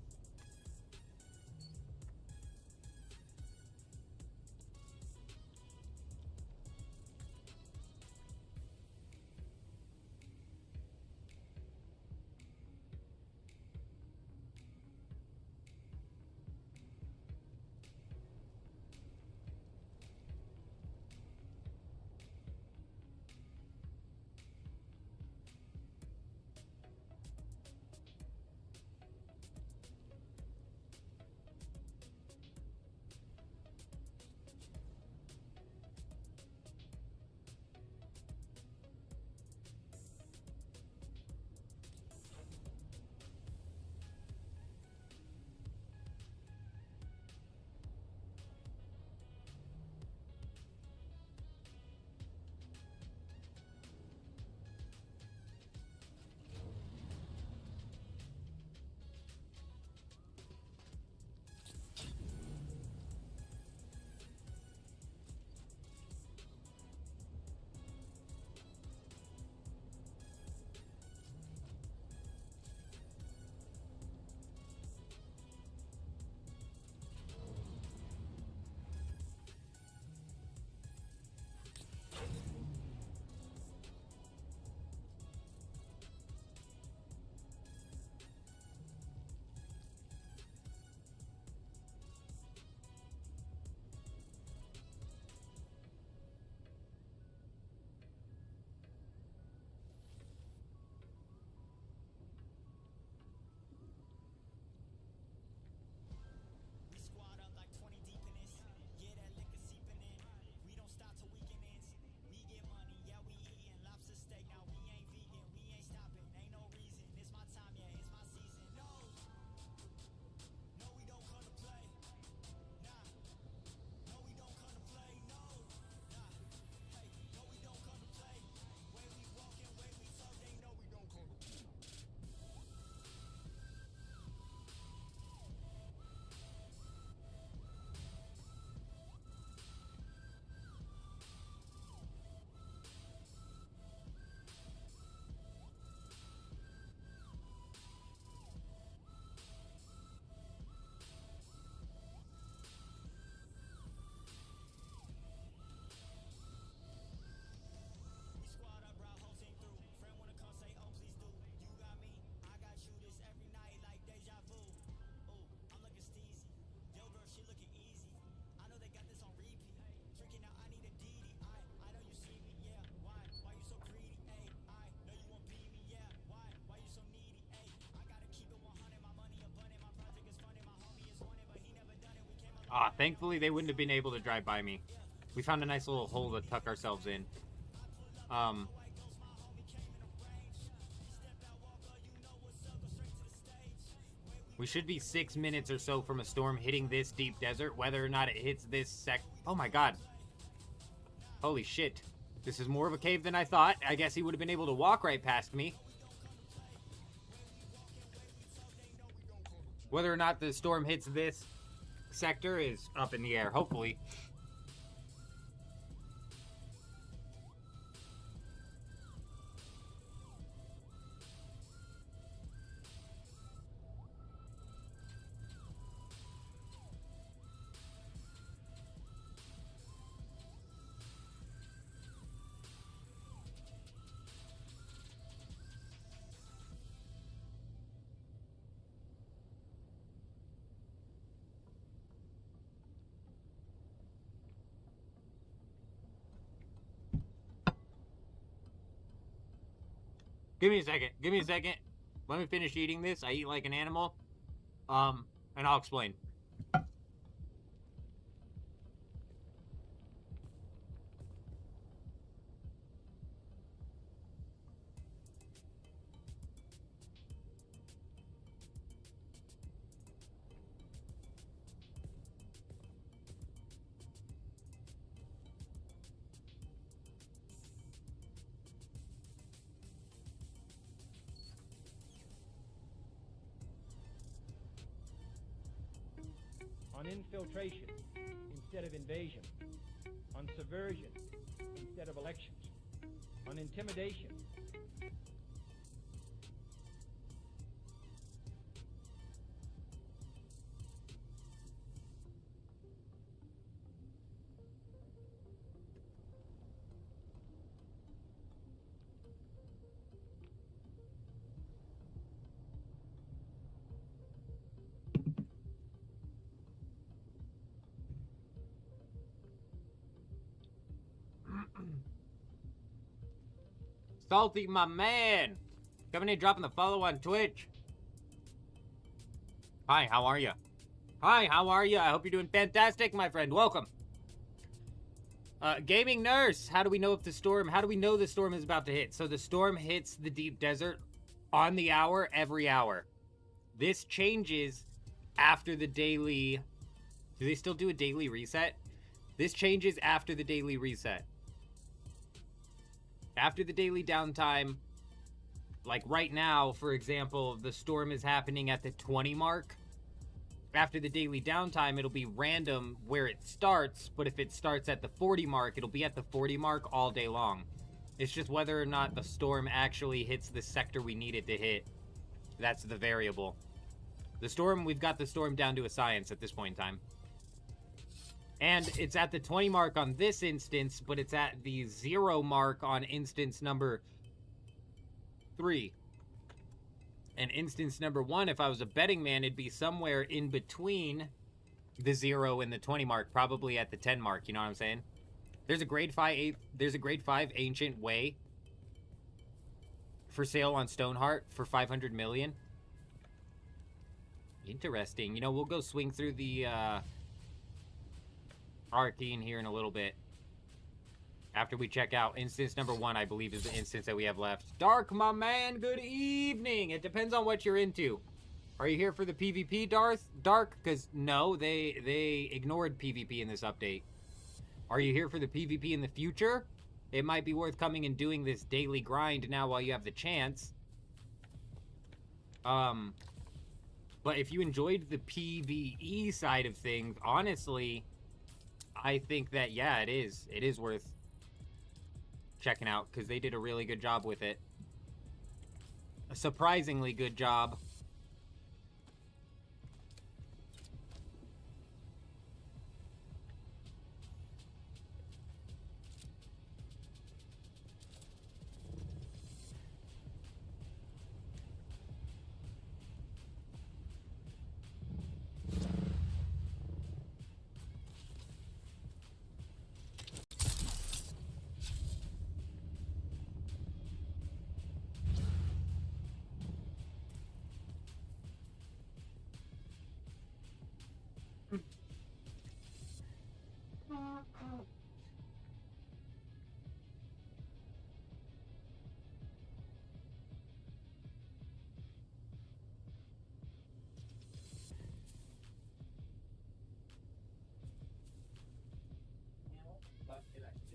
B: Ah, thankfully they wouldn't have been able to drive by me. We found a nice little hole to tuck ourselves in. We should be 6 minutes or so from a storm hitting this deep desert. Whether or not it hits this oh my god. Holy shit. This is more of a cave than I thought. I guess he would have been able to walk right past me. Whether or not the storm hits this sector is up in the air, hopefully. Give me a second. Give me a second. Let me finish eating this. I eat like an animal. And I'll explain.
D: On infiltration instead of invasion, on subversion instead of elections, on intimidation.
B: Salty, my man. Coming in, dropping the follow on Twitch. Hi, how are you? Hi, how are you? I hope you're doing fantastic, my friend. Welcome. Gaming Nurse, how do we know if the storm, how do we know the storm is about to hit? So the storm hits the deep desert on the hour, every hour. This changes after the daily, do they still do a daily reset? This changes after the daily reset. After the daily downtime, like right now, for example, the storm is happening at the 20 mark. After the daily downtime, it'll be random where it starts, but if it starts at the 40 mark, it'll be at the 40 mark all day long. It's just whether or not the storm actually hits the sector we need it to hit. That's the variable. The storm, we've got the storm down to a science at this point in time. And it's at the 20 mark on this instance, but it's at the 0 mark on instance number 3. And instance number 1, if I was a betting man, it'd be somewhere in between the 0 and the 20 mark, probably at the 10 mark, you know what I'm saying? There's a grade 5 ancient way for sale on Stoneheart for 500 million. Interesting. You know, we'll go swing through the Arcane here in a little bit. After we check out instance number 1, I believe is the instance that we have left. Dark, my man, good evening. It depends on what you're into. Are you here for the PvP, Dark? Because no, they ignored PvP in this update. Are you here for the PvP in the future? It might be worth coming and doing this daily grind now while you have the chance. But if you enjoyed the PvE side of things, honestly, I think that, yeah, it is worth checking out because they did a really good job with it. A surprisingly good job.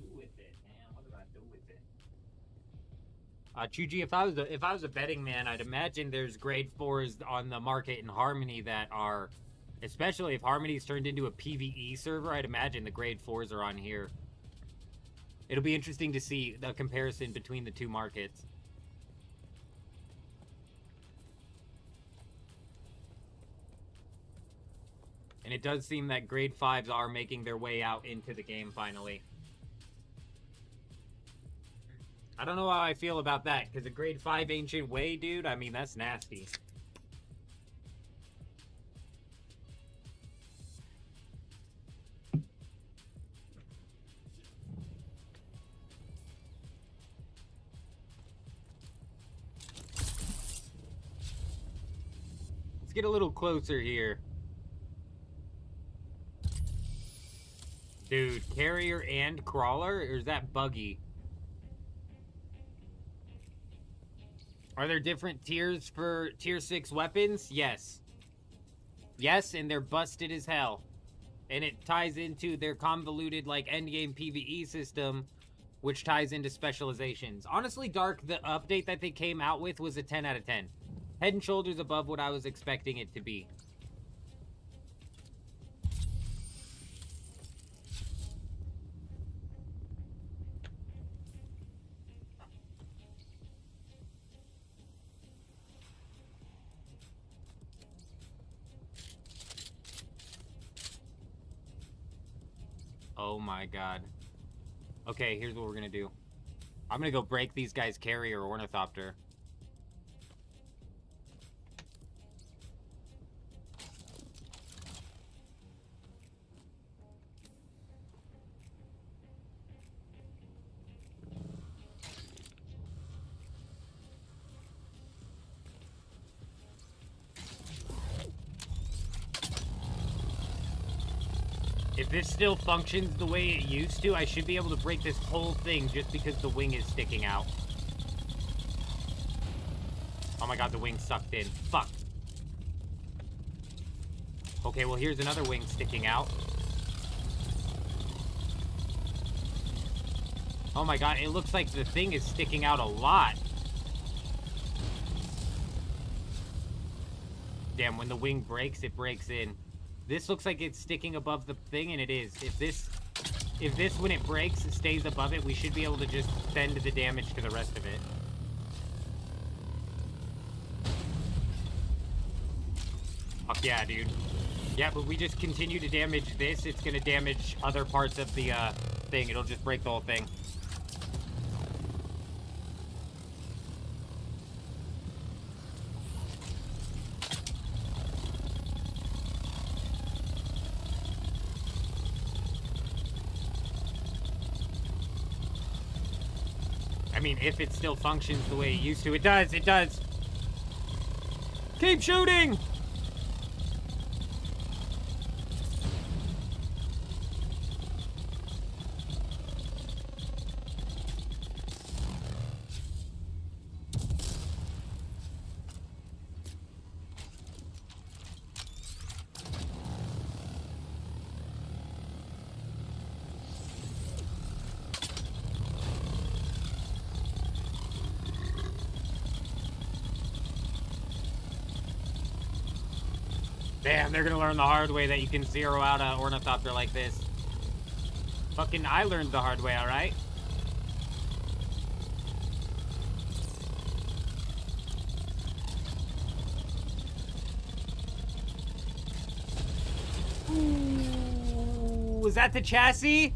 B: do with it, man? What do I do with it? Chuji, if I was a betting man, I'd imagine there's grade 4s on the market in Harmony that are, especially if Harmony's turned into a PvE server, I'd imagine the grade 4s are on here. It'll be interesting to see the comparison between the two markets. And it does seem that grade 5s are making their way out into the game finally. I don't know how I feel about that, because a grade 5 Ancient Way, dude, I mean, that's nasty. Let's get a little closer here. Dude, carrier and crawler? Or is that buggy? Are there different tiers for tier 6 weapons? Yes. Yes, and they're busted as hell. And it ties into their convoluted, like, endgame PvE system, which ties into specializations. Honestly, Dark, the update that they came out with was a 10 out of 10. Head and shoulders above what I was expecting it to be. Oh my god. Okay, here's what we're gonna do. I'm gonna go break these guys' carrier ornithopter. If this still functions the way it used to, I should be able to break this whole thing just because the wing is sticking out. Oh my god, the wing sucked in. Fuck. Okay, well here's another wing sticking out. Oh my god, it looks like the thing is sticking out a lot. Damn, when the wing breaks, it breaks in. This looks like it's sticking above the thing, and it is. If this, when it breaks, stays above it, we should be able to just send the damage to the rest of it. Fuck yeah, dude. Yeah, but we just continue to damage this, it's gonna damage other parts of the, thing. It'll just break the whole thing. I mean, if it still functions the way it used to. It does, it does. Keep shooting! Damn, they're gonna learn the hard way that you can zero out an ornithopter like this. Fucking, I learned the hard way, alright? Ooh, was that the chassis?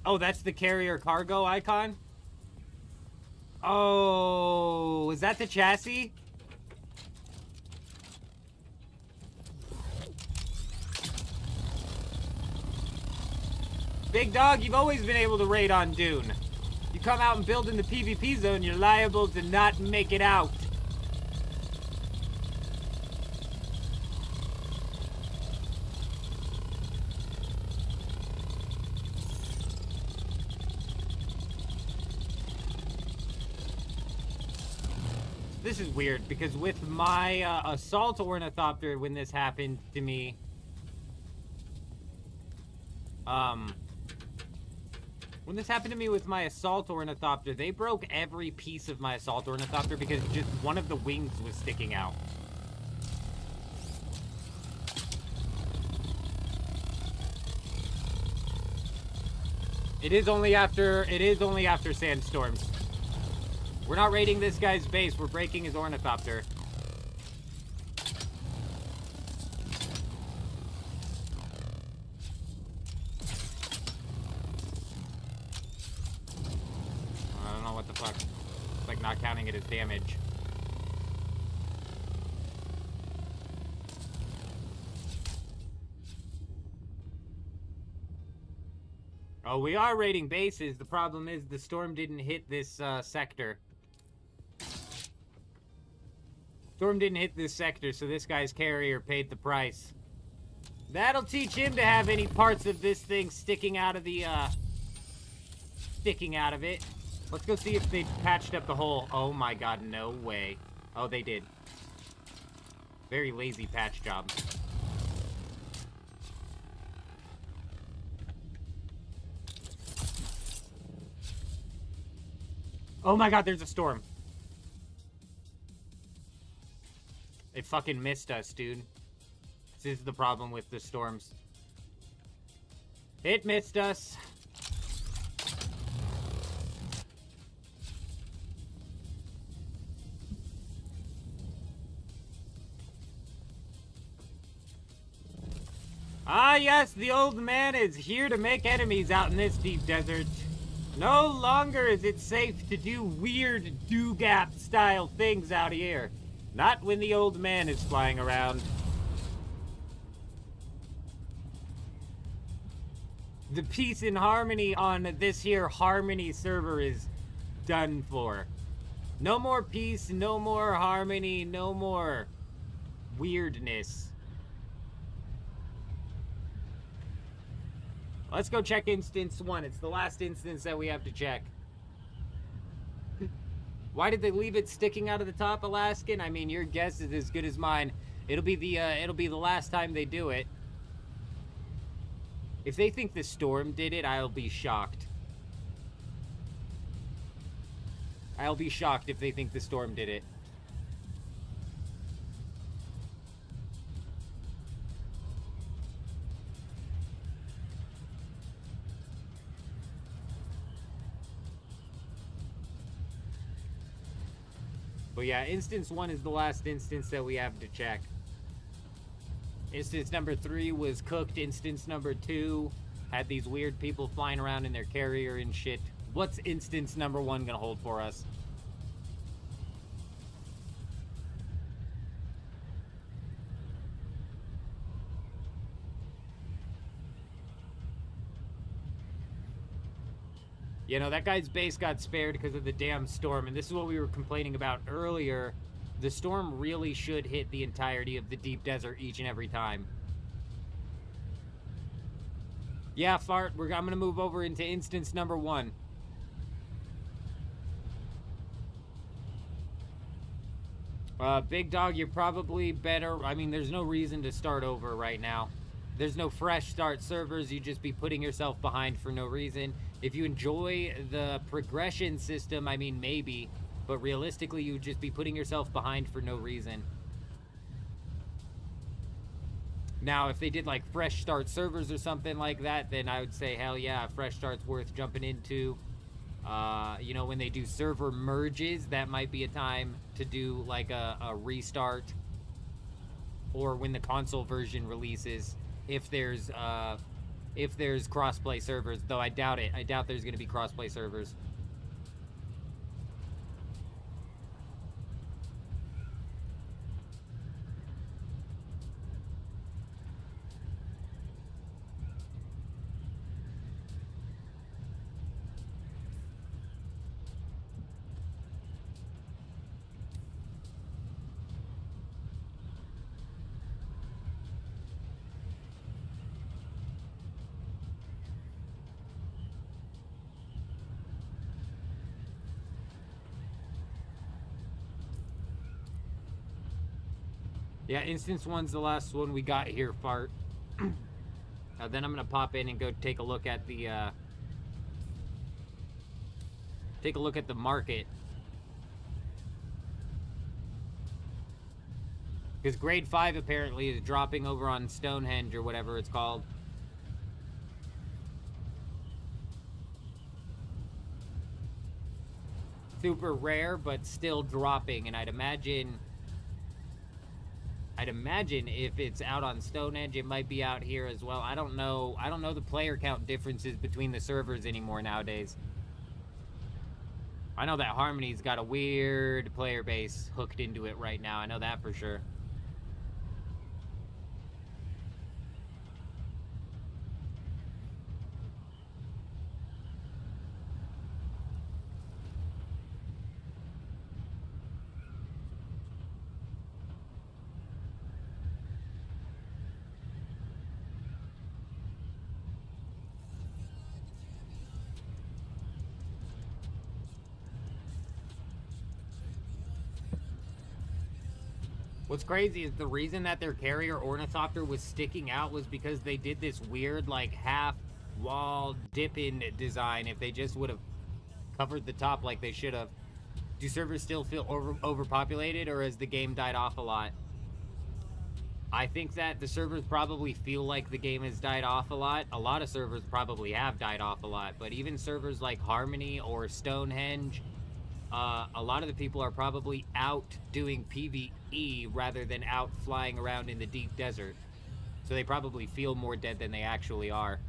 B: Oh, that's the carrier cargo icon? Oh, is that the chassis? Big dog, you've always been able to raid on Dune. You come out and build in the PvP zone, you're liable to not make it out. This is weird, because with my assault ornithopter, when this happened to me, When this happened to me with my assault ornithopter, they broke every piece of my assault ornithopter because just one of the wings was sticking out. It is only after sandstorms. We're not raiding this guy's base, we're breaking his ornithopter. I don't know what the fuck. It's like not counting it as damage. Oh, we are raiding bases. The problem is the storm didn't hit this sector. Storm didn't hit this sector, so this guy's carrier paid the price. That'll teach him to have any parts of this thing sticking out of the, sticking out of it. Let's go see if they patched up the hole. Oh my god, no way. Oh, they did. Very lazy patch job. Oh my god, there's a storm. They fucking missed us, dude. This is the problem with the storms. It missed us. Ah yes, the old man is here to make enemies out in this deep desert. No longer is it safe to do weird do-gap style things out here. Not when the old man is flying around. The peace and harmony on this here Harmony server is done for. No more peace, no more harmony, no more weirdness. Let's go check instance 1. It's the last instance that we have to check. Why did they leave it sticking out of the top, Alaskan? I mean, your guess is as good as mine. It'll be the last time they do it. If they think the storm did it, I'll be shocked. I'll be shocked if they think the storm did it. But yeah, instance 1 is the last instance that we have to check. Instance number 3 was cooked. Instance number 2 had these weird people flying around in their carrier and shit. What's instance number 1 gonna hold for us? You know, that guy's base got spared because of the damn storm, and this is what we were complaining about earlier. The storm really should hit the entirety of the deep desert each and every time. Yeah, Fart, I'm gonna move over into instance number 1. Big Dog, you're probably better. I mean, there's no reason to start over right now. There's no fresh start servers. You just be putting yourself behind for no reason. If you enjoy the progression system, I mean, maybe. But realistically, you'd just be putting yourself behind for no reason. Now, if they did, like, fresh start servers or something like that, then I would say, hell yeah, fresh start's worth jumping into. You know, when they do server merges, that might be a time to do, like, a restart. Or when the console version releases. If there's crossplay servers, though I doubt it. I doubt there's going to be crossplay servers. Yeah, instance 1's the last one we got here, Fart. Then I'm gonna pop in and go take a look at the market. Because grade 5 apparently is dropping over on Stonehenge or whatever it's called. Super rare, but still dropping, and I'd imagine if it's out on Stonehenge, it might be out here as well. I don't know the player count differences between the servers anymore nowadays. I know that Harmony's got a weird player base hooked into it right now. I know that for sure. What's crazy is the reason that their carrier ornithopter was sticking out was because they did this weird, like, half-wall dip-in design. If they just would have covered the top like they should have. Do servers still feel overpopulated, or has the game died off a lot? I think that the servers probably feel like the game has died off a lot. A lot of servers probably have died off a lot, but even servers like Harmony or Stonehenge, a lot of the people are probably out doing PvE rather than out flying around in the deep desert. So they probably feel more dead than they actually are.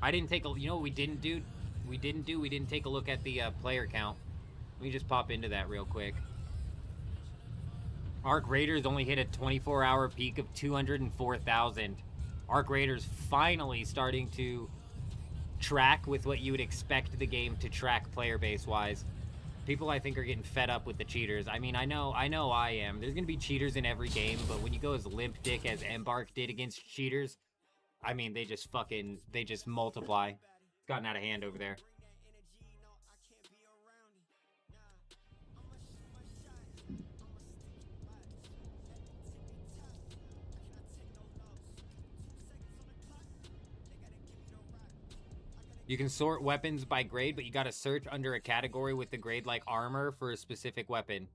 B: I didn't take a... You know what we didn't do? We didn't take a look at the player count. Let me just pop into that real quick. Arc Raiders only hit a 24-hour peak of 204,000. Arc Raiders finally starting to track with what you would expect the game to track player base-wise. People, I think, are getting fed up with the cheaters. I mean, I know I am. There's going to be cheaters in every game, but when you go as limp dick as Embark did against cheaters, I mean, they just multiply. It's gotten out of hand over there. You can sort weapons by grade, but you gotta search under a category with the grade like armor for a specific weapon.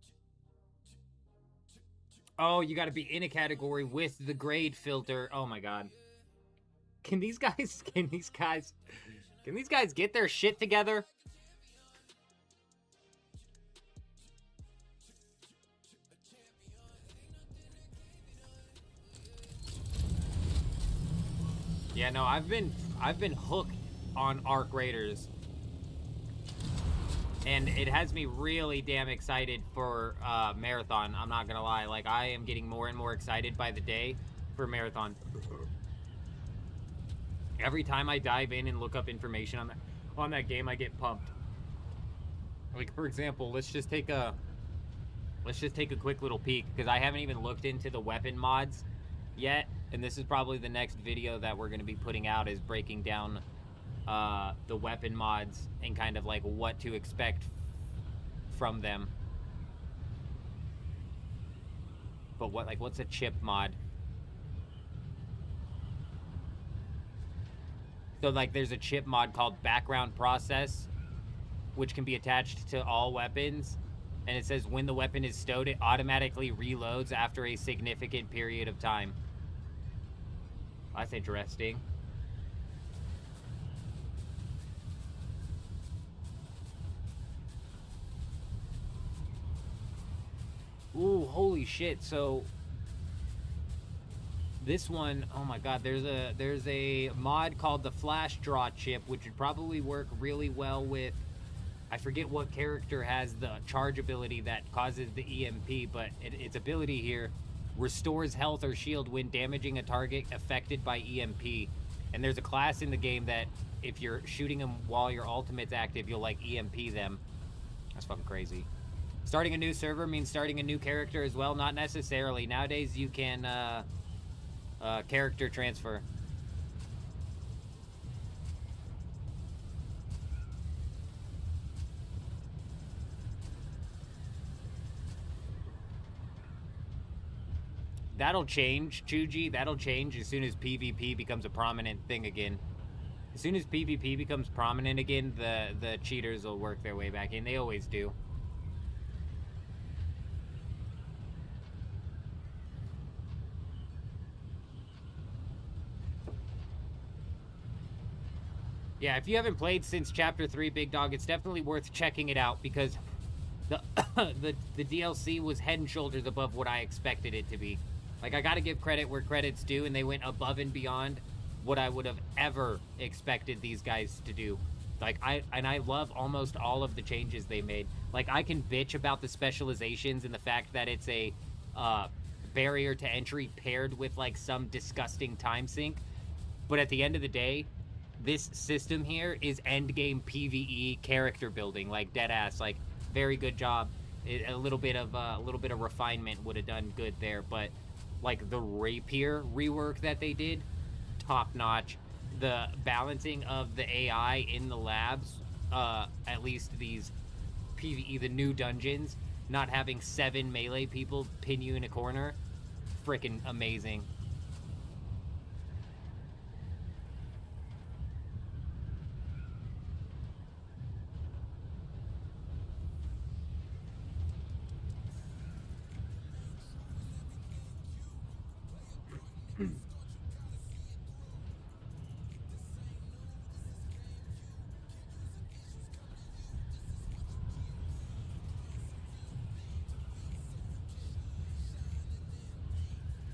B: Oh, you gotta be in a category with the grade filter. Oh my god. Can these guys get their shit together? Yeah, no, I've been hooked on Arc Raiders, and it has me really damn excited for Marathon. I'm not gonna lie, like, I am getting more and more excited by the day for Marathon. Every time I dive in and look up information on that game, I get pumped. Like, for example, let's just take a quick little peek, because I haven't even looked into the weapon mods yet, and this is probably the next video that we're going to be putting out, is breaking down the weapon mods and kind of like what to expect from them. But what's a chip mod? So like there's a chip mod called background process, which can be attached to all weapons, and it says when the weapon is stowed, it automatically reloads after a significant period of time. That's interesting. Ooh, holy shit. So this one, oh my god, there's a mod called the Flash Draw chip, which would probably work really well with, I forget what character has the charge ability that causes the EMP, but its ability here restores health or shield when damaging a target affected by EMP. And there's a class in the game that if you're shooting them while your ultimate's active, you'll like EMP them. That's fucking crazy. Starting a new server means starting a new character as well. Not necessarily. Nowadays you can character transfer. That'll change, Chuji. That'll change as soon as PvP becomes a prominent thing again. As soon as PvP becomes prominent again, the cheaters will work their way back in. They always do. Yeah, if you haven't played since Chapter 3, Big Dog, it's definitely worth checking it out because the the DLC was head and shoulders above what I expected it to be. Like, I gotta give credit where credit's due, and they went above and beyond what I would have ever expected these guys to do. Like, I love almost all of the changes they made. Like, I can bitch about the specializations and the fact that it's a barrier to entry paired with, like, some disgusting time sink. But at the end of the day, this system here is endgame PvE character building, like, deadass. Like, very good job. A little bit of refinement would have done good there, but like the rapier rework that they did, top notch. The balancing of the AI in the labs, at least these PvE, the new dungeons, not having 7 melee people pin you in a corner, freaking amazing.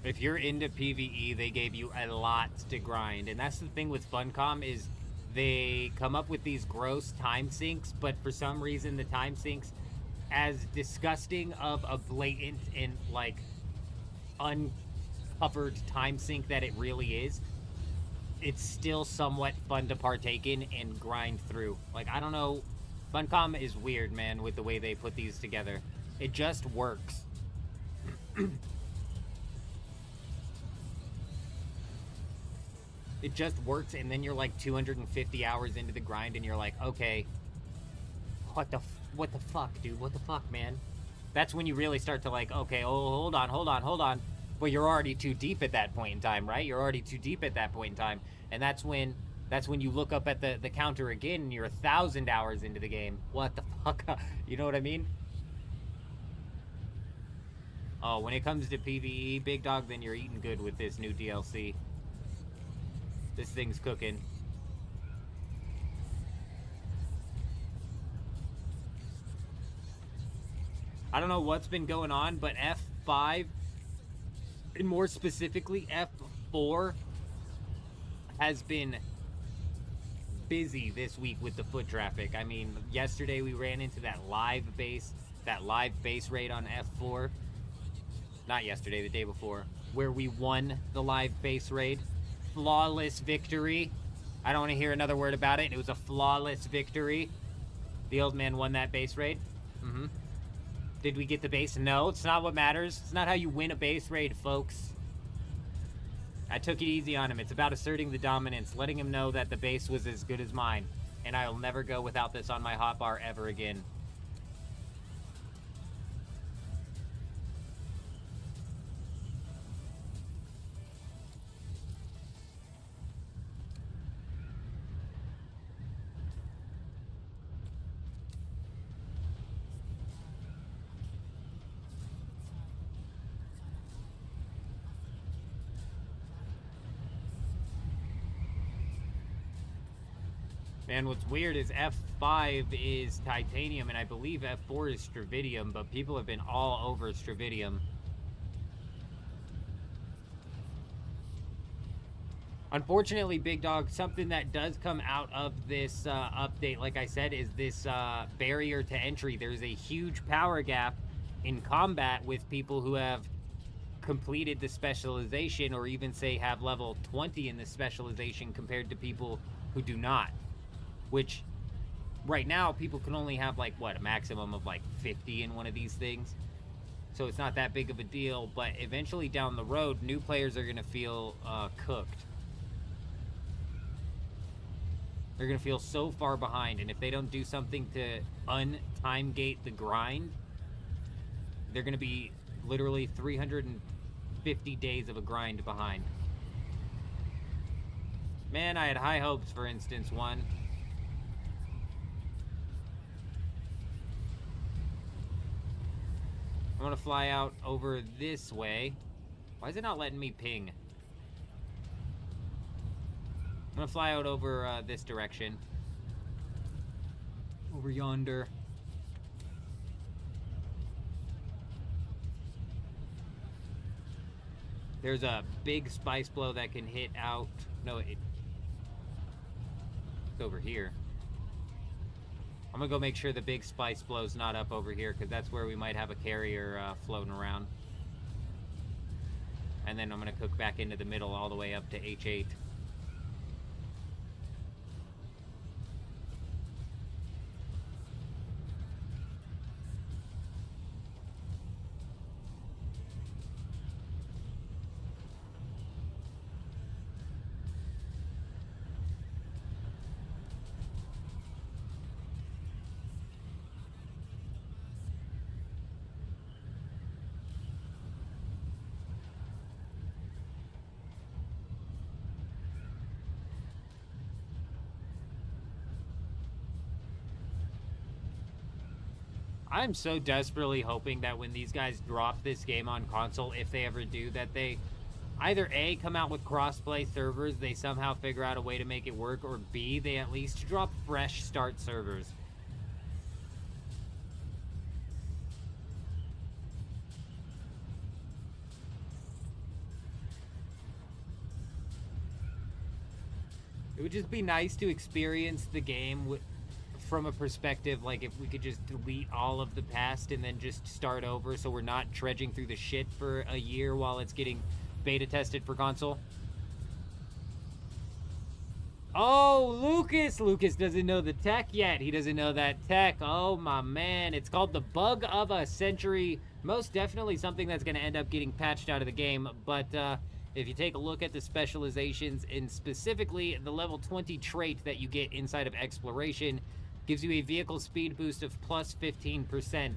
B: If you're into PvE, they gave you a lot to grind. And that's the thing with Funcom is they come up with these gross time sinks, but for some reason the time sinks, as disgusting of a blatant and like uncovered time sink that it really is, it's still somewhat fun to partake in and grind through. Like, I don't know, Funcom is weird, man, with the way they put these together. It just works. It just works, and then you're like 250 hours into the grind, and you're like, okay, what the fuck, dude? What the fuck, man? That's when you really start to like, okay, oh, hold on. Well, you're already too deep at that point in time, right? You're already too deep at that point in time, and that's when you look up at the counter again, and you're 1,000 hours into the game. What the fuck? You know what I mean? Oh, when it comes to PvE, Big Dog, then you're eating good with this new DLC. This thing's cooking. I don't know what's been going on, but F5, and more specifically F4, has been busy this week with the foot traffic. I mean, yesterday we ran into that live base raid on F4. Not yesterday, the day before, where we won the live base raid. Flawless victory. I don't want to hear another word about it. It was a flawless victory. The old man won that base raid. Did we get the base? No, it's not what matters. It's not how you win a base raid, folks. I took it easy on him. It's about asserting the dominance, letting him know that the base was as good as mine, and I'll never go without this on my hotbar ever again. Man, what's weird is F5 is titanium, and I believe F4 is stravidium, but people have been all over stravidium. Unfortunately, Big Dog, something that does come out of this update, like I said, is this barrier to entry. There's a huge power gap in combat with people who have completed the specialization, or even say have level 20 in the specialization, compared to people who do not. Which, right now, people can only have, like, what, a maximum of, like, 50 in one of these things. So it's not that big of a deal, but eventually down the road, new players are going to feel cooked. They're going to feel so far behind, and if they don't do something to un-time gate the grind, they're going to be literally 350 50 days of a grind behind. Man, I had high hopes for Instance 1. I'm gonna fly out over this way. Why is it not letting me ping? I'm gonna fly out over this direction. Over yonder. There's a big spice blow that can hit out. No, it's over here. I'm gonna go make sure the big spice blow's not up over here, because that's where we might have a carrier floating around. And then I'm gonna cook back into the middle all the way up to H8. I'm so desperately hoping that when these guys drop this game on console, if they ever do, that they either A, come out with crossplay servers, they somehow figure out a way to make it work, or B, they at least drop fresh start servers. It would just be nice to experience the game from a perspective, like if we could just delete all of the past and then just start over, so we're not trudging through the shit for a year while it's getting beta tested for console. Oh, Lucas! Lucas doesn't know the tech yet. He doesn't know that tech. Oh, my man. It's called the bug of a century. Most definitely something that's going to end up getting patched out of the game, but if you take a look at the specializations, and specifically the level 20 trait that you get inside of exploration, gives you a vehicle speed boost of plus 15%.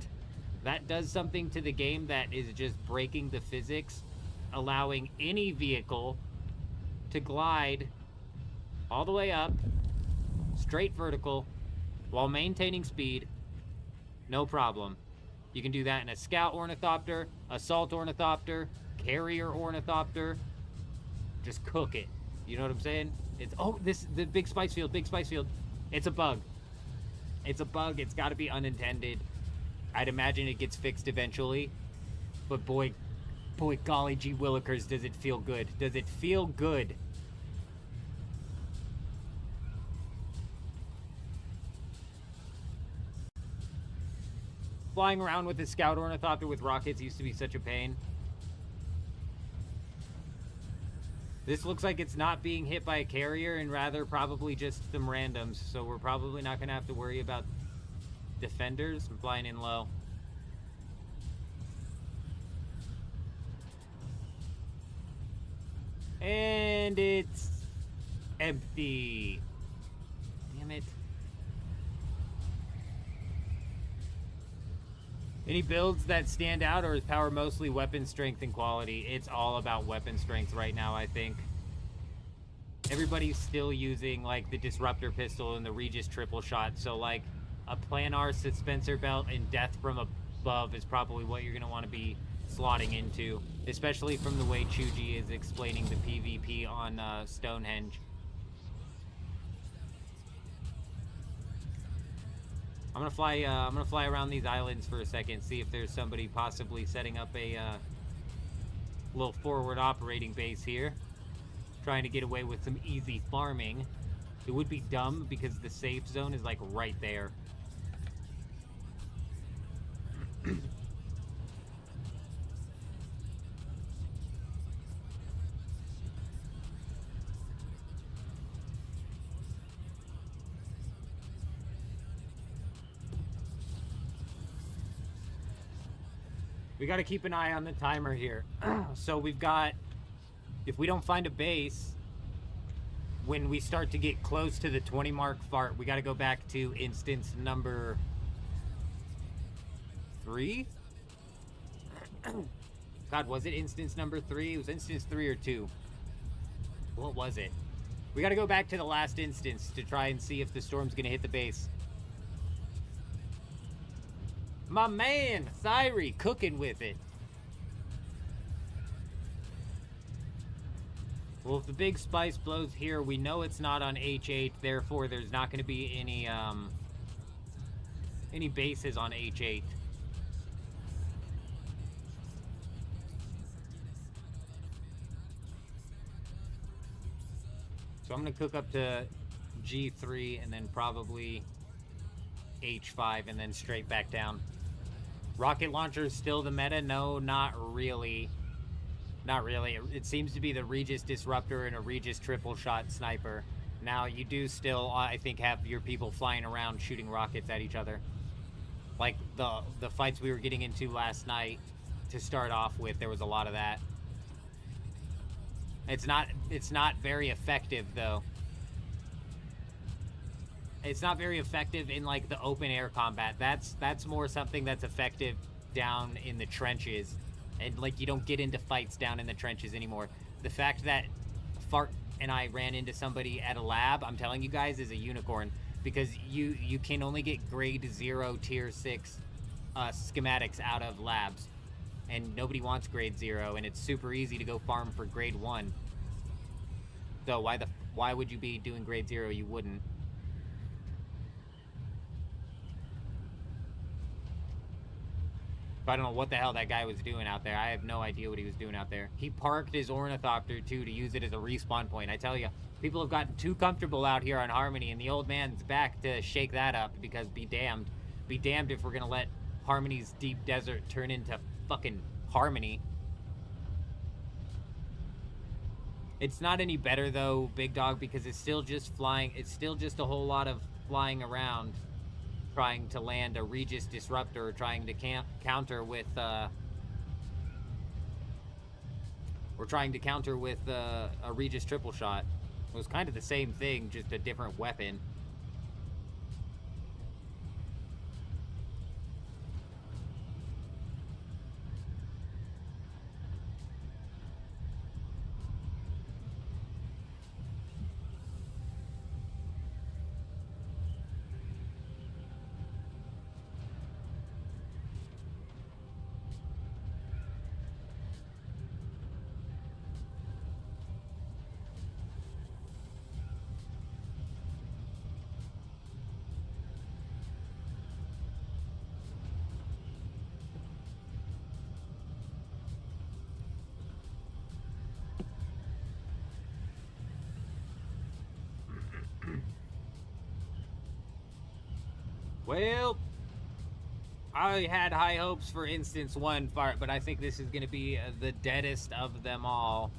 B: That does something to the game that is just breaking the physics, allowing any vehicle to glide all the way up, straight vertical, while maintaining speed, no problem. You can do that in a scout ornithopter, assault ornithopter, carrier ornithopter. Just cook it. You know what I'm saying? It's, oh, the big spice field, big spice field. It's a bug. It's a bug. It's got to be unintended. I'd imagine it gets fixed eventually. But boy, golly gee willikers, does it feel good. Does it feel good? Flying around with a scout ornithopter with rockets used to be such a pain. This looks like it's not being hit by a carrier, and rather probably just some randoms, so we're probably not going to have to worry about defenders. I'm flying in low. And it's empty. Damn it. Any builds that stand out, or is power mostly weapon strength and quality? It's all about weapon strength right now, I think. Everybody's still using, like, the Disruptor pistol and the Regis triple shot, so, like, a planar suspensor belt and death from above is probably what you're going to want to be slotting into, especially from the way Chuji is explaining the PvP on Stonehenge. I'm gonna fly around these islands for a second, see if there's somebody possibly setting up a little forward operating base here, trying to get away with some easy farming. It would be dumb because the safe zone is like right there. We got to keep an eye on the timer here. So we've got, if we don't find a base, when we start to get close to the 20 mark fart, we got to go back to instance number 3. God, was it instance number 3? It was instance 3 or 2. What was it? We gotta go back to the last instance to try and see if the storm's gonna hit the base. My man, Thyri, cooking with it. Well, if the big spice blows here, we know it's not on H8, therefore there's not gonna be any bases on H8. So I'm going to cook up to G3 and then probably H5 and then straight back down. Rocket launcher is still the meta? No, not really. Not really. It seems to be the Regis Disruptor and a Regis Triple Shot Sniper. Now, you do still, I think, have your people flying around shooting rockets at each other. Like the fights we were getting into last night to start off with, there was a lot of that. It's not very effective though. It's not very effective in like the open air combat. That's more something that's effective down in the trenches. And like you don't get into fights down in the trenches anymore. The fact that Fart and I ran into somebody at a lab, I'm telling you guys, is a unicorn. Because you can only get grade 0 tier 6 schematics out of labs. And nobody wants grade 0, and it's super easy to go farm for grade 1. So why would you be doing grade 0? You wouldn't. I don't know what the hell that guy was doing out there. I have no idea what he was doing out there. He parked his Ornithopter too to use it as a respawn point. I tell you, people have gotten too comfortable out here on Harmony, and the old man's back to shake that up because be damned. Be damned if we're gonna let Harmony's deep desert turn into fucking Harmony. It's not any better though, Big Dog, because it's still just flying. It's still just a whole lot of flying around, trying to land a Regis Disruptor, or trying to counter with we're trying to counter with a Regis Triple Shot. It was kind of the same thing, just a different weapon. Well, I had high hopes for Instance 1, Fart, but I think this is going to be the deadest of them all.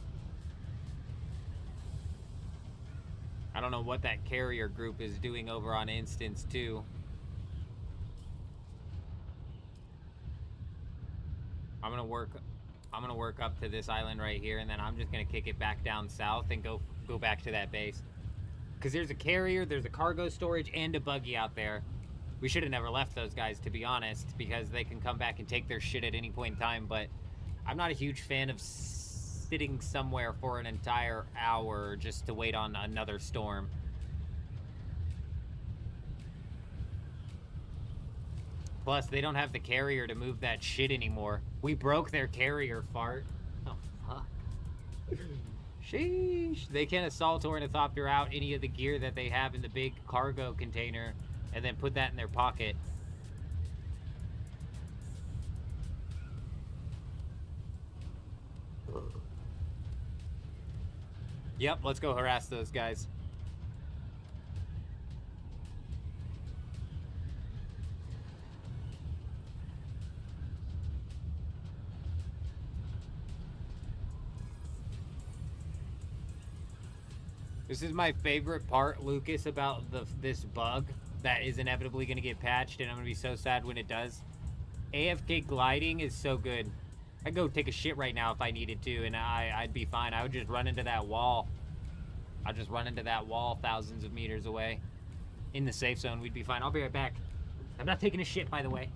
B: I don't know what that carrier group is doing over on Instance 2. I'm gonna work up to this island right here, and then I'm just gonna kick it back down south and go back to that base. Because there's a carrier, there's a cargo storage, and a buggy out there. We should have never left those guys, to be honest, because they can come back and take their shit at any point in time, but I'm not a huge fan of sitting somewhere for an entire hour just to wait on another storm. Plus, they don't have the carrier to move that shit anymore. We broke their carrier, Fart. Oh, fuck. Sheesh. They can assault Ornithopter out any of the gear that they have in the big cargo container and then put that in their pocket. Yep, let's go harass those guys. This is my favorite part, Lucas, about this bug that is inevitably going to get patched, and I'm going to be so sad when it does. AFK gliding is so good. I'd go take a shit right now if I needed to, and I'd be fine. I would just run into that wall. I'd just run into that wall thousands of meters away. In the safe zone, we'd be fine. I'll be right back. I'm not taking a shit, by the way.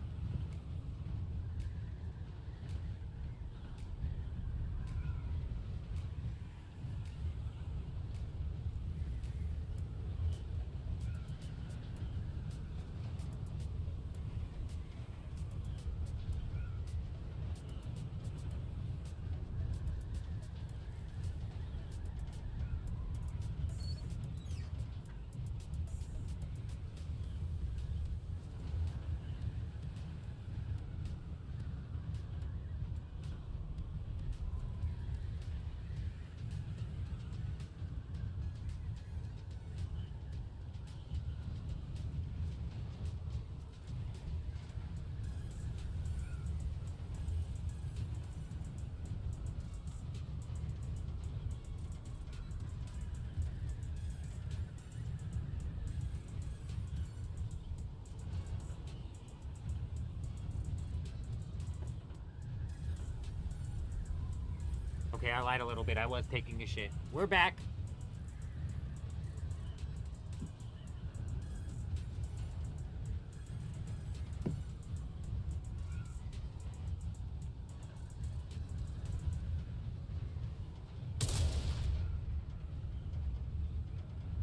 B: Okay, I lied a little bit. I was taking a shit. We're back.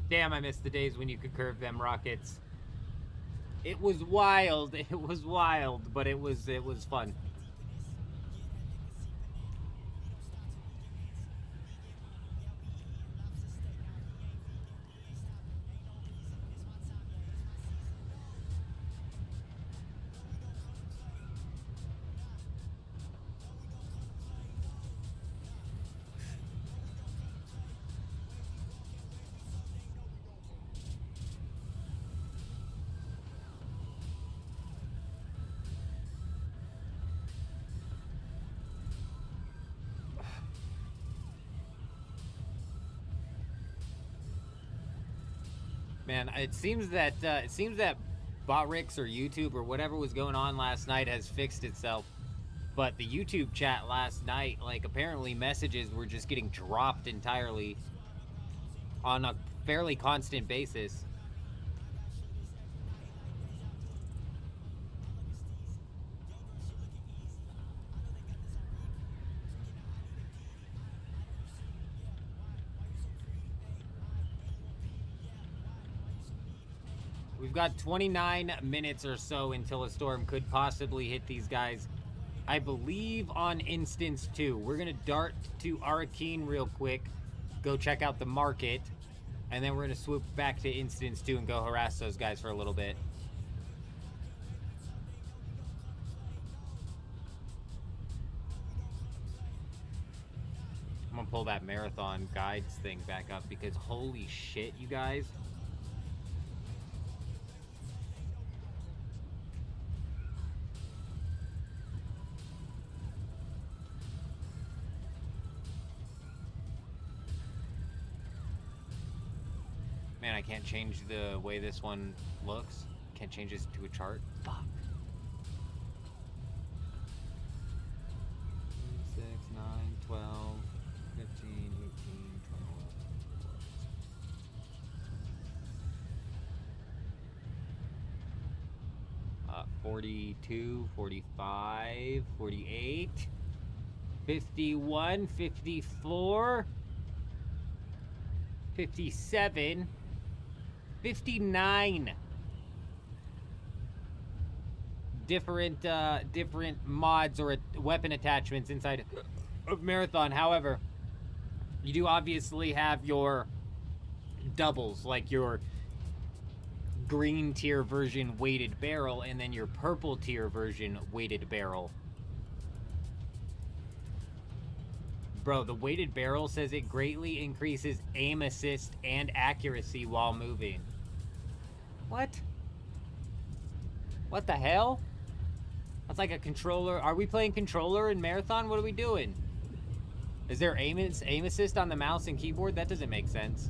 B: Damn, I missed the days when you could curve them rockets. It was wild. It was wild, but it was fun. Man, it seems that Botrix or YouTube or whatever was going on last night has fixed itself. But the YouTube chat last night, like, apparently messages were just getting dropped entirely on a fairly constant basis. We've got 29 minutes or so until a storm could possibly hit these guys. I believe on Instance 2. We're going to dart to Arakeen real quick, go check out the market, and then we're going to swoop back to Instance 2 and go harass those guys for a little bit. I'm going to pull that marathon guides thing back up because holy shit, you guys. Man, I can't change the way this one looks. Can't change this to a chart. Fuck. 6, 9, 12, 15, 18, 20. 42, 45, 48, 51, 54, 57, 59 different mods or weapon attachments inside of Marathon. However, you do obviously have your doubles, like your green tier version weighted barrel and then your purple tier version weighted barrel. Bro, the weighted barrel says it greatly increases aim assist and accuracy while moving. What? What the hell? That's like a controller. Are we playing controller in Marathon? What are we doing? Is there aim assist on the mouse and keyboard? That doesn't make sense.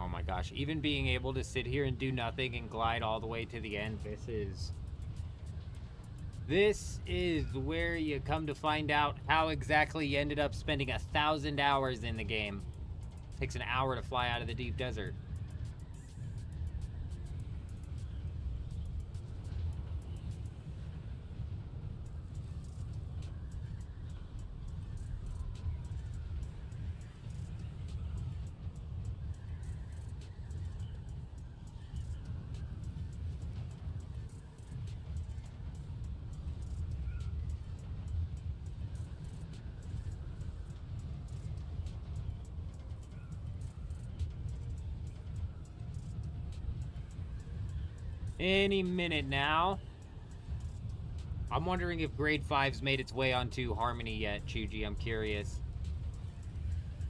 B: Oh my gosh, even being able to sit here and do nothing and glide all the way to the end, this is where you come to find out how exactly you ended up spending 1,000 hours in the game. Takes an hour to fly out of the deep desert. Any minute now. I'm wondering if Grade 5's made its way onto Harmony yet, Chuji. I'm curious.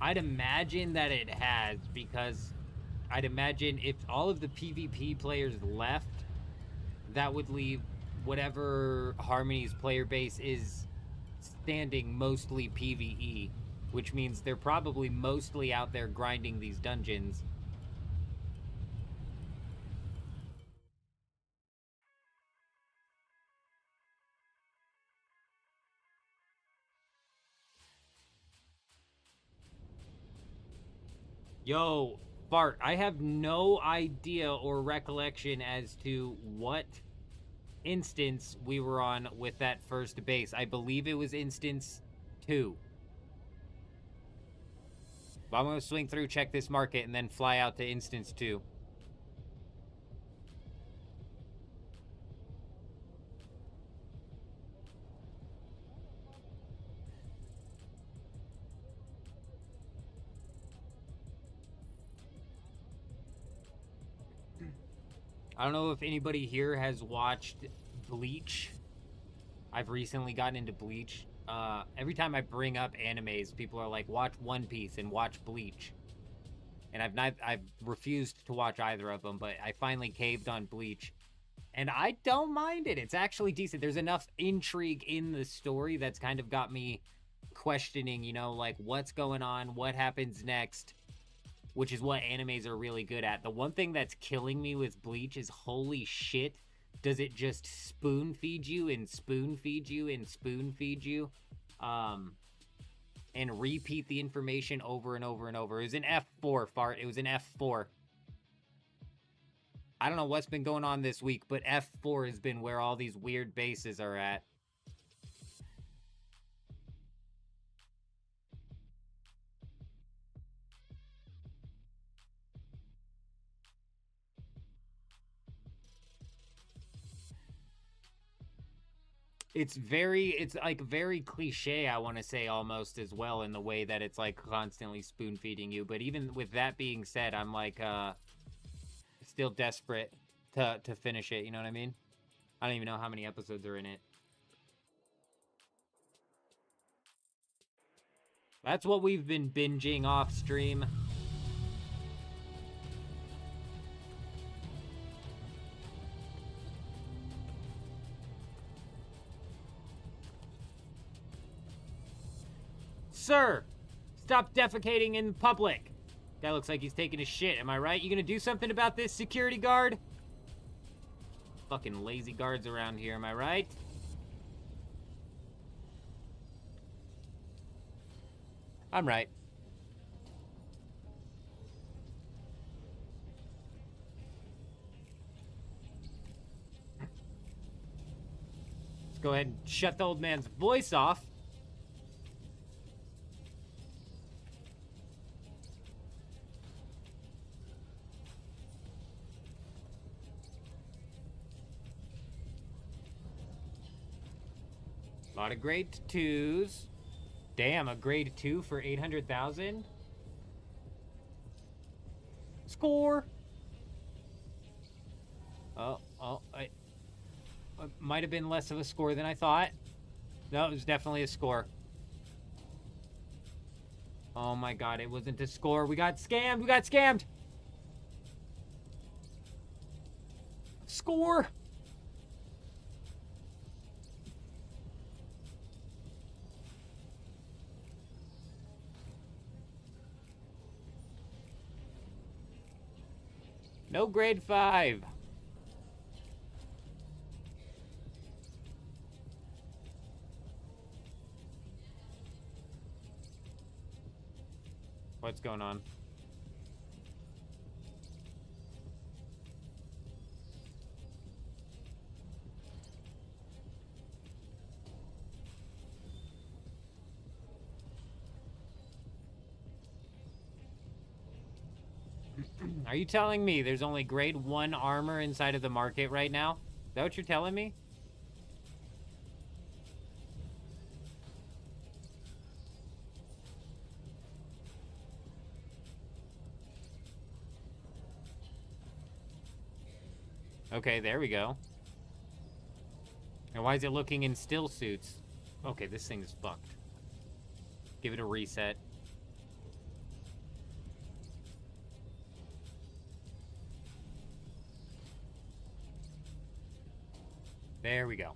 B: I'd imagine that it has, because I'd imagine if all of the PvP players left, that would leave whatever Harmony's player base is standing mostly PvE, which means they're probably mostly out there grinding these dungeons. Yo, Bart, I have no idea or recollection as to what instance we were on with that first base. I believe it was instance 2. But I'm going to swing through, check this market, and then fly out to instance 2. I don't know if anybody here has watched Bleach. I've recently gotten into Bleach. Every time I bring up animes, people are like, watch One Piece and watch Bleach. And I've refused to watch either of them, but I finally caved on Bleach. And I don't mind it. It's actually decent. There's enough intrigue in the story that's kind of got me questioning, you know, like, what's going on? What happens next? Which is what animes are really good at. The one thing that's killing me with Bleach is, holy shit, does it just spoon feed you and spoon feed you and spoon feed you, and repeat the information over and over and over. It was an F4, Fart. It was an F4. I don't know what's been going on this week, but F4 has been where all these weird bases are at. It's like very cliche, I want to say, almost, as well, in the way that it's like constantly spoon feeding you. But even with that being said, I'm like still desperate to finish it, you know what I mean? I don't even know how many episodes are in it. That's what we've been binging off stream. Sir, stop defecating in public. Guy looks like he's taking a shit, am I right? You gonna do something about this, security guard? Fucking lazy guards around here, am I right? I'm right. Let's go ahead and shut the old man's voice off. A lot of grade 2s. Damn, a grade 2 for 800,000? Score! It might have been less of a score than I thought. No, it was definitely a score. Oh my god, it wasn't a score. We got scammed! We got scammed! Score! No grade 5. What's going on? Are you telling me there's only grade 1 armor inside of the market right now? Is that what you're telling me? Okay, there we go. And why is it looking in still suits? Okay, this thing's fucked. Give it a reset. There we go.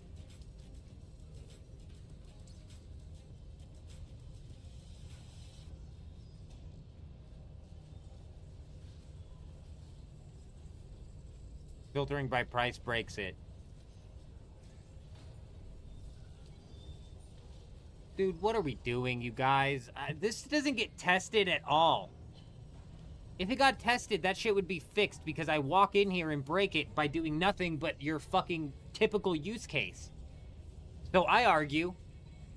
B: Filtering by price breaks it. Dude, what are we doing, you guys? This doesn't get tested at all. If it got tested, that shit would be fixed because I walk in here and break it by doing nothing but your fucking typical use case. So I argue,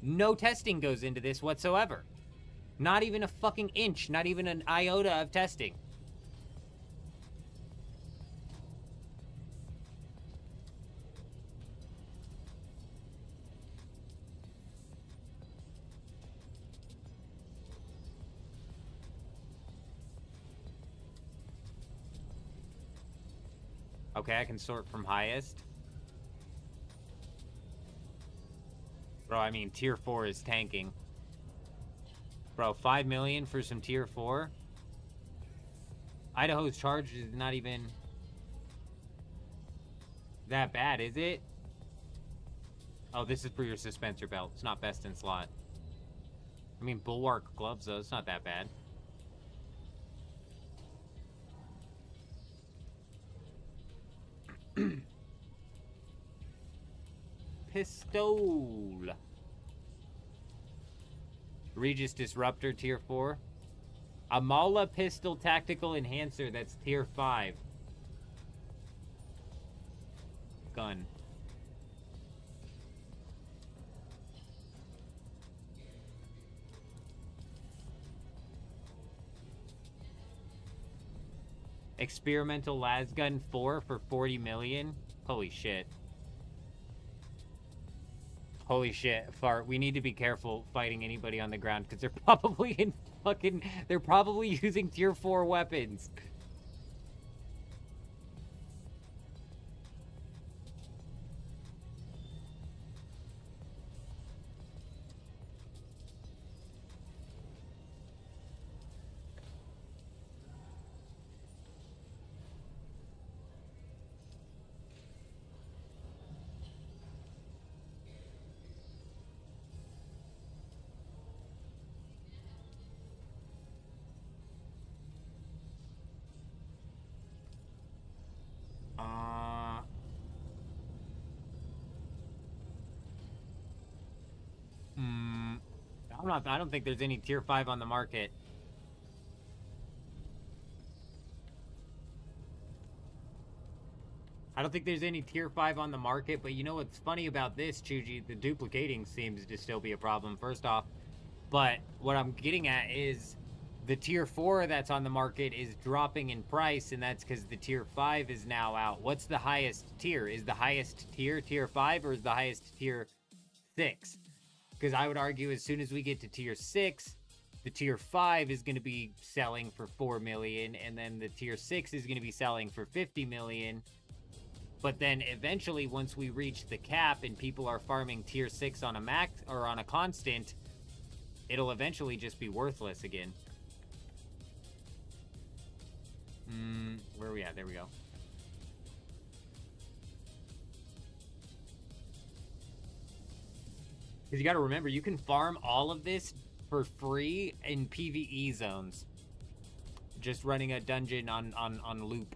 B: no testing goes into this whatsoever. Not even a fucking inch, not even an iota of testing. Okay, I can sort from highest. Bro, I mean, tier 4 is tanking. Bro, 5 million for some tier 4? Idaho's charge is not even that bad, is it? Oh, this is for your suspensor belt. It's not best in slot. I mean, Bulwark gloves, though. It's not that bad. Pistol. Regis Disruptor, tier 4. Amala Pistol Tactical Enhancer, that's tier 5. Gun. Experimental Lasgun 4 for 40 million. Holy shit. Holy shit, Fart. We need to be careful fighting anybody on the ground because they're probably in fucking... They're probably using tier 4 weapons. I don't think there's any tier 5 on the market. I don't think there's any tier 5 on the market, but you know what's funny about this, Chuji? The duplicating seems to still be a problem, first off. But what I'm getting at is the tier 4 that's on the market is dropping in price, and that's because the tier 5 is now out. What's the highest tier? Is the highest tier tier 5, or is the highest tier 6? Because I would argue as soon as we get to tier 6, the tier 5 is going to be selling for 4 million, and then the tier 6 is going to be selling for 50 million. But then eventually, once we reach the cap and people are farming tier 6 on a max or on a constant, it'll eventually just be worthless again. Where are we at? There we go. Because you got to remember, you can farm all of this for free in PvE zones. Just running a dungeon on loop.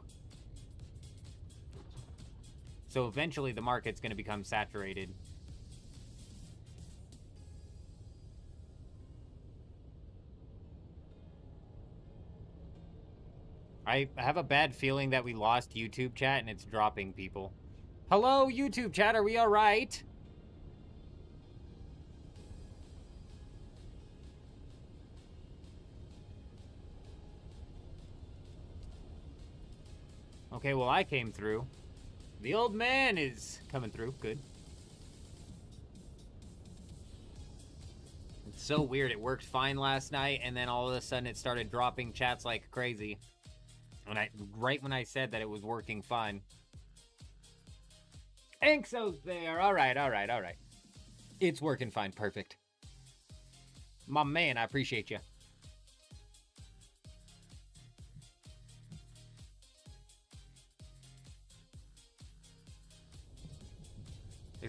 B: So eventually the market's going to become saturated. I have a bad feeling that we lost YouTube chat and it's dropping people. Hello, YouTube chat, are we alright? Okay, well, I came through. The old man is coming through. Good. It's so weird. It worked fine last night, and then all of a sudden it started dropping chats like crazy. Right when I said that it was working fine. Anxo's there. All right. It's working fine. Perfect. My man, I appreciate you.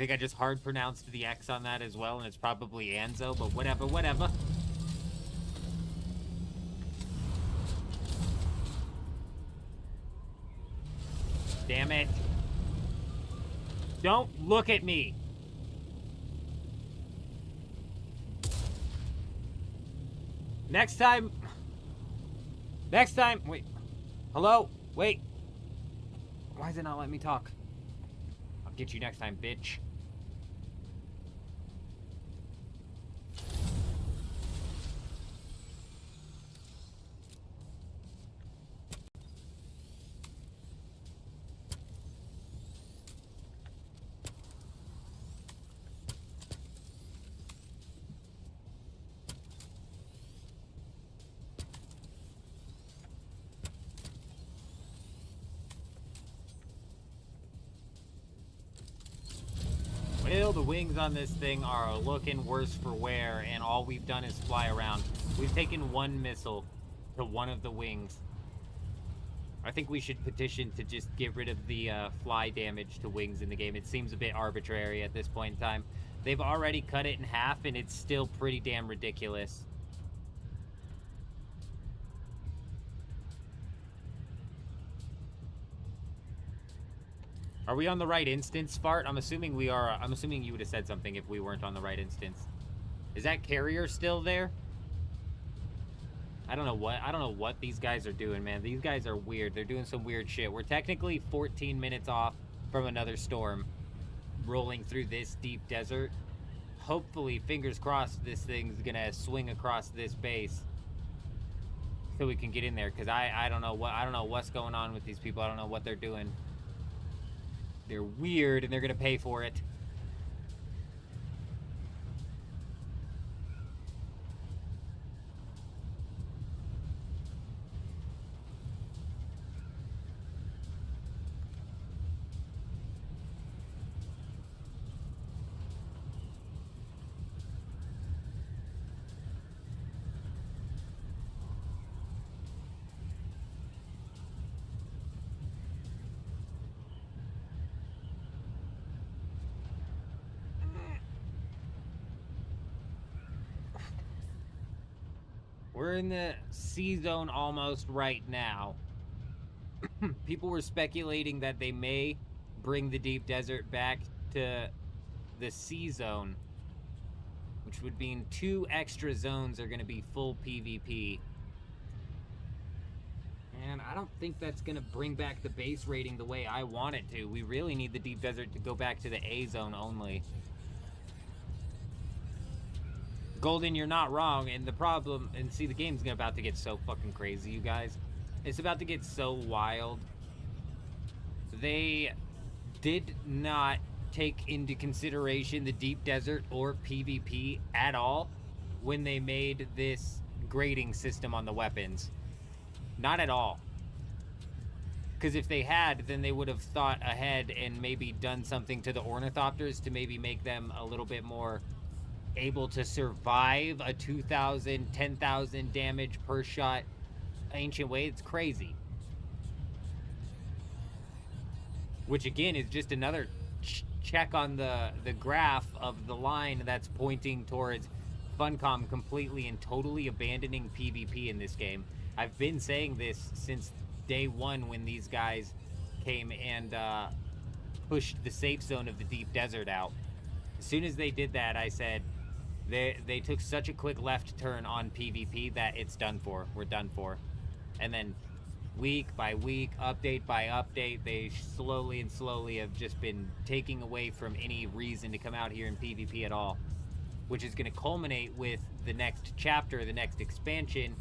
B: think I just hard pronounced the X on that as well, and it's probably Anzo, but whatever, whatever. Damn it. Don't look at me. Next time, wait. Hello? Wait. Why is it not letting me talk? I'll get you next time, bitch. Well, the wings on this thing are looking worse for wear, and all we've done is fly around. We've taken one missile to one of the wings. I think we should petition to just get rid of the fly damage to wings in the game. It seems a bit arbitrary at this point in time. They've already cut it in half, and it's still pretty damn ridiculous. Are we on the right instance, Fart? I'm assuming we are. I'm assuming you would have said something if we weren't on the right instance. Is that carrier still there? I don't know what these guys are doing, man. These guys are weird. They're doing some weird shit. We're technically 14 minutes off from another storm rolling through this deep desert. Hopefully, fingers crossed, this thing's gonna swing across this base so we can get in there. Because I don't know what's going on with these people. I don't know what they're doing. They're weird, and they're gonna pay for it. We're in the C zone almost right now. People were speculating that they may bring the deep desert back to the C zone, which would mean 2 extra zones are going to be full PvP. And I don't think that's going to bring back the base rating the way I want it to. We really need the deep desert to go back to the A zone only. Golden, you're not wrong, and the problem, and see, the game's about to get so fucking crazy, you guys. It's about to get so wild. They did not take into consideration the deep desert or PvP at all when they made this grading system on the weapons. Not at all. Because if they had, then they would have thought ahead and maybe done something to the ornithopters to maybe make them a little bit more able to survive a 2,000, 10,000 damage per shot ancient way. It's crazy. Which again is just another check on the graph of the line that's pointing towards Funcom completely and totally abandoning PvP in this game. I've been saying this since day one when these guys came and pushed the safe zone of the deep desert out. As soon as they did that, I said, They took such a quick left turn on PvP that it's done for. We're done for. And then week by week, update by update, they slowly have just been taking away from any reason to come out here in PvP at all. Which is going to culminate with the next chapter, the next expansion,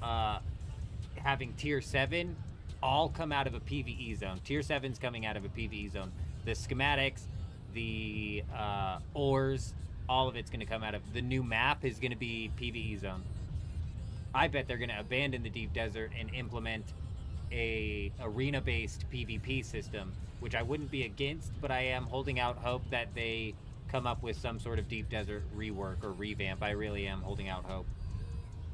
B: having Tier 7 all come out of a PvE zone. Tier 7's coming out of a PvE zone. The schematics, the ores, all of it's going to come out of the new map is going to be PvE zone. I bet they're going to abandon the deep desert and implement a arena-based PvP system, which I wouldn't be against, but I am holding out hope that they come up with some sort of deep desert rework or revamp. I really am holding out hope.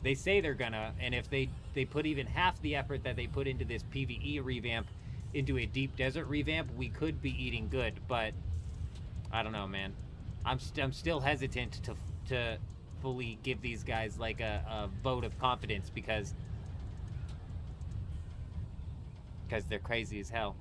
B: They say they're gonna, and if they put even half the effort that they put into this PvE revamp into a deep desert revamp, we could be eating good, but I don't know, man. I'm still hesitant to fully give these guys like a vote of confidence because they're crazy as hell.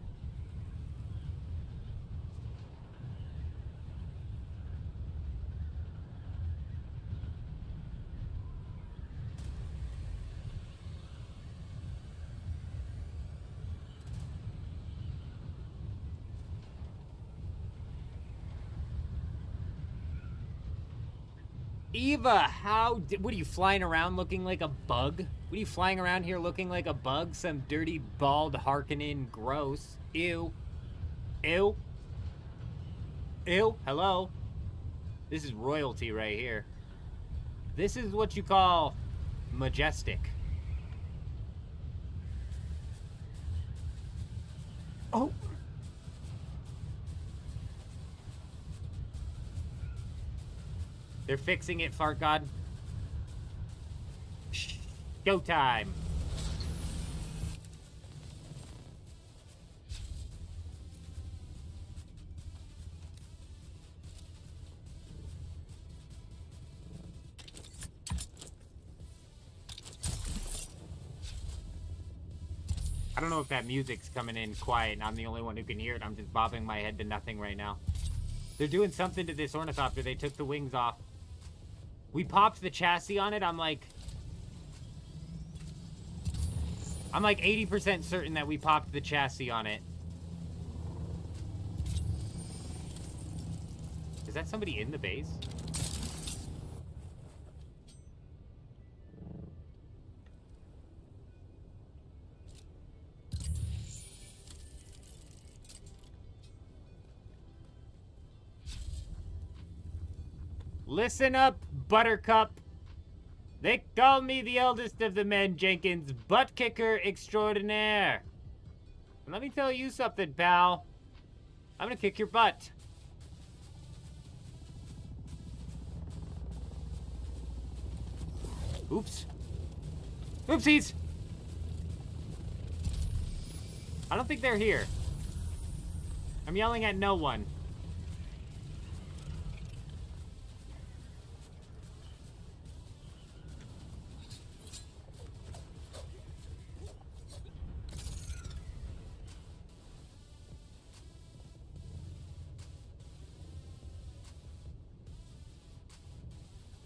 B: Eva, what are you flying around looking like a bug? What are you flying around here looking like a bug? Some dirty, bald, Harkonnen gross. Ew. Ew. Ew. Hello. This is royalty right here. This is what you call majestic. Oh. They're fixing it, Fart God. Showtime. I don't know if that music's coming in quiet and I'm the only one who can hear it. I'm just bobbing my head to nothing right now. They're doing something to this ornithopter. They took the wings off. We popped the chassis on it. I'm like 80% certain that we popped the chassis on it. Is that somebody in the base? Listen up, Buttercup. They call me the eldest of the men, Jenkins, butt kicker extraordinaire. And let me tell you something, pal. I'm gonna kick your butt. Oops. Oopsies. I don't think they're here. I'm yelling at no one.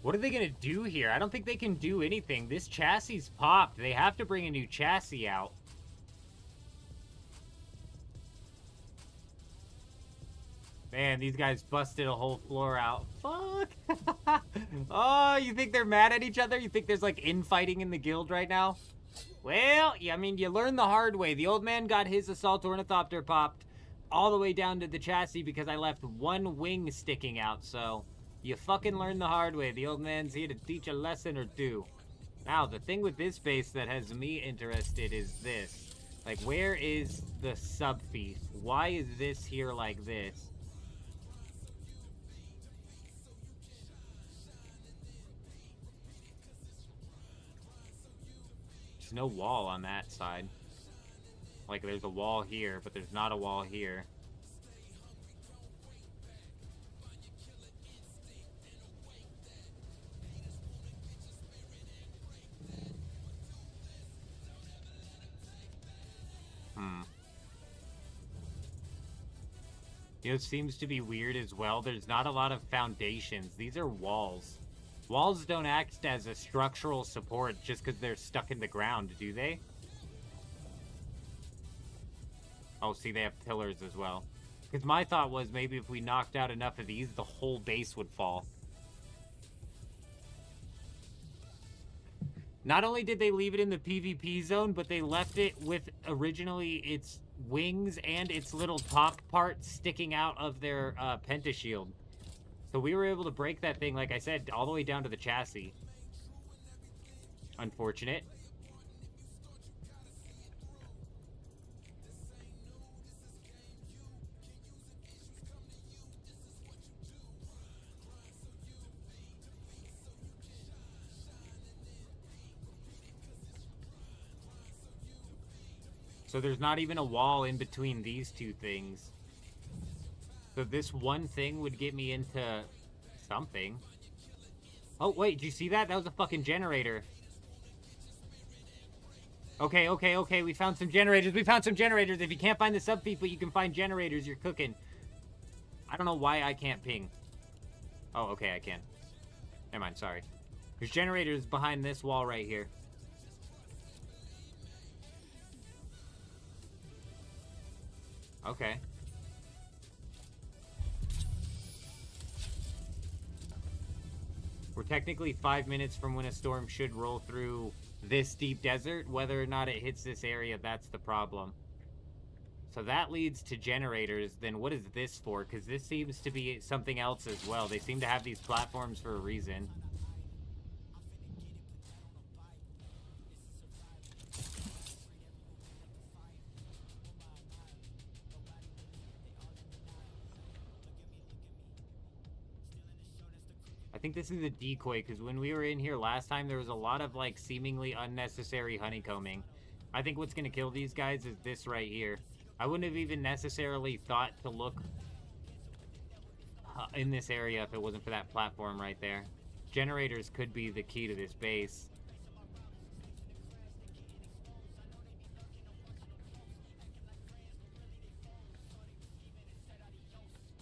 B: What are they gonna do here? I don't think they can do anything. This chassis popped. They have to bring a new chassis out. Man, these guys busted a whole floor out. Fuck. Oh, you think they're mad at each other? You think there's like infighting in the guild right now? Well, yeah, I mean, you learn the hard way. The old man got his assault ornithopter popped all the way down to the chassis because I left one wing sticking out, so you fucking learn the hard way. The old man's here to teach a lesson or two. Now, the thing with this base that has me interested is this. Like, where is the sub-thief? Why is this here like this? There's no wall on that side. Like, there's a wall here, but there's not a wall here. You know, it seems to be weird as well. There's not a lot of foundations. These are walls. Walls don't act as a structural support just because they're stuck in the ground, do they? Oh, see, they have pillars as well. Because my thought was maybe if we knocked out enough of these, the whole base would fall. Not only did they leave it in the PvP zone, but they left it with originally its wings and its little top part sticking out of their pentashield. So we were able to break that thing, like I said, all the way down to the chassis. Unfortunate. So there's not even a wall in between these two things. So this one thing would get me into something. Oh, wait, did you see that? That was a fucking generator. Okay, okay, okay, we found some generators. We found some generators. If you can't find the sub people, you can find generators. You're cooking. I don't know why I can't ping. Oh, okay, I can. Never mind, sorry. There's generators behind this wall right here. Okay. We're technically 5 minutes from when a storm should roll through this deep desert. Whether or not it hits this area, that's the problem. So that leads to generators. Then what is this for? Because this seems to be something else as well. They seem to have these platforms for a reason. I think this is a decoy, because when we were in here last time, there was a lot of, like, seemingly unnecessary honeycombing. I think what's going to kill these guys is this right here. I wouldn't have even necessarily thought to look in this area if it wasn't for that platform right there. Generators could be the key to this base.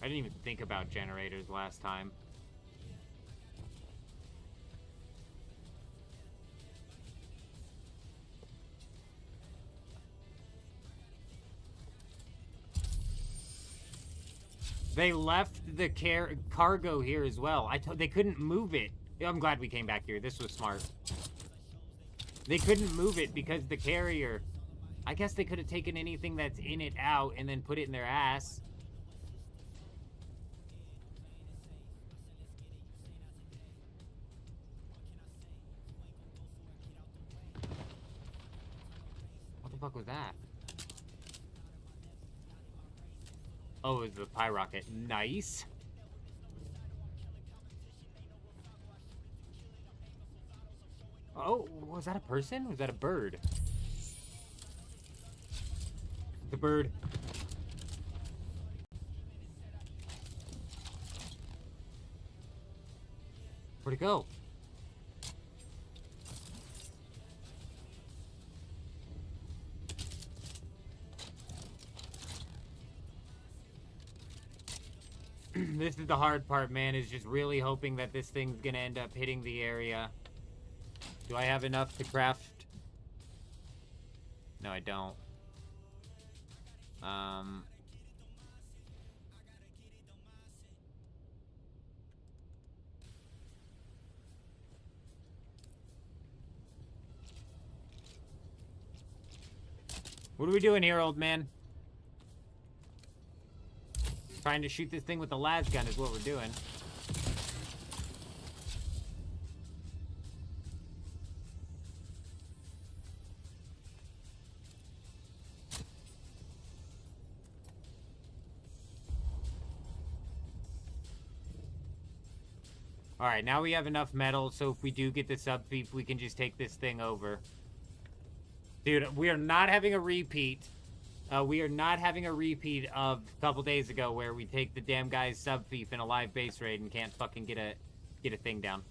B: I didn't even think about generators last time. They left the cargo here as well. They couldn't move it. I'm glad we came back here. This was smart. They couldn't move it because the carrier... I guess they could have taken anything that's in it out and then put it in their ass. What the fuck was that? Oh, it was the pie rocket. Nice. Oh, was that a person? Was that a bird? The bird. Where'd it go? This is the hard part, man, is just really hoping that this thing's gonna end up hitting the area. Do I have enough to craft? No, I don't. What are we doing here, old man? Trying to shoot this thing with the las gun is what we're doing. Alright, now we have enough metal, so if we do get the sub-thief, we can just take this thing over. Dude, we are not having a repeat. We are not having a repeat of a couple days ago where we take the damn guy's sub-thief in a live base raid and can't fucking get a thing down.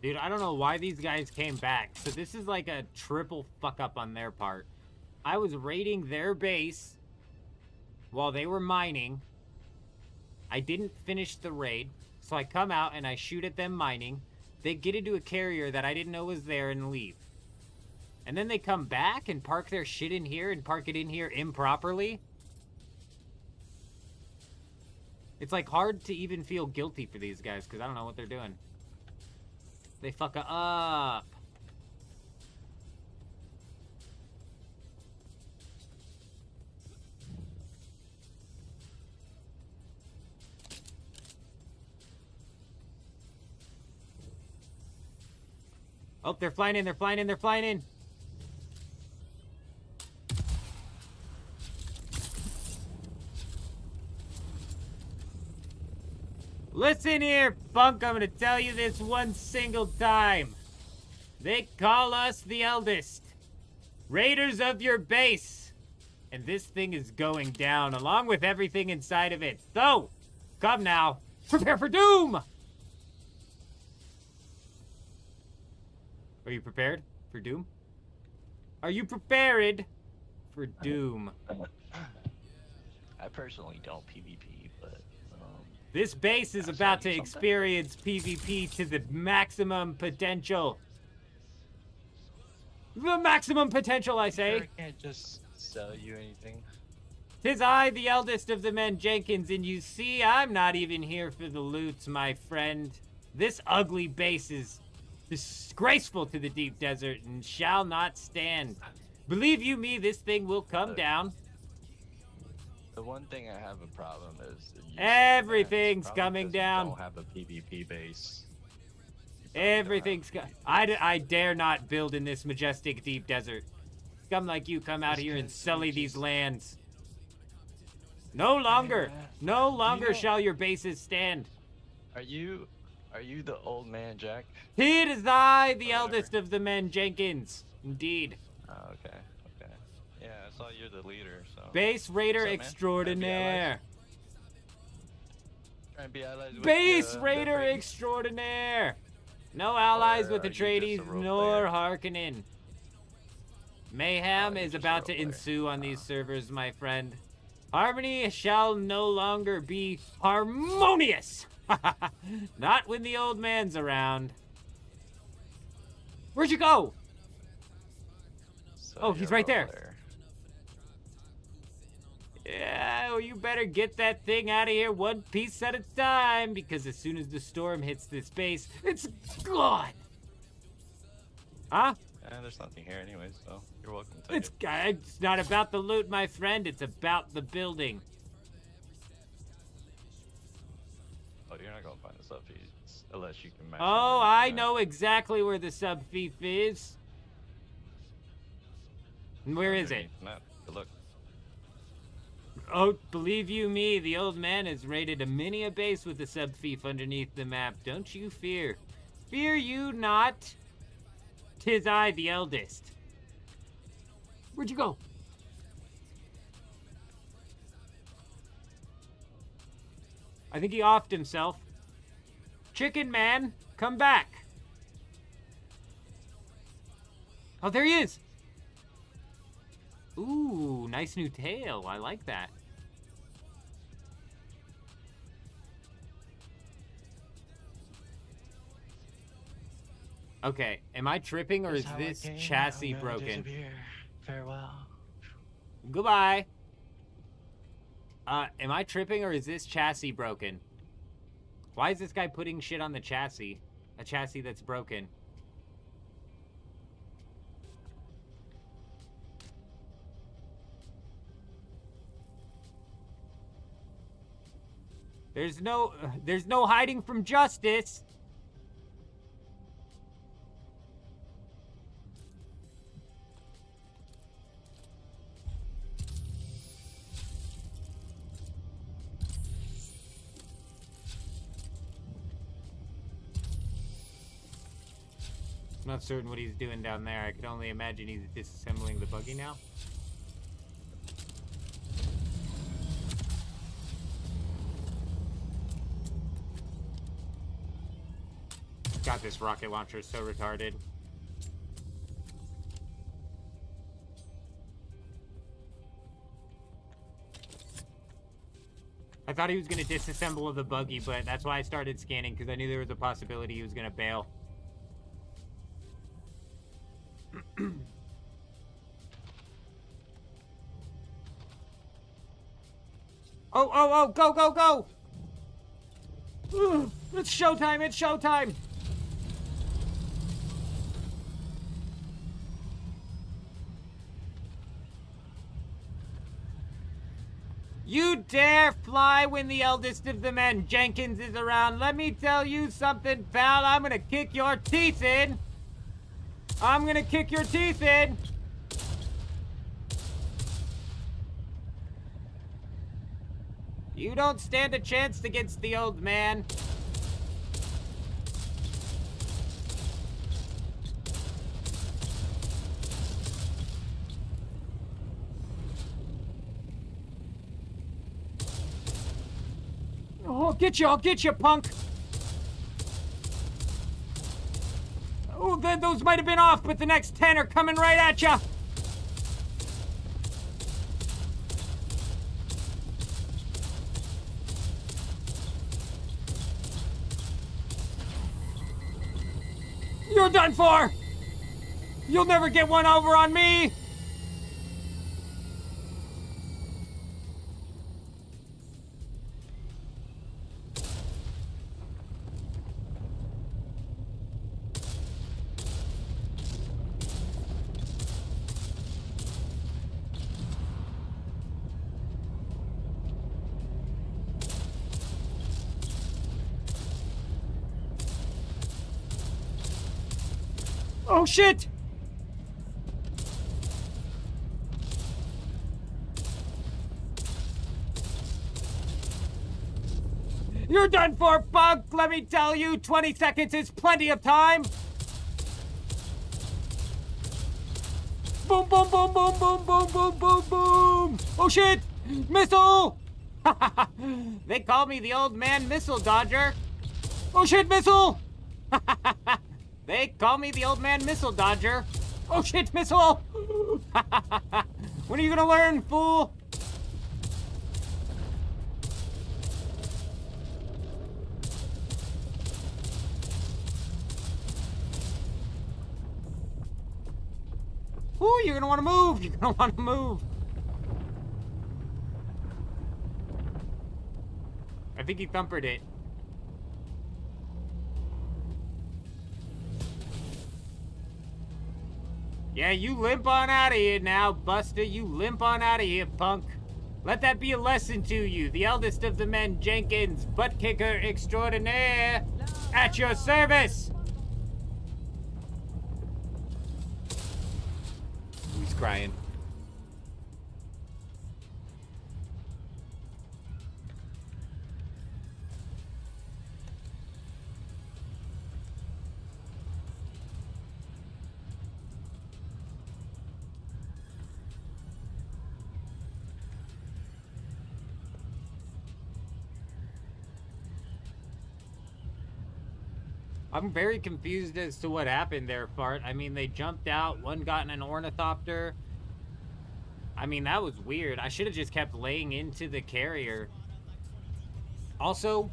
B: Dude, I don't know why these guys came back. So this is like a triple fuck up on their part. I was raiding their base while they were mining. I didn't finish the raid. So I come out and I shoot at them mining. They get into a carrier that I didn't know was there and leave. And then they come back and park their shit in here and park it in here improperly. It's like hard to even feel guilty for these guys because I don't know what they're doing. They fuck up. Oh, they're flying in, they're flying in, they're flying in. Listen here, punk, I'm gonna tell you this one single time. They call us the eldest. Raiders of your base. And this thing is going down, along with everything inside of it. So, come now, prepare for doom! Are you prepared for doom? Are you prepared for doom?
E: I personally don't PvP, but
B: this base is about to experience PvP to the maximum potential. The maximum potential, I say.
E: I can't just sell you anything.
B: 'Tis I, the eldest of the men Jenkins, and you see, I'm not even here for the loot, my friend. This ugly base is disgraceful to the deep desert and shall not stand. Believe you me, this thing will come down.
E: The one thing I have a problem is that you
B: Everything's
E: probably
B: coming
E: because you
B: down.
E: Don't have a PvP base.
B: Everything's I dare not build in this majestic deep desert. Scum like you come out here and sully these lands. No longer shall your bases stand.
E: Are you the old man, Jack?
B: It is I, the
E: Whatever.
B: eldest of the men Jenkins. Indeed.
E: Oh, okay. Yeah, I saw you're the leader, so.
B: Base Raider
E: What's up, man?
B: extraordinaire.
E: Trying to be allies with
B: Base
E: the
B: Raider
E: Brady?
B: extraordinaire. No allies
E: Or
B: with the
E: are you just a
B: Atreides
E: role
B: nor
E: player?
B: Harkonnen. Mayhem
E: you're
B: is
E: just a
B: about
E: role
B: to
E: player.
B: ensue on these servers, my friend. Harmony shall no longer be harmonious. Not when the old man's around. Where'd you go?
E: So
B: Oh,
E: you're
B: he's
E: a
B: right
E: role
B: there.
E: player.
B: Yeah, well, you better get that thing out of here one piece at a time, because as soon as the storm hits this base, it's gone. Huh?
E: There's nothing here anyway, so you're welcome to take
B: It's not about the loot, my friend. It's about the building.
E: Oh, you're not gonna find the sub-fees unless you can match.
B: Oh,
E: them.
B: I know exactly where the sub-fief is. And where is it?
E: Not good luck.
B: Oh, believe you me, the old man has raided a many a base with the sub-fief underneath the map. Don't you fear. Fear you not. 'Tis I, the eldest. Where'd you go? I think he offed himself. Chicken man, come back. Oh, there he is. Ooh, nice new tail. I like that. Okay, am I tripping or is this chassis broken?
E: Farewell.
B: Goodbye. Am I tripping or is this chassis broken? Why is this guy putting shit on the chassis? A chassis that's broken. There's no hiding from justice. I'm not certain what he's doing down there. I could only imagine he's disassembling the buggy now. God, this rocket launcher is so retarded. I thought he was going to disassemble the buggy, but that's why I started scanning, because I knew there was a possibility he was going to bail. Oh, go, go, go! Ugh, it's showtime, it's showtime! You dare fly when the eldest of the men, Jenkins, is around. Let me tell you something, pal. I'm gonna kick your teeth in. I'm gonna kick your teeth in. You don't stand a chance against the old man. Oh, I'll get you, punk. Oh, those might have been off, but the next 10 are coming right at you. You're done for. You'll never get one over on me. Oh, shit! You're done for, punk! Let me tell you, 20 seconds is plenty of time! Boom, boom, boom, boom, boom, boom, boom, boom, boom! Oh, shit! Missile! They call me the old man missile dodger. Oh, shit, missile! They call me the old man missile dodger. Oh shit, missile! When are you gonna learn, fool? Ooh, you're gonna wanna move! You're gonna wanna move! I think he thumpered it. Yeah, you limp on out of here now, Buster. You limp on out of here, punk. Let that be a lesson to you. The eldest of the men, Jenkins, butt kicker extraordinaire, at your service. He's crying. I'm very confused as to what happened there, Fart. I mean, they jumped out, one got in an ornithopter. I mean, that was weird. I should have just kept laying into the carrier. Also,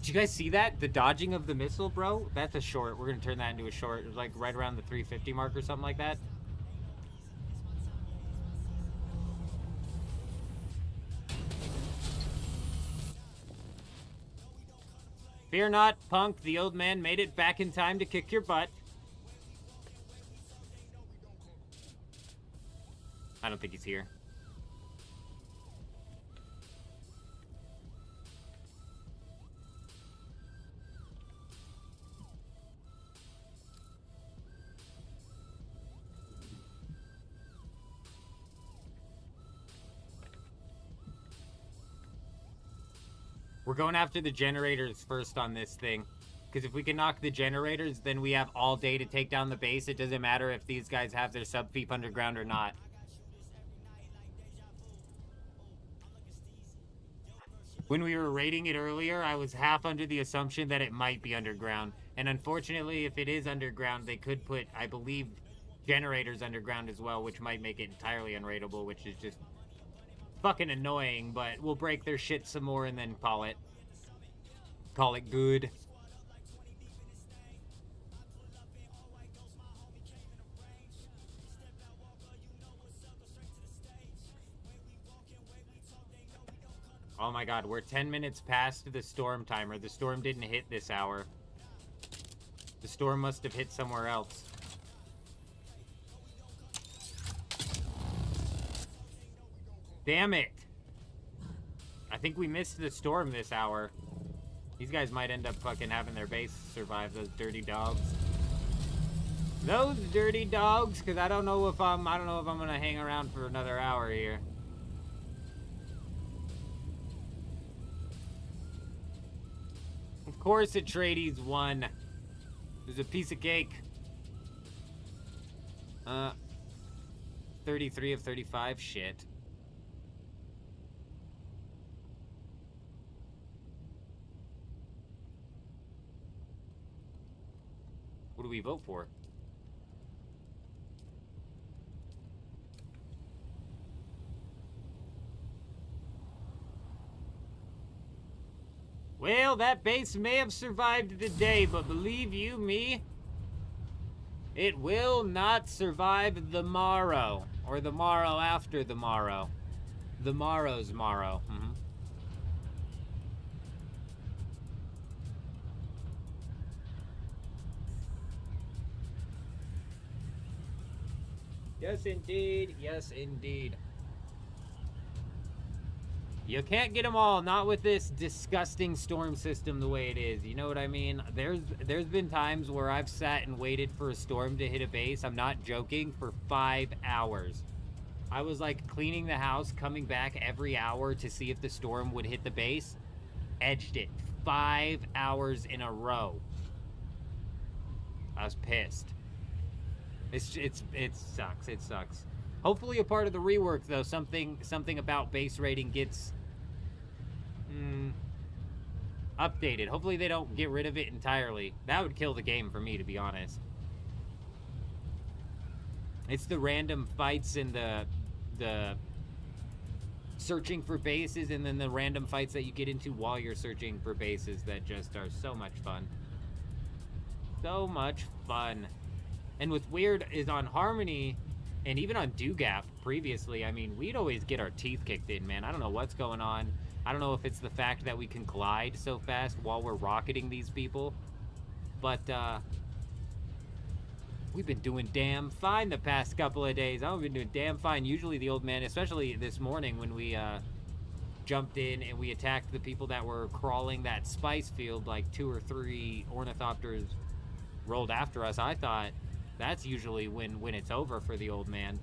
B: did you guys see that? The dodging of the missile, bro? That's a short. We're going to turn that into a short. It was like right around the 350 mark or something like that. Fear not, punk. The old man made it back in time to kick your butt. I don't think he's here. We're going after the generators first on this thing. Because if we can knock the generators, then we have all day to take down the base. It doesn't matter if these guys have their sub-feep underground or not. When we were raiding it earlier, I was half under the assumption that it might be underground. And unfortunately, if it is underground, they could put, I believe, generators underground as well, which might make it entirely unraidable, which is just fucking annoying, but we'll break their shit some more and then call it good. Oh my god, we're 10 minutes past the storm timer. The storm didn't hit this hour. The storm must have hit somewhere else. Damn it. I think we missed the storm this hour. These guys might end up fucking having their base survive, those dirty dogs. Those dirty dogs, because I don't know if I'm gonna hang around for another hour here. Of course Atreides won. It was a piece of cake. 33 of 35, shit. What do we vote for? Well, that base may have survived the day, but believe you me, it will not survive the morrow. Or the morrow after the morrow. The morrow's morrow. Yes, indeed. Yes, indeed. You can't get them all, not with this disgusting storm system the way it is. You know what I mean? There's been times where I've sat and waited for a storm to hit a base. I'm not joking, for 5 hours. I was like cleaning the house, coming back every hour to see if the storm would hit the base. Edged it 5 hours in a row. I was pissed. It sucks. It sucks. Hopefully a part of the rework, though, something about base rating gets updated. Hopefully they don't get rid of it entirely. That would kill the game for me, to be honest. It's the random fights and the searching for bases, and then the random fights that you get into while you're searching for bases that just are so much fun. So much fun. And what's weird is on Harmony, and even on Dugap previously, I mean, we'd always get our teeth kicked in, man. I don't know what's going on. I don't know if it's the fact that we can glide so fast while we're rocketing these people. But, we've been doing damn fine the past couple of days. I've been doing damn fine. Usually the old man, especially this morning when we, jumped in and we attacked the people that were crawling that spice field, like 2 or 3 ornithopters rolled after us. I thought that's usually when it's over for the old man.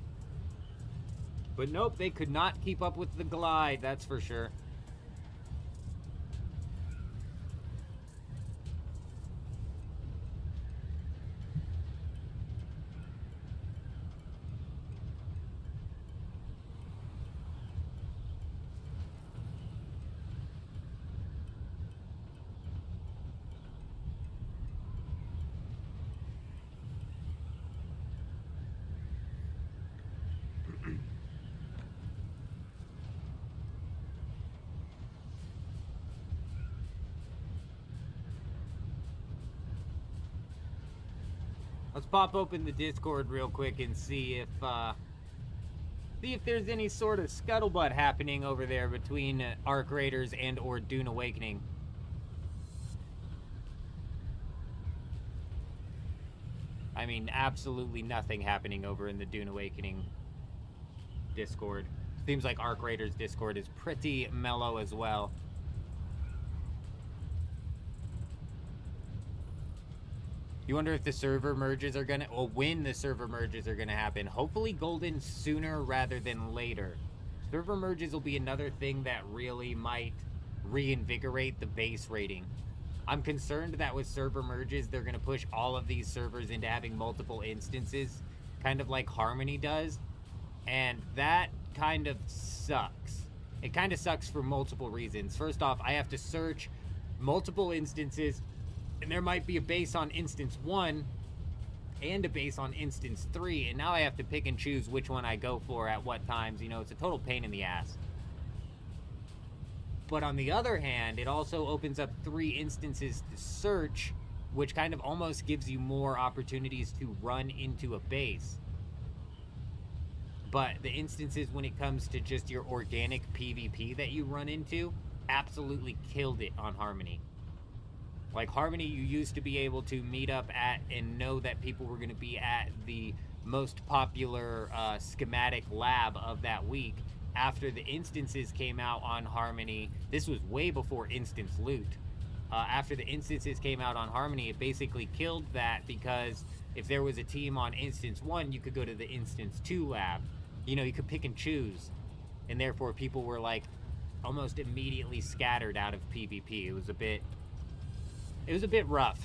B: But nope, they could not keep up with the glide, that's for sure. Let's pop open the Discord real quick and see if there's any sort of scuttlebutt happening over there between Arc Raiders and or Dune Awakening. I mean, absolutely nothing happening over in the Dune Awakening Discord. Seems like Arc Raiders Discord is pretty mellow as well. You wonder if the server merges are gonna, or when the server merges are gonna happen. Hopefully golden sooner rather than later. Server merges will be another thing that really might reinvigorate the base rating. I'm concerned that with server merges, they're gonna push all of these servers into having multiple instances, kind of like Harmony does. And that kind of sucks. It kind of sucks for multiple reasons. First off, I have to search multiple instances, and there might be a base on instance 1 and a base on instance 3, and now I have to pick and choose which one I go for at what times. You know, it's a total pain in the ass. But on the other hand, it also opens up 3 instances to search, which kind of almost gives you more opportunities to run into a base. But the instances when it comes to just your organic PvP that you run into absolutely killed it on Harmony. Like Harmony, you used to be able to meet up at and know that people were going to be at the most popular schematic lab of that week. After the instances came out on Harmony, this was way before instance loot. after the instances came out on Harmony, it basically killed that, because if there was a team on instance 1, you could go to the instance 2 lab. You know, you could pick and choose. And therefore, people were, like, almost immediately scattered out of PvP. It was a bit rough.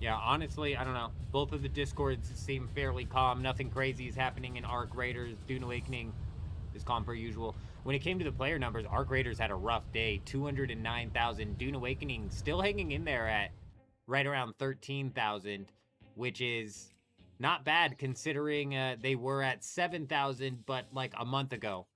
B: Yeah, honestly, I don't know. Both of the Discords seem fairly calm. Nothing crazy is happening in Arc Raiders. Dune Awakening is calm per usual. When it came to the player numbers, Arc Raiders had a rough day. 209,000. Dune Awakening still hanging in there at right around 13,000, which is not bad considering they were at 7,000, but like a month ago.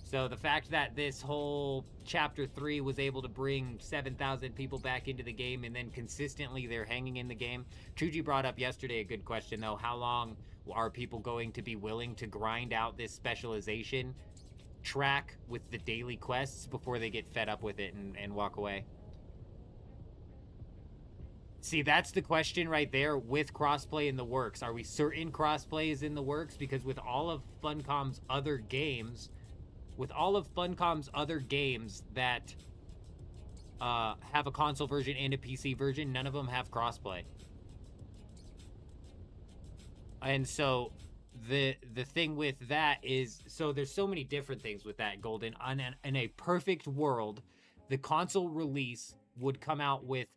B: So the fact that this whole Chapter 3 was able to bring 7,000 people back into the game, and then consistently they're hanging in the game. Chuji brought up yesterday a good question, though. How long are people going to be willing to grind out this specialization track with the daily quests before they get fed up with it and walk away? See, that's the question right there with crossplay in the works. Are we certain crossplay is in the works? Because with all of Funcom's other games... that have a console version and a PC version, none of them have crossplay. And so the thing with that is, so there's so many different things with that, Golden. In a perfect world, the console release would come out with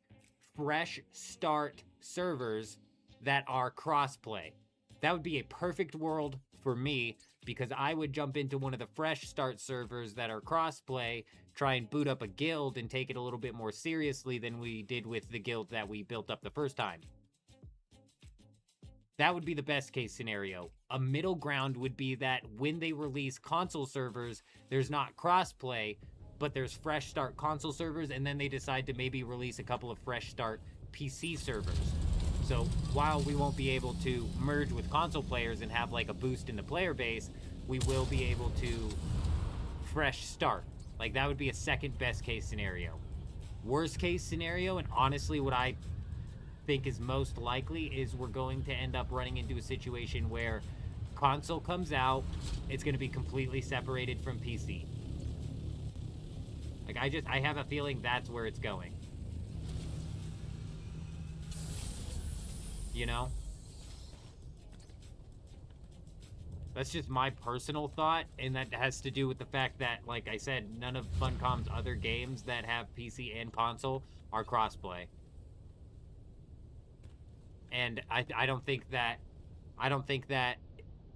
B: fresh start servers that are crossplay. That would be a perfect world for me, because I would jump into one of the fresh start servers that are crossplay, try and boot up a guild and take it a little bit more seriously than we did with the guild that we built up the first time. That would be the best case scenario. A middle ground would be that when they release console servers, there's not crossplay, but there's fresh start console servers, and then they decide to maybe release a couple of fresh start PC servers. So while we won't be able to merge with console players and have like a boost in the player base, we will be able to fresh start. Like, that would be a second best case scenario. Worst case scenario, and honestly what I think is most likely, is we're going to end up running into a situation where console comes out, it's going to be completely separated from PC. Like, I have a feeling that's where it's going. You know? That's just my personal thought, and that has to do with the fact that, like I said, none of Funcom's other games that have PC and console are crossplay. And I don't think that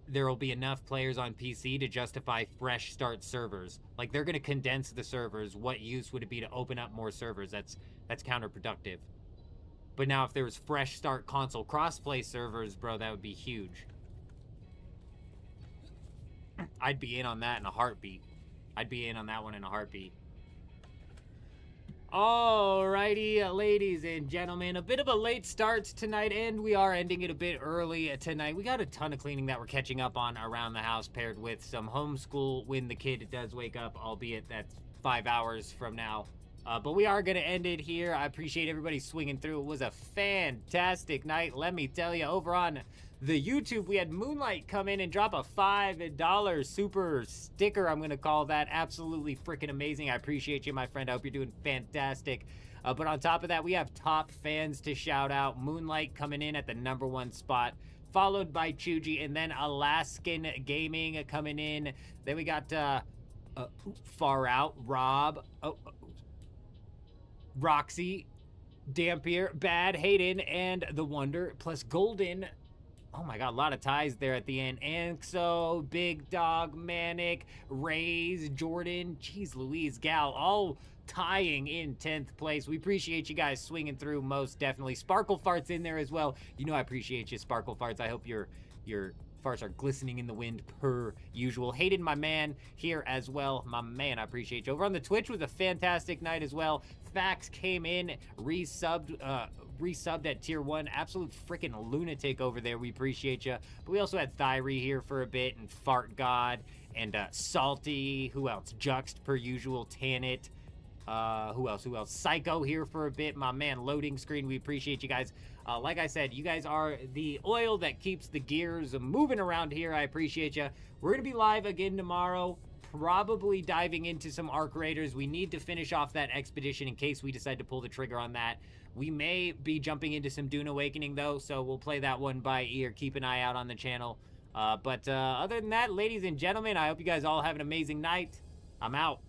B: there will be enough players on PC to justify fresh start servers. Like, they're going to condense the servers. What use would it be to open up more servers? That's counterproductive. But now if there was fresh start console crossplay servers, bro, that would be huge. I'd be in on that in a heartbeat. I'd be in on that one in a heartbeat. Alrighty, ladies and gentlemen, a bit of a late start tonight, and we are ending it a bit early tonight. We got a ton of cleaning that we're catching up on around the house, paired with some homeschool when the kid does wake up, albeit that's 5 hours from now. But we are going to end it here. I appreciate everybody swinging through. It was a fantastic night, let me tell you. Over on the YouTube, we had Moonlight come in and drop a $5 super sticker, I'm going to call that. Absolutely freaking amazing. I appreciate you, my friend. I hope you're doing fantastic. But on top of that, we have top fans to shout out. Moonlight coming in at the #1 spot, followed by Chuji, and then Alaskan Gaming coming in. Then we got Far Out, Rob, Roxy, Dampier, Bad, Hayden, and The Wonder, plus Golden. Oh my god, a lot of ties there at the end. Anxo, Big Dog, Manic, Rays, Jordan, jeez Louise, Gal, all tying in 10th place. We appreciate you guys swinging through, most definitely. Sparkle Farts in there as well. You know I appreciate you, Sparkle Farts. I hope your farts are glistening in the wind per usual. Hayden, my man, here as well. My man, I appreciate you. Over on the Twitch was a fantastic night as well. Fax came in, resubbed at tier 1. Absolute freaking lunatic over there. We appreciate you. But we also had Thyri here for a bit, and Fart God, and Salty. Who else? Juxt per usual. Tanit. Who else? Psycho here for a bit. My man, loading screen. We appreciate you guys. Like I said, you guys are the oil that keeps the gears moving around here. I appreciate you. We're going to be live again tomorrow. Probably diving into some Arc Raiders. We need to finish off that expedition in case we decide to pull the trigger on that. We may be jumping into some Dune Awakening, though, so we'll play that one by ear. Keep an eye out on the channel. But other than that, ladies and gentlemen, I hope you guys all have an amazing night. I'm out.